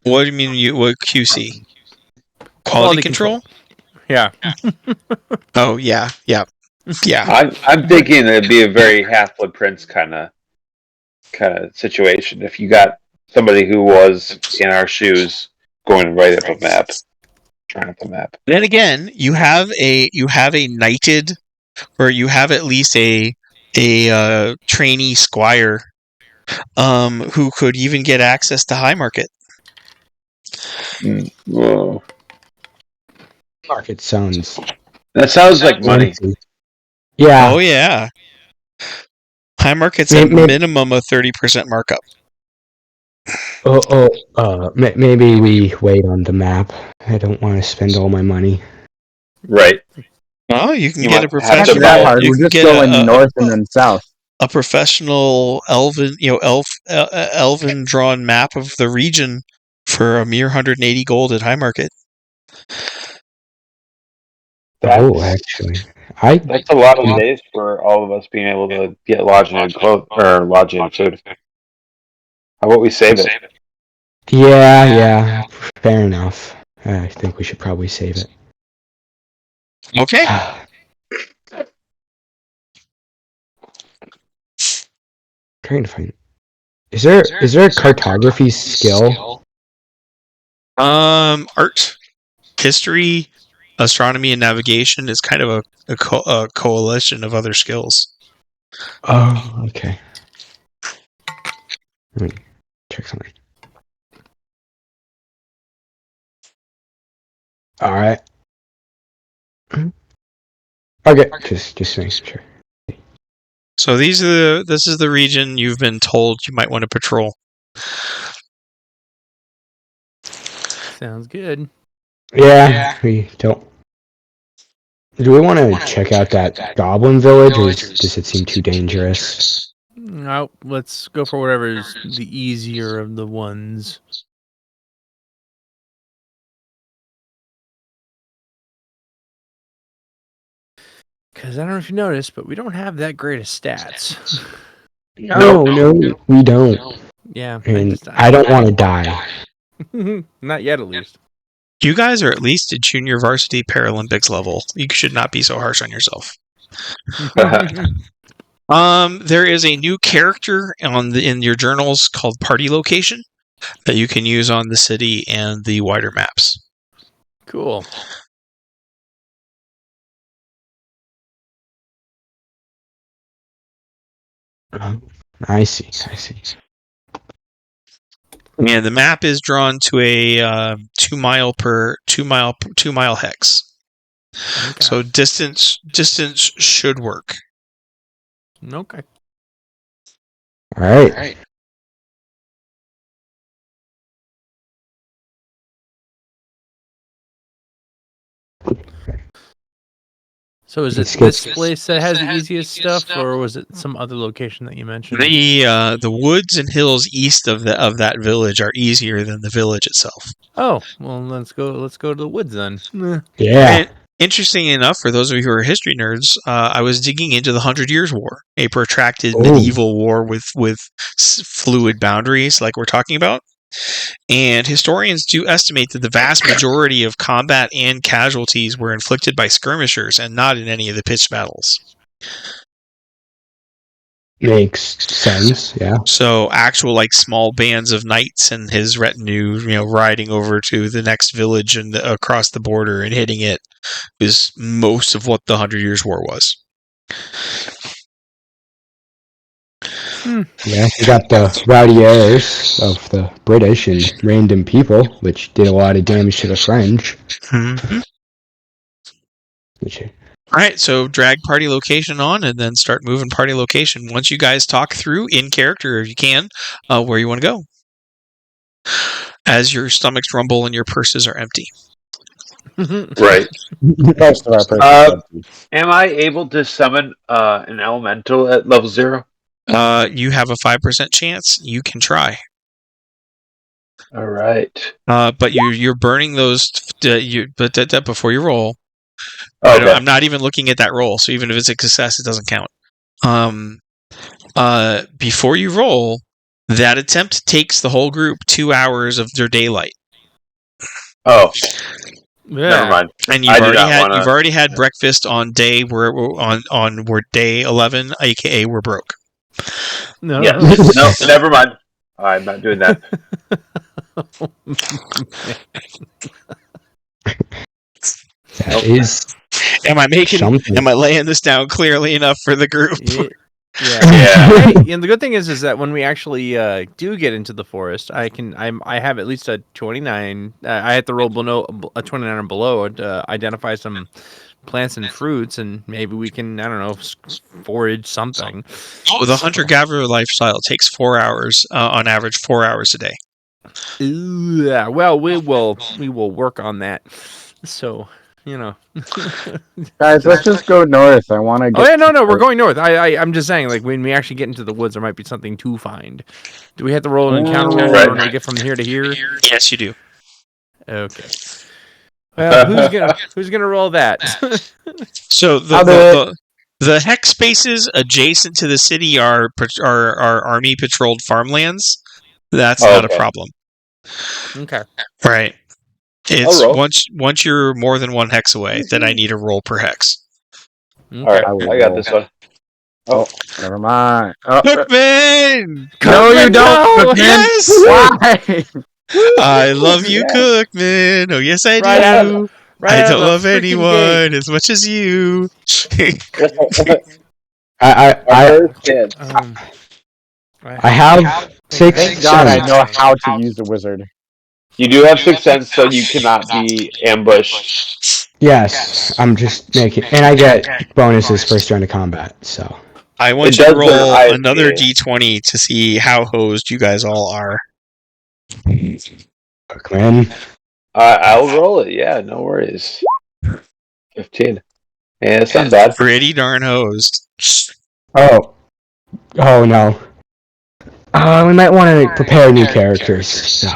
What do you mean? What QC? Quality control? Yeah. Oh yeah. I'm thinking it'd be a very Half-Blood Prince kind of situation if you got somebody who was in our shoes going right up a map, trying up the map. Then again, you have a knighted, or you have at least a trainee squire, who could even get access to High Market. Whoa. Market sounds. That sounds like money. Yeah. Oh yeah. High Market's at minimum a 30% markup. Maybe we wait on the map. I don't want to spend all my money. Right. Oh, you can get a professional. That hard. We're just going north and then south. A professional elven drawn map of the region for a mere 180 gold at High Market. Actually, that's a lot of days for all of us being able to get lodging and food. How about we save it? Yeah. Fair enough. I think we should probably save it. Okay. Trying to find. Is there a cartography skill? Art, history, astronomy, and navigation is kind of a coalition of other skills. Oh, okay. Let me check something. All right. Okay, just making sure. So this is the region you've been told you might want to patrol. Sounds good. Yeah, we don't. Do we want to check out that goblin village, or does it seem too dangerous? No, let's go for whatever's the easier of the ones. Because I don't know if you noticed, but we don't have that great of stats. No, we don't. Yeah, And I don't want to die. Not yet, at least. You guys are at least at junior varsity Paralympics level. You should not be so harsh on yourself. There is a new character in your journals called Party Location that you can use on the city and the wider maps. Cool. I see. And the map is drawn to a 2 mile hex. Okay. So distance should work. Okay. All right. So is it this place that has the easiest stuff, or was it some other location that you mentioned? The woods and hills east of that village are easier than the village itself. Oh, well, let's go to the woods then. Yeah. And interesting enough, for those of you who are history nerds, I was digging into the 100 Years' War, a protracted medieval war with fluid boundaries, like we're talking about. And historians do estimate that the vast majority of combat and casualties were inflicted by skirmishers and not in any of the pitched battles. Makes sense, yeah. So actual small bands of knights and his retinue, riding over to the next village and across the border and hitting it is most of what the 100 Years' War was. Yeah, we got the rowdy heirs of the British and random people, which did a lot of damage to the French. Mm-hmm. All right, so drag party location on and then start moving party location. Once you guys talk through in character, if you can, where you want to go. As your stomachs rumble and your purses are empty. Right. Most of our purposes. Am I able to summon an elemental at level 0? You have a 5% chance. You can try. All right. But you're burning those. But before you roll, Okay. I'm not even looking at that roll. So even if it's a success, it doesn't count. Before you roll, that attempt takes the whole group 2 hours of their daylight. Oh, Yeah. never mind. And you've already had breakfast on day on day 11, aka we're broke. No. Yes. No, never mind. I'm not doing that. That is. Am I laying this down clearly enough for the group? Yeah. And the good thing is that when we actually do get into the forest, I have at least a 29. I have to roll below a 29 or below to identify some plants and fruits, and maybe we can, I don't know, forage something. Oh, the hunter-gatherer lifestyle takes 4 hours on average, 4 hours a day. Yeah. Well, we will work on that. So. Guys, let's just go north. I want to get... Oh, yeah, no, we're going north. I'm just saying, when we actually get into the woods, there might be something to find. Do we have to roll an encounter roll in order to get from here to here? Yes, you do. Okay. Well, who's gonna roll that? So the hex spaces adjacent to the city are army patrolled farmlands. That's not a problem. Okay. Right. It's once you're more than 1 hex away, then I need a roll per hex. Okay. All right, I got this one. Oh, Never mind. Cookman! No, you Cookman, don't. no! Cookman. Yes! Why? I love you, Yeah. Cookman. Oh, yes, I Right do. I out of don't the love freaking anyone gate. as much as you. Our I first kid. I have sixth Thank God I know sense. how to use the wizard. You do have sixth sense, so you cannot be ambushed. Yes, I'm just making, and I get bonuses first round of combat. So I It want you to does the roll another ISB. d20 to see how hosed you guys all are. Cookman. I'll roll it. Yeah, no worries. 15. Yeah, it's not bad. Pretty darn hosed. Oh, oh no. We might want to prepare new characters. So.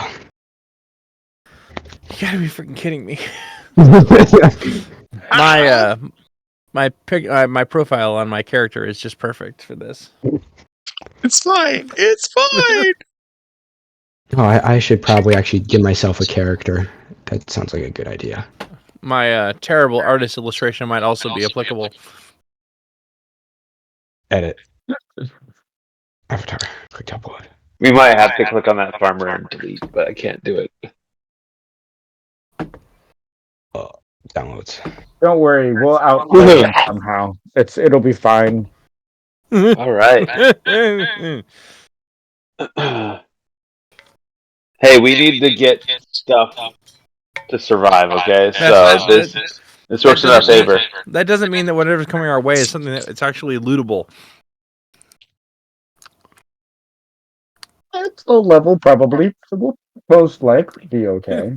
You gotta be freaking kidding me. Oh, My profile on my character is just perfect for this. It's fine. It's fine. I should probably actually give myself a character. That sounds like a good idea. My terrible artist illustration might also be applicable. Edit. Avatar. Click upload. We might have to click on that farmer and delete, but I can't do it. Downloads. Don't worry, we'll outplay him somehow. It'll be fine. All right. Hey, we need to get stuff to survive, okay? So this works in our favor. That doesn't mean that whatever's coming our way is something that it's actually lootable. It's low level, probably. So we'll most likely be okay.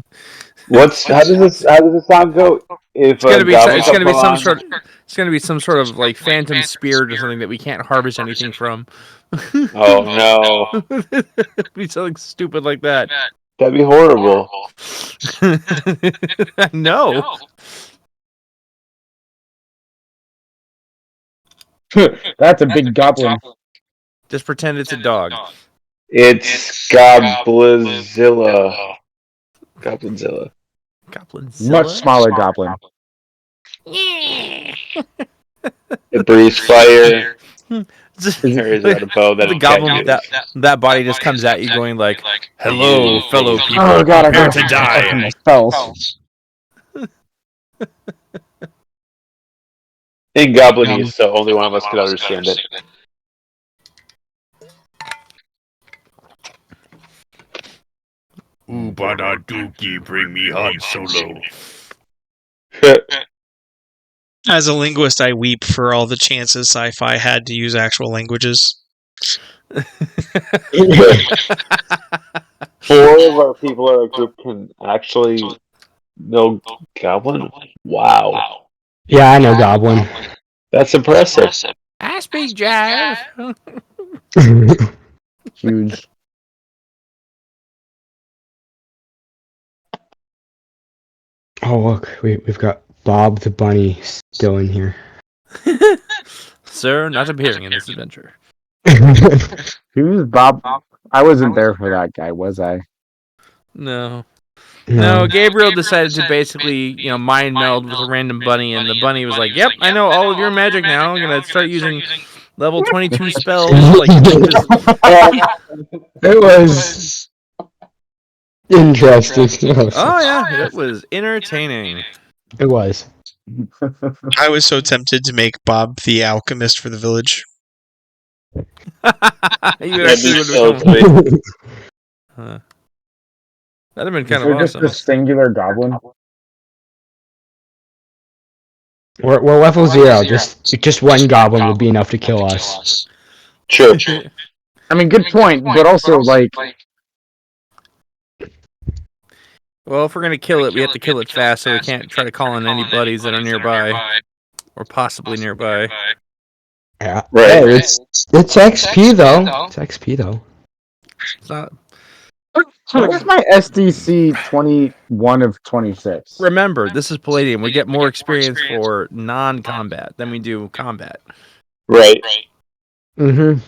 How does this song go? If a goblin comes along, It's gonna be some sort of like phantom spirit or something that we can't harvest anything from. oh no, It'd be something stupid like that. that'd be horrible. No. That's a big goblin. Just pretend it's a dog. It's Goblizilla. Goblinzilla. Goblinzilla? Much smaller goblin. It breathes fire. Carries out a bow that The it goblin can't that body just comes at you going like, "Hello, fellow people, Oh god, I prepare gotta to die." my spells. in Goblinese, so only one of us could understand it. Ubada Dookie, bring me Han Solo. As a linguist, I weep for all the chances sci-fi had to use actual languages. 4 of our people in our group can actually know Goblin? Wow. Yeah, I know Goblin. That's impressive. I speak jive. Huge. Oh look, we've got Bob the Bunny still in here. Sir, not appearing in this adventure. Who's Bob? I wasn't there for that guy, was I? No. No, Gabriel decided to basically, mind meld with a random bunny, and the bunny was like, "Yep, I know all of your magic now. I'm gonna start using level 22 spells." Like, just... It was interesting. Oh yeah, it was entertaining. It was. I was so tempted to make Bob the alchemist for the village. You That'd actually be would so have sweet. become. That'd have been Is kind there of just awesome. a singular goblin? We're level 0. Just one goblin would be enough to kill us. True. I mean, good point, but also, like... Well, if we're gonna kill it, we have to kill it fast, so we can't try to call in any buddies that are nearby, or possibly nearby. Yeah. Right. Hey, it's XP though. It's XP though. It's not. Where's my SDC 21 of 26? Remember, this is Palladium. We get more experience for non-combat than we do combat. Right. Mm-hmm.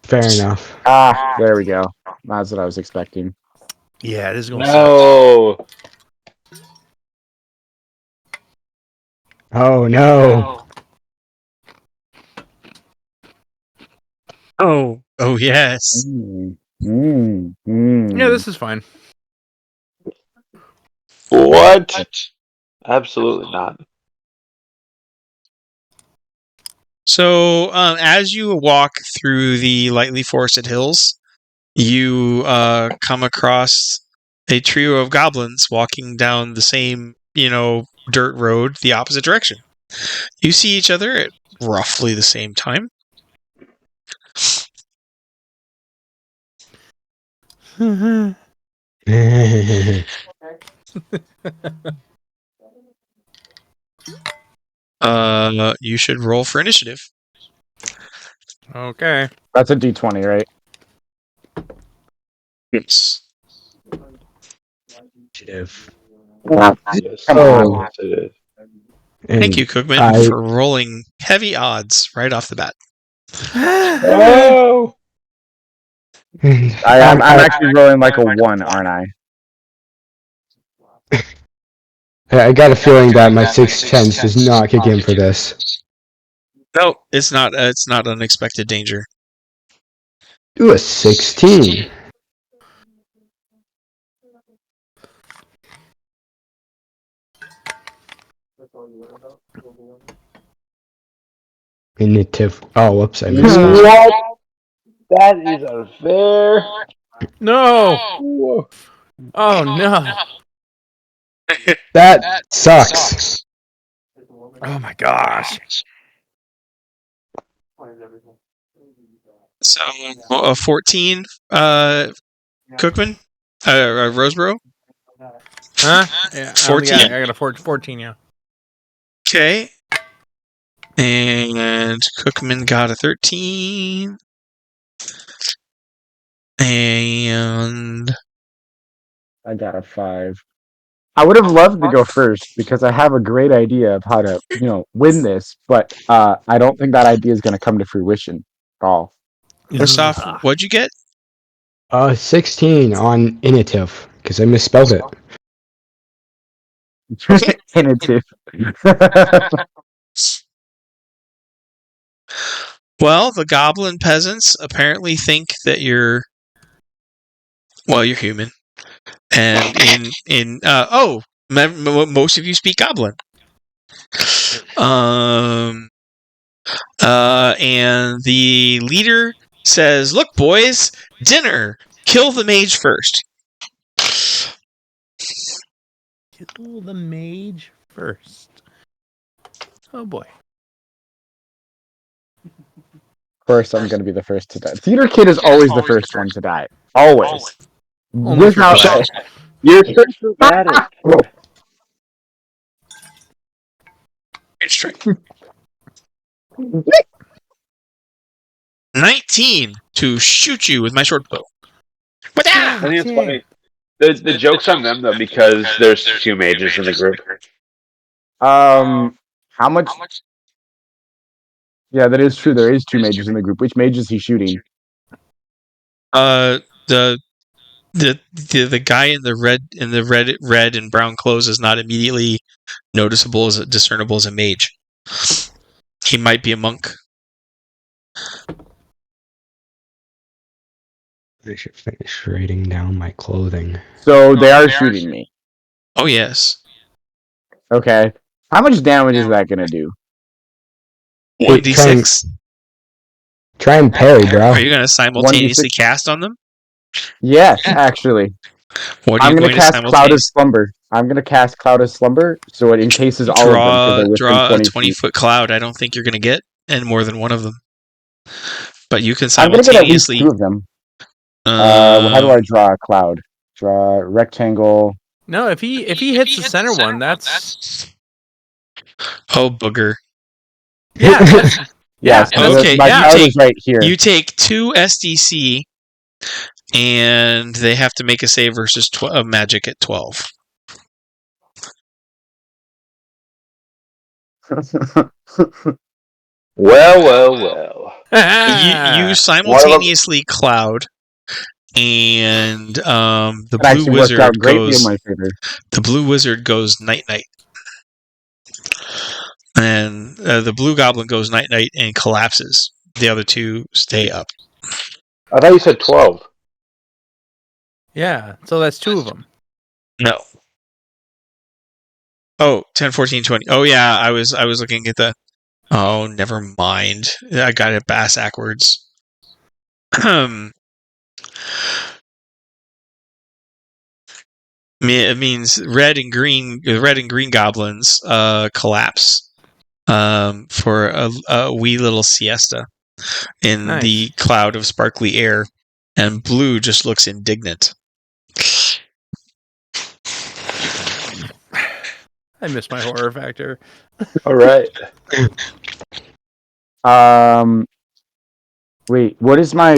Fair enough. Ah, there we go. That's what I was expecting. Yeah, this is gonna suck. No. Oh no. Oh yes. Yeah, this is fine. What? Absolutely not. So, as you walk through the lightly forested hills, you come across a trio of goblins walking down the same, dirt road, the opposite direction. You see each other at roughly the same time. You should roll for initiative. Okay. That's a D20, right? Yes. Initiative. Yes, Come on. yes, it is. Thank you, Cookman, for rolling heavy odds right off the bat. Oh! I'm actually rolling like a 1, aren't I? I got a feeling that my sixth sense does not kick in for this. No, it's not. It's not unexpected danger. Ooh, a 16. Initiative. Oh, whoops, I missed it. What? That is unfair. No. Whoa. Oh no. That sucks. Oh my gosh. So, 14, Cookman, Roseboro. Huh? Yeah, 14. I got a 14. Yeah. Okay. And Cookman got a 13. And I got a 5. I would have loved to go first because I have a great idea of how to, win this, but I don't think that idea is going to come to fruition at all. first off, what'd you get? 16 on initiative, because I misspelled it. Tentative. Well, the goblin peasants apparently think that you're human. And most of you speak goblin. And the leader says, "Look, boys, dinner. Kill the mage first." Kill the mage first. Oh boy. Of course, I'm going to be the first to die. Theater kid is always the first one to die. Always. Only for Without play. You're such dramatic. 19 to shoot you with my short bow. I think it's funny. The joke's on them, though, because there's 2 mages in the group. How much? Yeah, that is true. There is 2 mages in the group. Which mage is he shooting? The guy in the red and brown clothes is not immediately discernible as a mage. He might be a monk. I should finish writing down my clothing. So they are shooting me. Oh yes. Okay. How much damage is that going to do? 1d6. Try and parry, bro. Are you going to simultaneously cast on them? Yes, actually. What are you going to cast Cloud of simultaneously? Slumber. I'm going to cast Cloud of Slumber, so it encases all of them because they're within Draw 20 a feet. 20-foot cloud. I don't think you're going to get more than one of them. But you can I'm going to get at least simultaneously. 2 of them. How do I draw a cloud? Draw a rectangle. No, if he hits the center one, that's Oh booger! yeah. Yes. Yeah. Okay, My you cloud take- is right here. You take 2 SDC, and they have to make a save versus magic at 12. Well. You simultaneously cloud, and the That blue actually worked out wizard greatly in goes. my favor. The blue wizard goes night night, and the blue goblin goes night night and collapses. The other 2 stay up. I thought you said 12. Yeah, so that's 2 of them. No. Oh, 10, 14, 20. Oh yeah, I was looking at the. Oh, never mind. I got it backwards. It means red and green goblins collapse for a wee little siesta in the cloud of sparkly air, and blue just looks indignant. I miss my horror factor. All right. Wait, what is my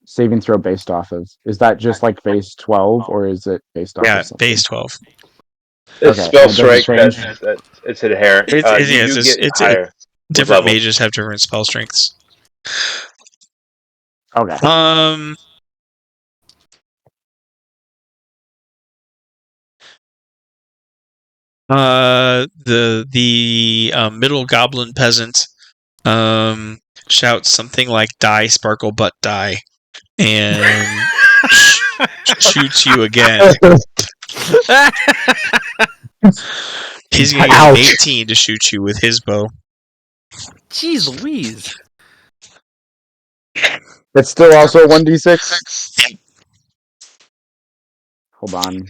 saving throw based off of? Is that just like base 12, or is it based off of something? Base 12. It's Okay, spell and it doesn't strike. change? It's inherent. You do get higher. Different levels. mages have different spell strengths. Okay. The middle goblin peasant shouts something like "Die, sparkle, but die," and shoots you again. He's gonna get an 18 to shoot you with his bow. Jeez Louise. It's still also a 1d6? Hold on.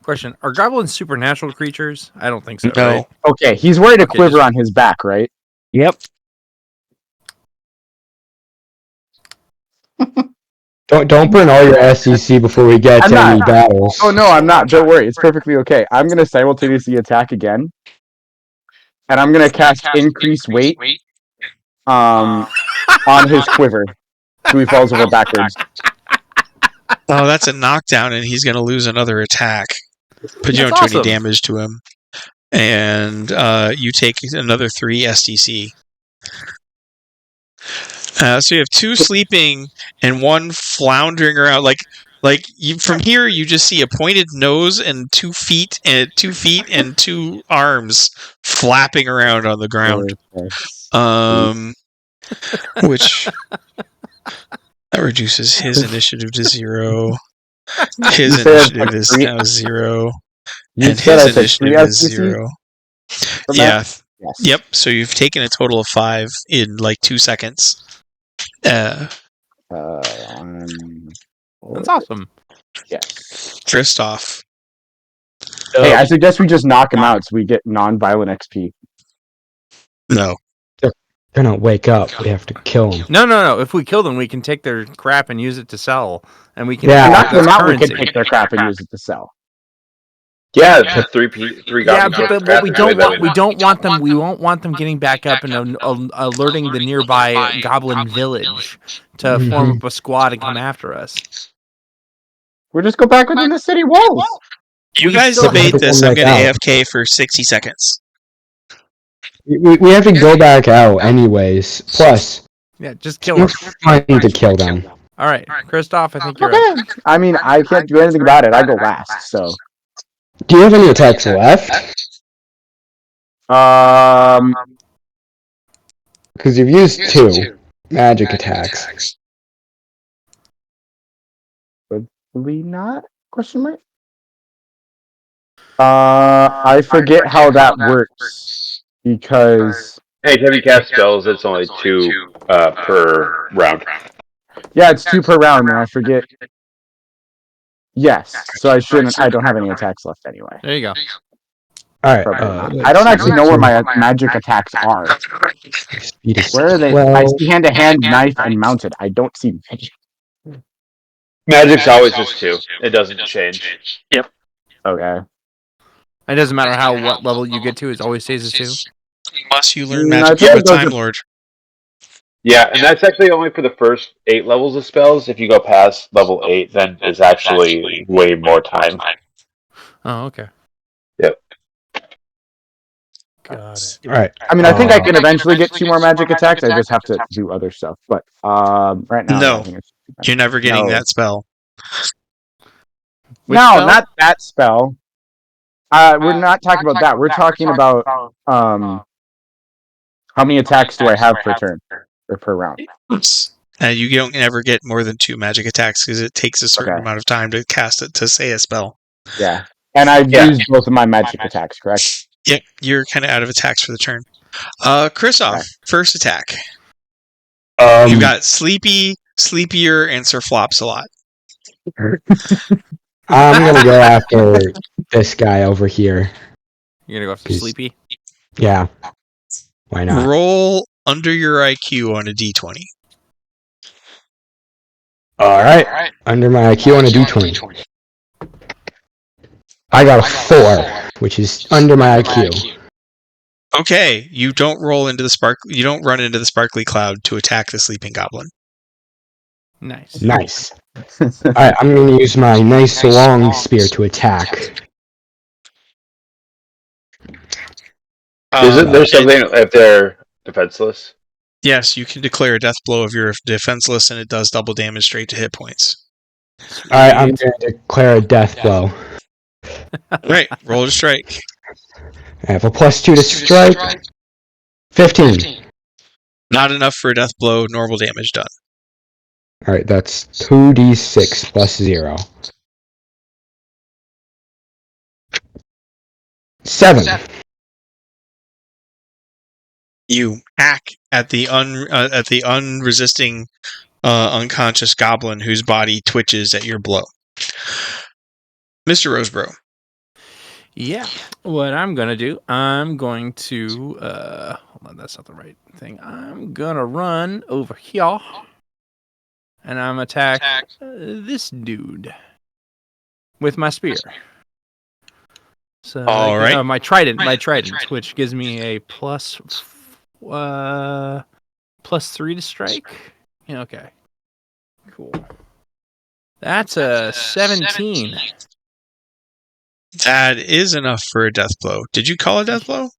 Question: are goblins supernatural creatures? I don't think so. No. Right? Okay, he's wearing a quiver on his back, right? Yep. Don't burn all your SCC before we get to any battles. Oh no, I'm not. Don't worry, it's perfectly okay. I'm gonna simultaneously attack again, and I'm gonna cast increase weight on his quiver, so he falls over backwards. Oh, that's a knockdown, and he's gonna lose another attack. But you don't do any damage to him, and you take another 3 STC. So you have 2 sleeping and 1 floundering around. From here, you just see a pointed nose and 2 feet and 2 arms flapping around on the ground. Which that reduces his initiative to 0. His initiative is now 0, and his initiative is 0. Yeah. Yes. Yep. So you've taken a total of 5 in 2 seconds. That's awesome. Yes. Kristoff. Hey, I suggest we just knock him out so we get non-violent XP. No. They're gonna wake up. We have to kill them. No. If we kill them, we can take their crap and use it to sell, and we can knock them out. We can take their crap and use it to sell. Yeah, it's 3 goblins. Yeah, but what we don't want them. We won't want them getting back up and alerting the nearby goblin village to form up a squad and come after us. We'll just go back within the city walls. You guys debate this. I'm going to AFK for 60 seconds. We have to go back out anyways. Plus, yeah, just kill them. I need to kill them. All right, Kristoff, I think you're up. I mean, I can't do anything about it. I go last, so. Do you have any attacks left? Because you've used 2 magic attacks. Probably not? Question mark? I forget how that works because. Anytime you cast spells, it's only 2 per round. Yeah, it's 2 per round, and I forget. Yes, so I shouldn't. I don't have any attacks left anyway. There you go. All right. I don't actually know where my magic attacks are. Where are they? I see hand-to-hand, knife, and mounted. I don't see magic. Magic's always just 2. It doesn't change. Yep. Okay. It doesn't matter what level you get to; it always stays as 2. Unless you learn magic from a Time Lord. Yeah, and that's actually only for the first 8 levels of spells. If you go past level 8, then it's actually way more time. Oh, okay. Yep. Got it. All right. I mean, I think I can eventually get 2 more magic attacks. I just have to do other stuff. But right now, no, you're never getting that spell. No, spell? not that spell. We're not talking about that. We're talking about how many attacks do I have per turn or per round? You don't ever get more than 2 magic attacks because it takes a certain Okay. amount of time to cast it to say a spell. Yeah, and I've Yeah. used both of my magic attacks, correct? Yep, you're kind of out of attacks for the turn. Kristoff, Okay. first attack. Um, You've got Sleepy, Sleepier, and Sir Flops a lot. I'm gonna go after this guy over here. You're gonna go after He's- Sleepy. Yeah. Why not? Roll under your IQ on a d20. All right. Under my IQ on a D20. I got a 4, which is under my IQ. Okay, you don't roll into the spark. You don't run into the sparkly cloud to attack the sleeping goblin. Nice. Nice. All right, I'm gonna use my nice long spear to attack. Isn't there something if they're defenseless? Yes, you can declare a death blow if you're defenseless, and it does double damage straight to hit points. All right, I'm gonna declare a death blow. Right, roll to strike. I have a +2 to strike. 15. Not enough for a death blow. Normal damage done. All right, that's 2d6 plus 0. 7. You hack at the unresisting, unconscious goblin whose body twitches at your blow. Mr. Roseboro. Yeah. What I'm gonna do, I'm going to hold on, that's not the right thing. I'm gonna run over here and I'm attack this dude with my spear. So All right. my trident, which gives me a +3 to strike. Yeah, okay. Cool. That's a 17. That is enough for a death blow. Did you call a death blow?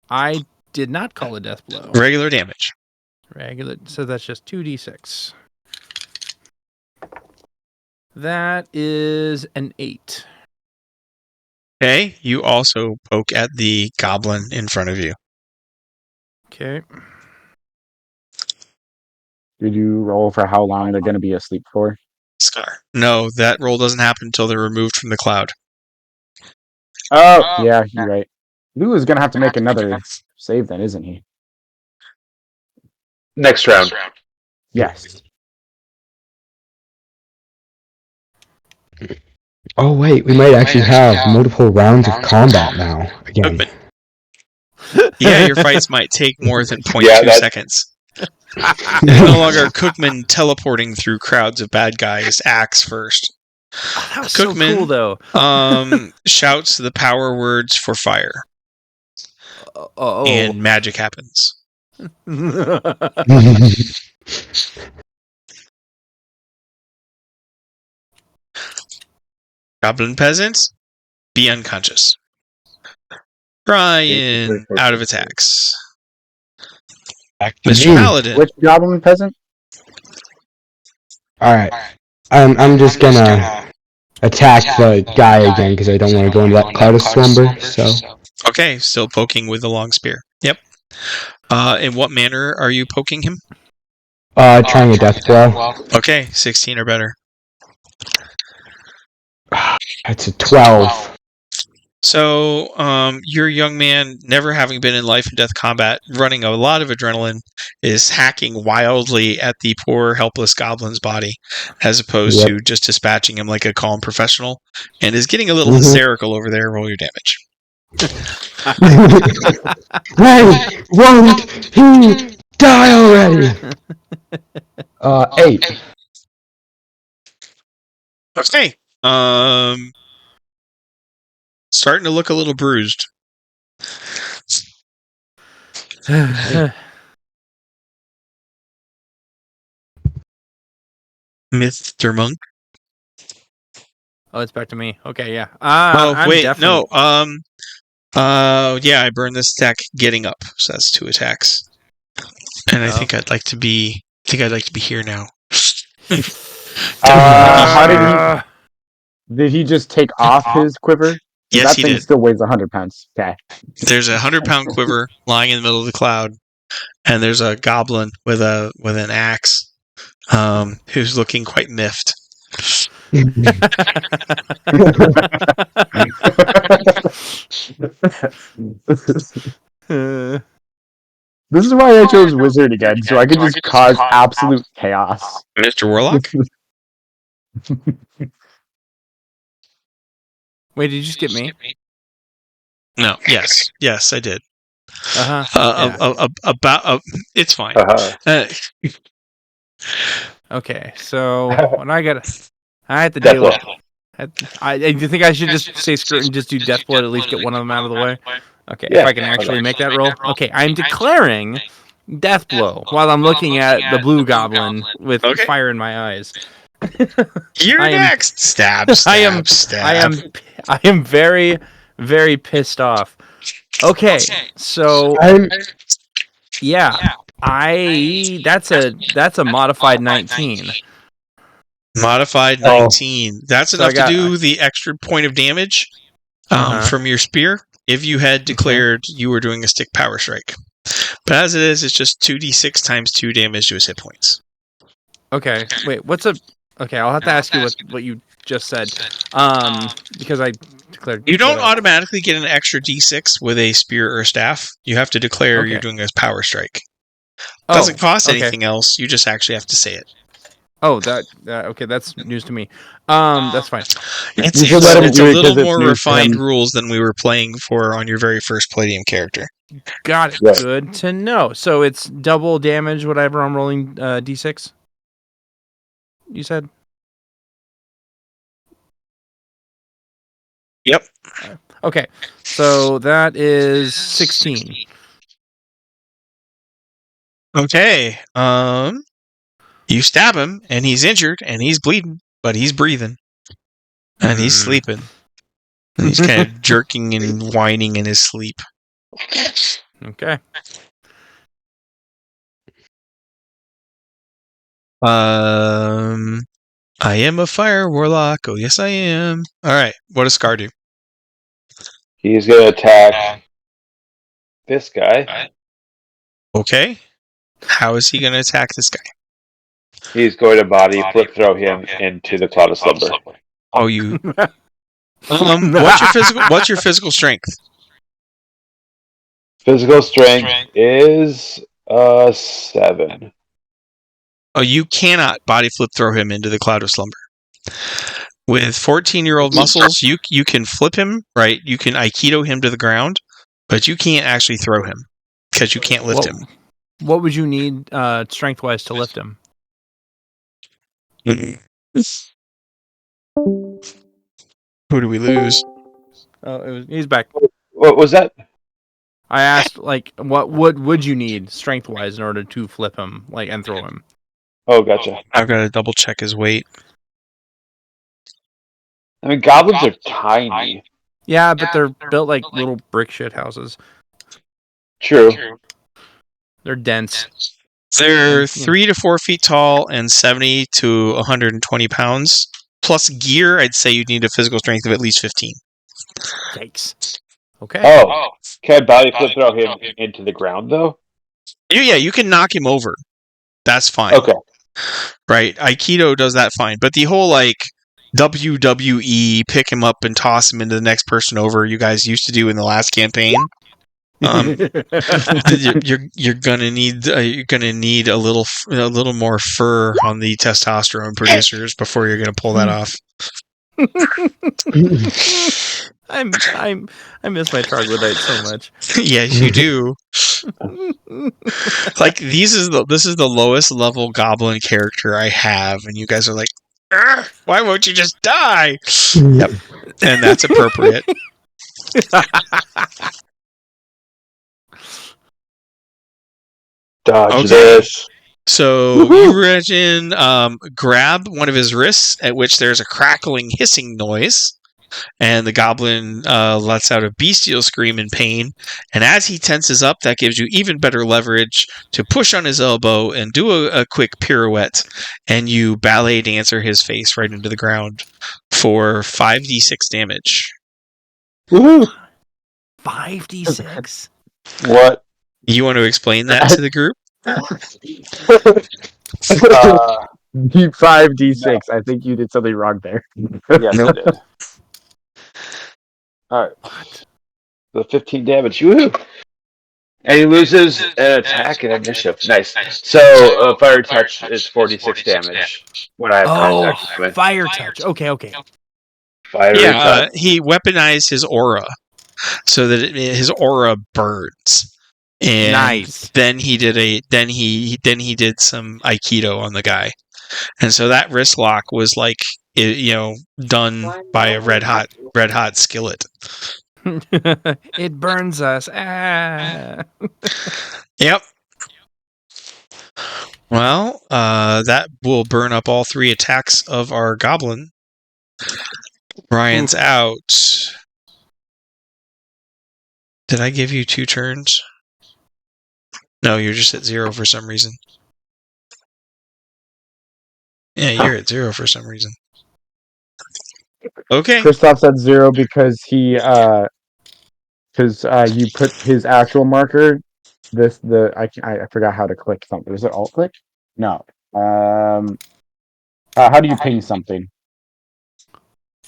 I did not call a death blow. Regular damage. Regular, so that's just 2d6. That is an 8. Okay, you also poke at the goblin in front of you. Okay. Did you roll for how long they're going to be asleep for? Scar. No, that roll doesn't happen until they're removed from the cloud. Oh, yeah, you're right. Lou is going to have to make another save then, isn't he? Next round. Yes. Oh wait, we might actually have multiple rounds of combat now again. But yeah, your fights might take more than 0.2 Yeah, seconds. It's no longer Cookman teleporting through crowds of bad guys, axe first. Oh, that was Cookman, so cool, though. Shouts the power words for fire, and magic happens. Goblin peasants, be unconscious. Brian, out of attacks. Mr. Paladin. Which goblin peasant? All right, I'm just gonna attack the guy again because I don't want to go into that cloud of slumber. So Okay, still poking with the long spear. Yep. In what manner are you poking him? trying a death blow. Okay, 16 or better. That's a 12. So, your young man, never having been in life and death combat, running a lot of adrenaline, is hacking wildly at the poor, helpless goblin's body, as opposed to just dispatching him like a calm professional, and is getting a little hysterical over there. Roll your damage. Why won't he die already? 8. Okay. Starting to look a little bruised. Mr. Monk. Oh, it's back to me. Okay, yeah. No. Yeah, I burned this attack getting up, so that's 2 attacks. And I think I'd like to be here now. How did Did he just take off his quiver? Yes, That he thing did. still weighs 100 pounds. Okay. There's a 100-pound quiver lying in the middle of the cloud, and there's a goblin with an axe, who's looking quite miffed. This is why I chose Wizard again, so I could just cause absolute chaos. Mr. Warlock? Wait, did you just get me? No. Yes, I did. Yeah. It's fine. Okay, so when I had to deal with. Do you think I should just say screw it and just do Deathblow to at least get one of them out of the way? Okay, if I can actually make that roll. Okay, I'm declaring Deathblow while I'm looking at the blue goblin with fire in my eyes. You're next. Stab. I am very, very pissed off. Okay, so yeah, that's a modified 19. Modified 19. That's So enough to do the extra point of damage from your spear if you had declared you were doing a stick power strike. But as it is, it's just 2d6 times 2 damage to his hit points. Okay, wait, okay, I'll have to ask you what you just said. Because I declared... You don't automatically get an extra d6 with a spear or staff. You have to declare you're doing a power strike. It doesn't cost anything else. You just actually have to say it. Oh, okay, that's news to me. That's fine. It's a little more refined rules than we were playing for on your very first Palladium character. Got it. Yes. Good to know. So it's double damage, whatever I'm rolling d6? You said? Yep. Okay, so that is 16. Okay. You stab him, and he's injured, and he's bleeding, but he's breathing. And he's sleeping. And he's kind of jerking and whining in his sleep. Okay. I am a fire warlock. Oh, yes, I am. All right. What does Scar do? He's going to attack this guy. Okay. How is he going to attack this guy? He's going to body flip throw him into the cloud of slumber. Oh, you. What's your physical strength? Physical strength is 7. Oh, you cannot body flip throw him into the cloud of slumber. With 14-year-old muscles, you can flip him, right? You can Aikido him to the ground, but you can't actually throw him because you can't lift him. What would you need strength-wise to lift him? Who do we lose? Oh, he's back. What was that? I asked, what would you need strength-wise in order to flip him, and throw him? Oh, gotcha. I've got to double check his weight. I mean, goblins are tiny. Yeah, but they're built like little brick shit houses. True. They're dense. They're 3 to 4 feet tall and 70 to 120 pounds. Plus gear, I'd say you'd need a physical strength of at least 15. Yikes. Okay. Oh, can I body flip throw him into the ground, though? Yeah, you can knock him over. That's fine. Okay. Right, Aikido does that fine. But the whole, WWE, pick him up and toss him into the next person over, you guys used to do in the last campaign. You're gonna need a little more fur on the testosterone producers before you're gonna pull that off. I miss my troglodyte so much. Yes, you do. This is the lowest level goblin character I have, and you guys are like, why won't you just die? Yep, and that's appropriate. Dodge this. So you reach in, grab one of his wrists, at which there's a crackling, hissing noise, and the goblin lets out a bestial scream in pain. And as he tenses up, that gives you even better leverage to push on his elbow and do a quick pirouette, and you ballet dancer his face right into the ground, for 5d6 damage. Woohoo! 5d6. What? You want to explain that to the group? Deep 5d6. I think you did something wrong there. Yes, Nope. I did. All right. The 15 damage. Woohoo! And he loses an attack and initiative. Nice. So, fire touch is 46 damage when I have contact with him. Fire touch. Okay. Fire touch. He weaponized his aura so that his aura burns. And Nice. then he did some aikido on the guy. And so that wrist lock was like, done by a red hot skillet. It burns us. Ah. Yep. Well, that will burn up all 3 attacks of our goblin. Brian's out. Did I give you 2 turns? No, you're just at 0 for some reason. Yeah, you're at 0 for some reason. Okay. Kristoff's at 0 because you put his actual marker. I forgot how to click something. Is it alt click? No. How do you ping something?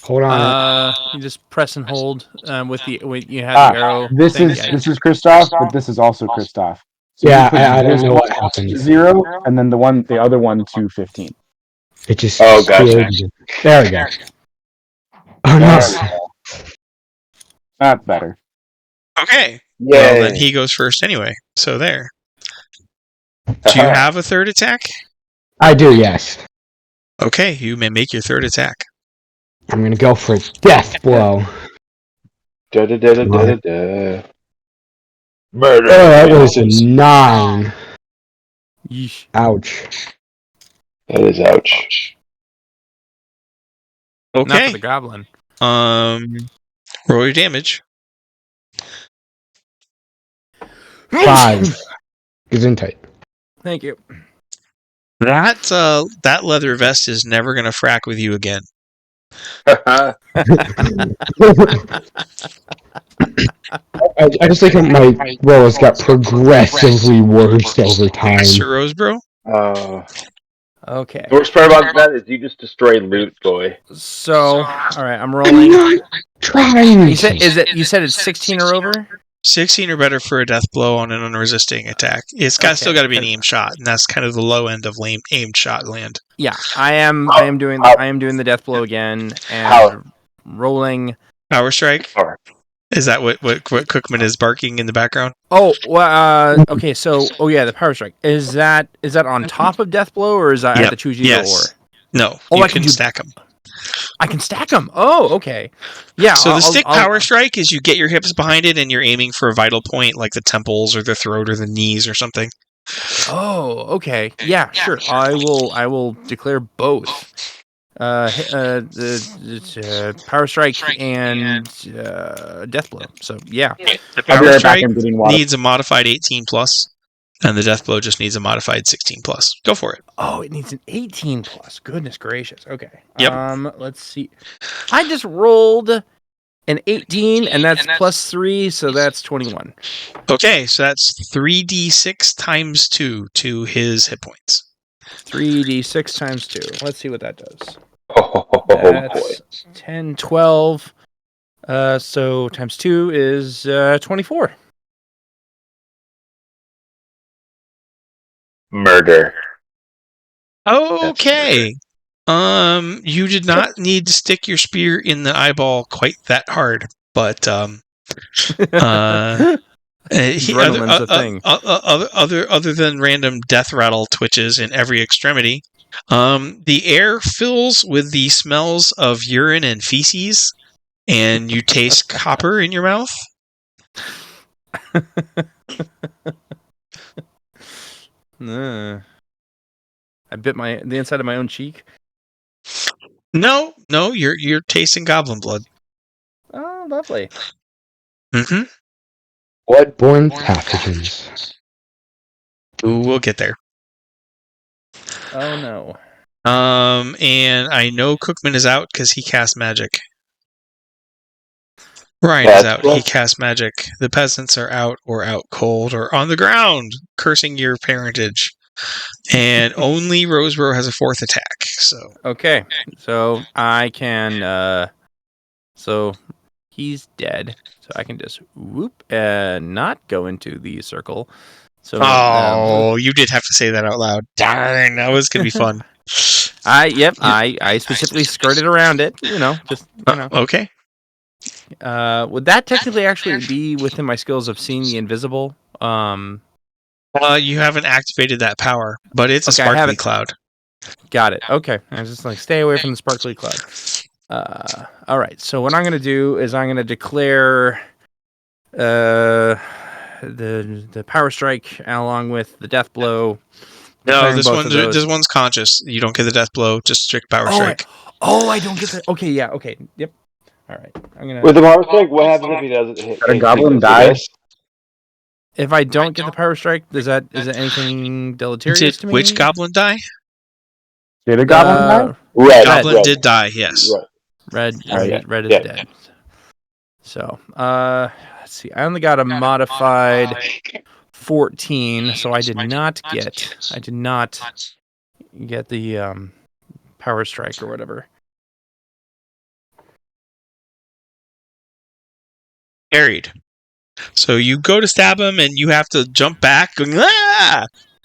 Hold on. You just press and hold with you have the arrow. This thing. is Kristoff, but this is also Kristoff. So Yeah, you put I don't this know one what happened. to 0, and then the other one to 15. It just Oh, gotcha. scared me. There we go. Oh, no. That's better. Okay. Yay. Well, then he goes first anyway. So there. Do you have a 3rd attack? I do, yes. Okay, you may make your 3rd attack. I'm going to go for a death blow. Da-da-da-da-da-da. Murder. Oh, that was a 9. Yeesh. Ouch. That is ouch. Not for Okay. the goblin. Roll your damage. 5. Gesundheit. Thank you. That leather vest is never going to frack with you again. I just think my rolls got progressively worse over time. Mr. Rosebro? Okay. The worst part about that is you just destroyed loot, boy. So, all right, I'm I'm rolling. not trying. You said it's 16 or over? 16 or better for a death blow on an unresisting attack. It's still got to be an aimed shot, and that's kind of the low end of aimed shot land. Yeah, I am doing the death blow again and rolling. Power strike. Power. Is that what Cookman is barking in the background? Oh, well, okay. So, the power strike is that on top of death blow, or is I have to choose either or? No, Oh, you I can stack them. I can stack them. Oh, okay. Yeah. So the stick power strike is you get your hips behind it and you're aiming for a vital point like the temples or the throat or the knees or something. Oh, okay. Yeah, sure. I will declare both. The power strike and death blow. So yeah, The power strike needs a modified 18 plus, and the death blow just needs a modified 16 plus. Go for it. Oh, it needs an 18 plus. Goodness gracious. Okay. Yep. Let's see. I just rolled an 18, and that's plus 3, so that's 21. Okay, so that's 3d6 times 2 to his hit points. 3d6 times 2. Let's see what that does. Oh, That's 10, 12. So times 2 is 24. Murder. Okay. You did not need to stick your spear in the eyeball quite that hard, but Adrenaline's a thing. Other than random death rattle twitches in every extremity, the air fills with the smells of urine and feces, and you taste copper in your mouth. I bit the inside of my own cheek. No, you're tasting goblin blood. Oh, lovely. Mm-hmm. What born pathogens? Ooh, we'll get there. Oh no. And I know Cookman is out because he cast magic. Ryan is out. He casts magic. The peasants are out or out cold or on the ground, cursing your parentage. And only Roseboro has a 4th attack. So Okay, so I can. So he's dead. So I can just whoop and not go into the circle. So you did have to say that out loud. Darn, that was gonna be fun. I specifically skirted around it. Okay. Would that technically actually be within my skills of seeing the invisible? You haven't activated that power, but it's a sparkly cloud. Got it. Okay, I was just like, stay away from the sparkly cloud. All right. So what I'm going to do is I'm going to declare the power strike along with the death blow. No, this one's conscious. You don't get the death blow, just strict power strike. I don't get that. Okay, yeah, okay. Yep. All right. I'm gonna. With the power strike, what happens if he doesn't hit? Did a goblin die? If I don't get the power strike, is it anything deleterious to me? Which goblin die? Did a goblin die? Red. Goblin did die, yes. Red is dead. So, let's see. I only got a modified 14, so I did not get the power strike or whatever. Carried. So you go to stab him, and you have to jump back, going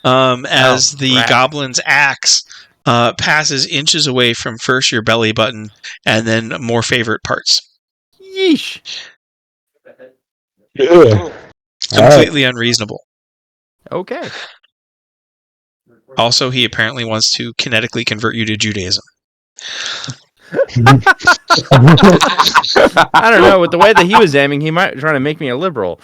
as the goblin's axe passes inches away from first your belly button, and then more favorite parts. Yeesh. Completely unreasonable. Okay. Also, he apparently wants to kinetically convert you to Judaism. I don't know. With the way that he was aiming, he might try to make me a liberal.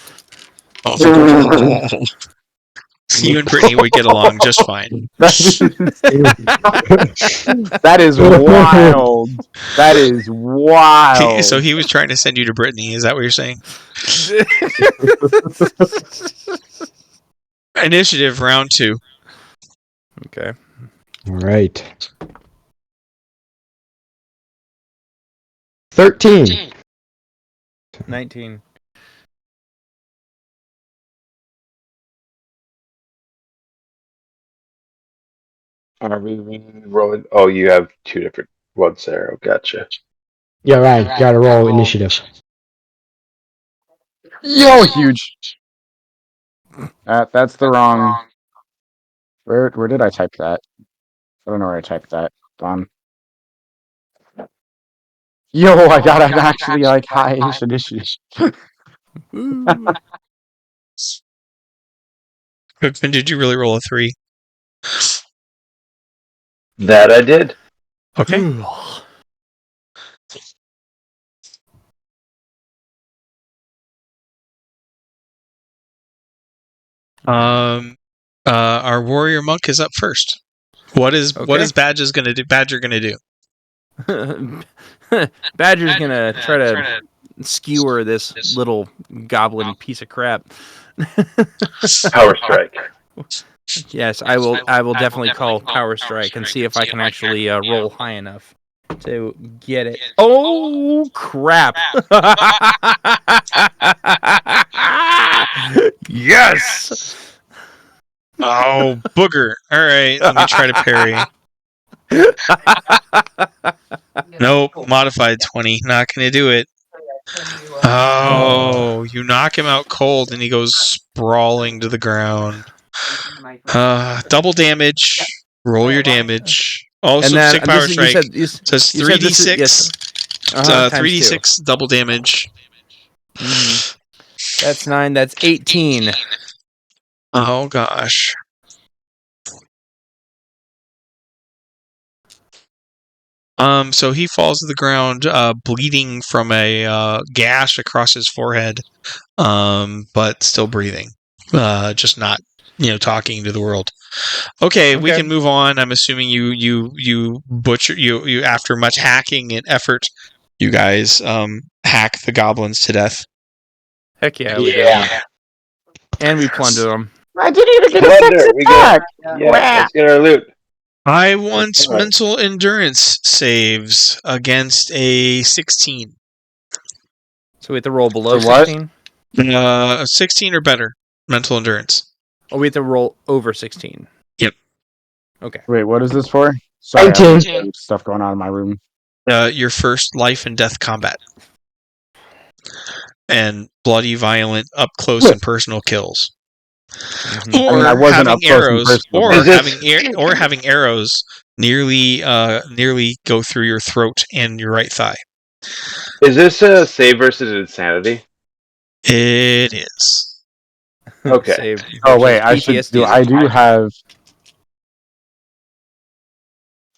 You and Brittany would get along just fine. That is wild. That is wild. So he was trying to send you to Brittany. Is that what you're saying? Initiative, round 2. Okay. All right. 13. 19. Are we rolling? Oh, you have 2 different ones there. Oh, gotcha. Yeah, right. Gotta roll initiative. Yo, huge. That's the wrong. Where did I type that? I don't know where I typed that. Yo, I got actually like high-ish initiative. Cookman, did you really roll a 3? That I did. Okay. Our warrior monk is up first. What is Badger gonna do? Badger's gonna try to skewer this little goblin piece of crap. Power strike. Yes, I will definitely call power strike and see if I can actually roll high enough to get it. Oh crap! Yes. Oh, booger. All right, let me try to parry. Nope, modified 20. Not going to do it. Oh, you knock him out cold and he goes sprawling to the ground. Double damage. Roll your damage. Also, stick power strike. So it's 3d6. 3d6 double damage. Mm-hmm. That's 9. That's 18. Oh, gosh. So he falls to the ground, bleeding from a gash across his forehead, but still breathing. Just not, talking to the world. Okay, we can move on. I'm assuming you butcher you after much hacking and effort, you guys hack the goblins to death. Heck yeah, we did. And we plunder them. I didn't even get a second attack. Let's get our loot. I want mental endurance saves against a 16. So we have to roll below For what? 16? 16 or better mental endurance. Or we have to roll over 16? Yep. Okay. Wait, what is this for? Sorry, I have 18. some stuff going on in my room. Your first life and death combat. And bloody, violent, up close and personal kills. Mhm. Or I mean, I wasn't having up close and arrows, personal. or Is this- having arrows nearly go through your throat and your right thigh. Is this a save versus insanity? It is. Okay. Save Oh wait, versus I should PTSD. do. I do have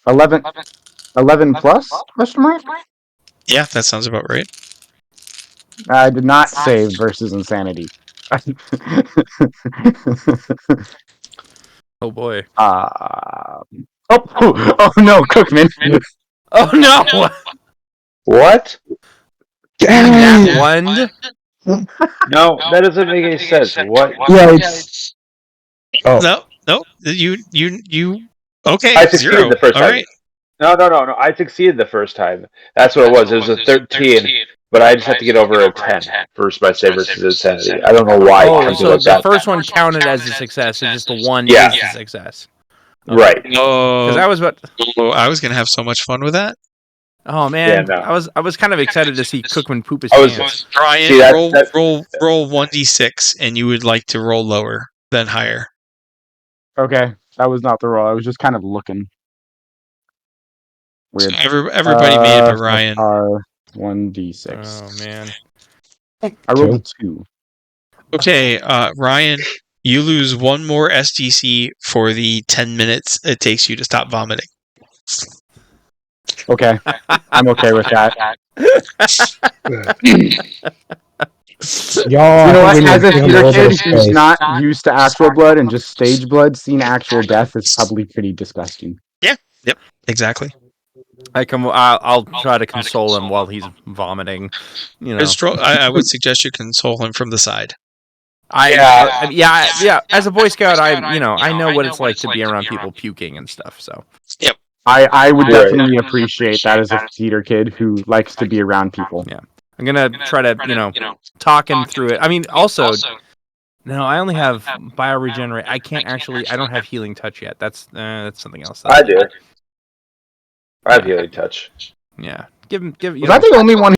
11 plus question mark. Yeah, that sounds about right. I did not save versus insanity. Oh boy. Oh no, Cookman. Oh no! What? Nat Dang. one? No, that doesn't make any sense. What? Yeah, it's. Oh, No. You. Okay, I succeeded 0. the first All time. right. No. I succeeded the first time. That's what it was. It was a 13, but I just have to get over a 10 versus my save versus insanity. I don't know why. Oh, something so like the that. first one counted as a success, so just the one Yeah. is a success. Right. Because Oh, I was about. I was gonna have so much fun with that. Oh man, Yeah, no. I was kind of excited to see Cookman poop his I was- pants. Brian, See, roll 1d6, and you would like to roll lower than higher. Okay, that was not the roll. I was just kind of looking. Weird. So everybody made it, but Ryan. R 1d6. Oh man. I rolled a 2. Okay, Ryan, you lose one more SDC for the 10 minutes it takes you to stop vomiting. Okay, I'm okay with that. y'all. You know what? we need As to a give him theater little bit kid of who's space. not used to actual blood and just stage blood, seeing actual death is probably pretty disgusting. Exactly. I'll try to console him while he's vomiting. You know. I would suggest you console him from the side. Yeah. As a Boy Scout, I know what it's like to be around people puking and stuff. So I would Right. definitely appreciate that as a theater kid who likes to be around people. Yeah. I'm gonna try to talk him through it. I mean, also, no, I only have bioregenerate. I can't actually. I don't have healing touch yet. That's something else. I do. I have healing touch. Yeah. Give Was I the only one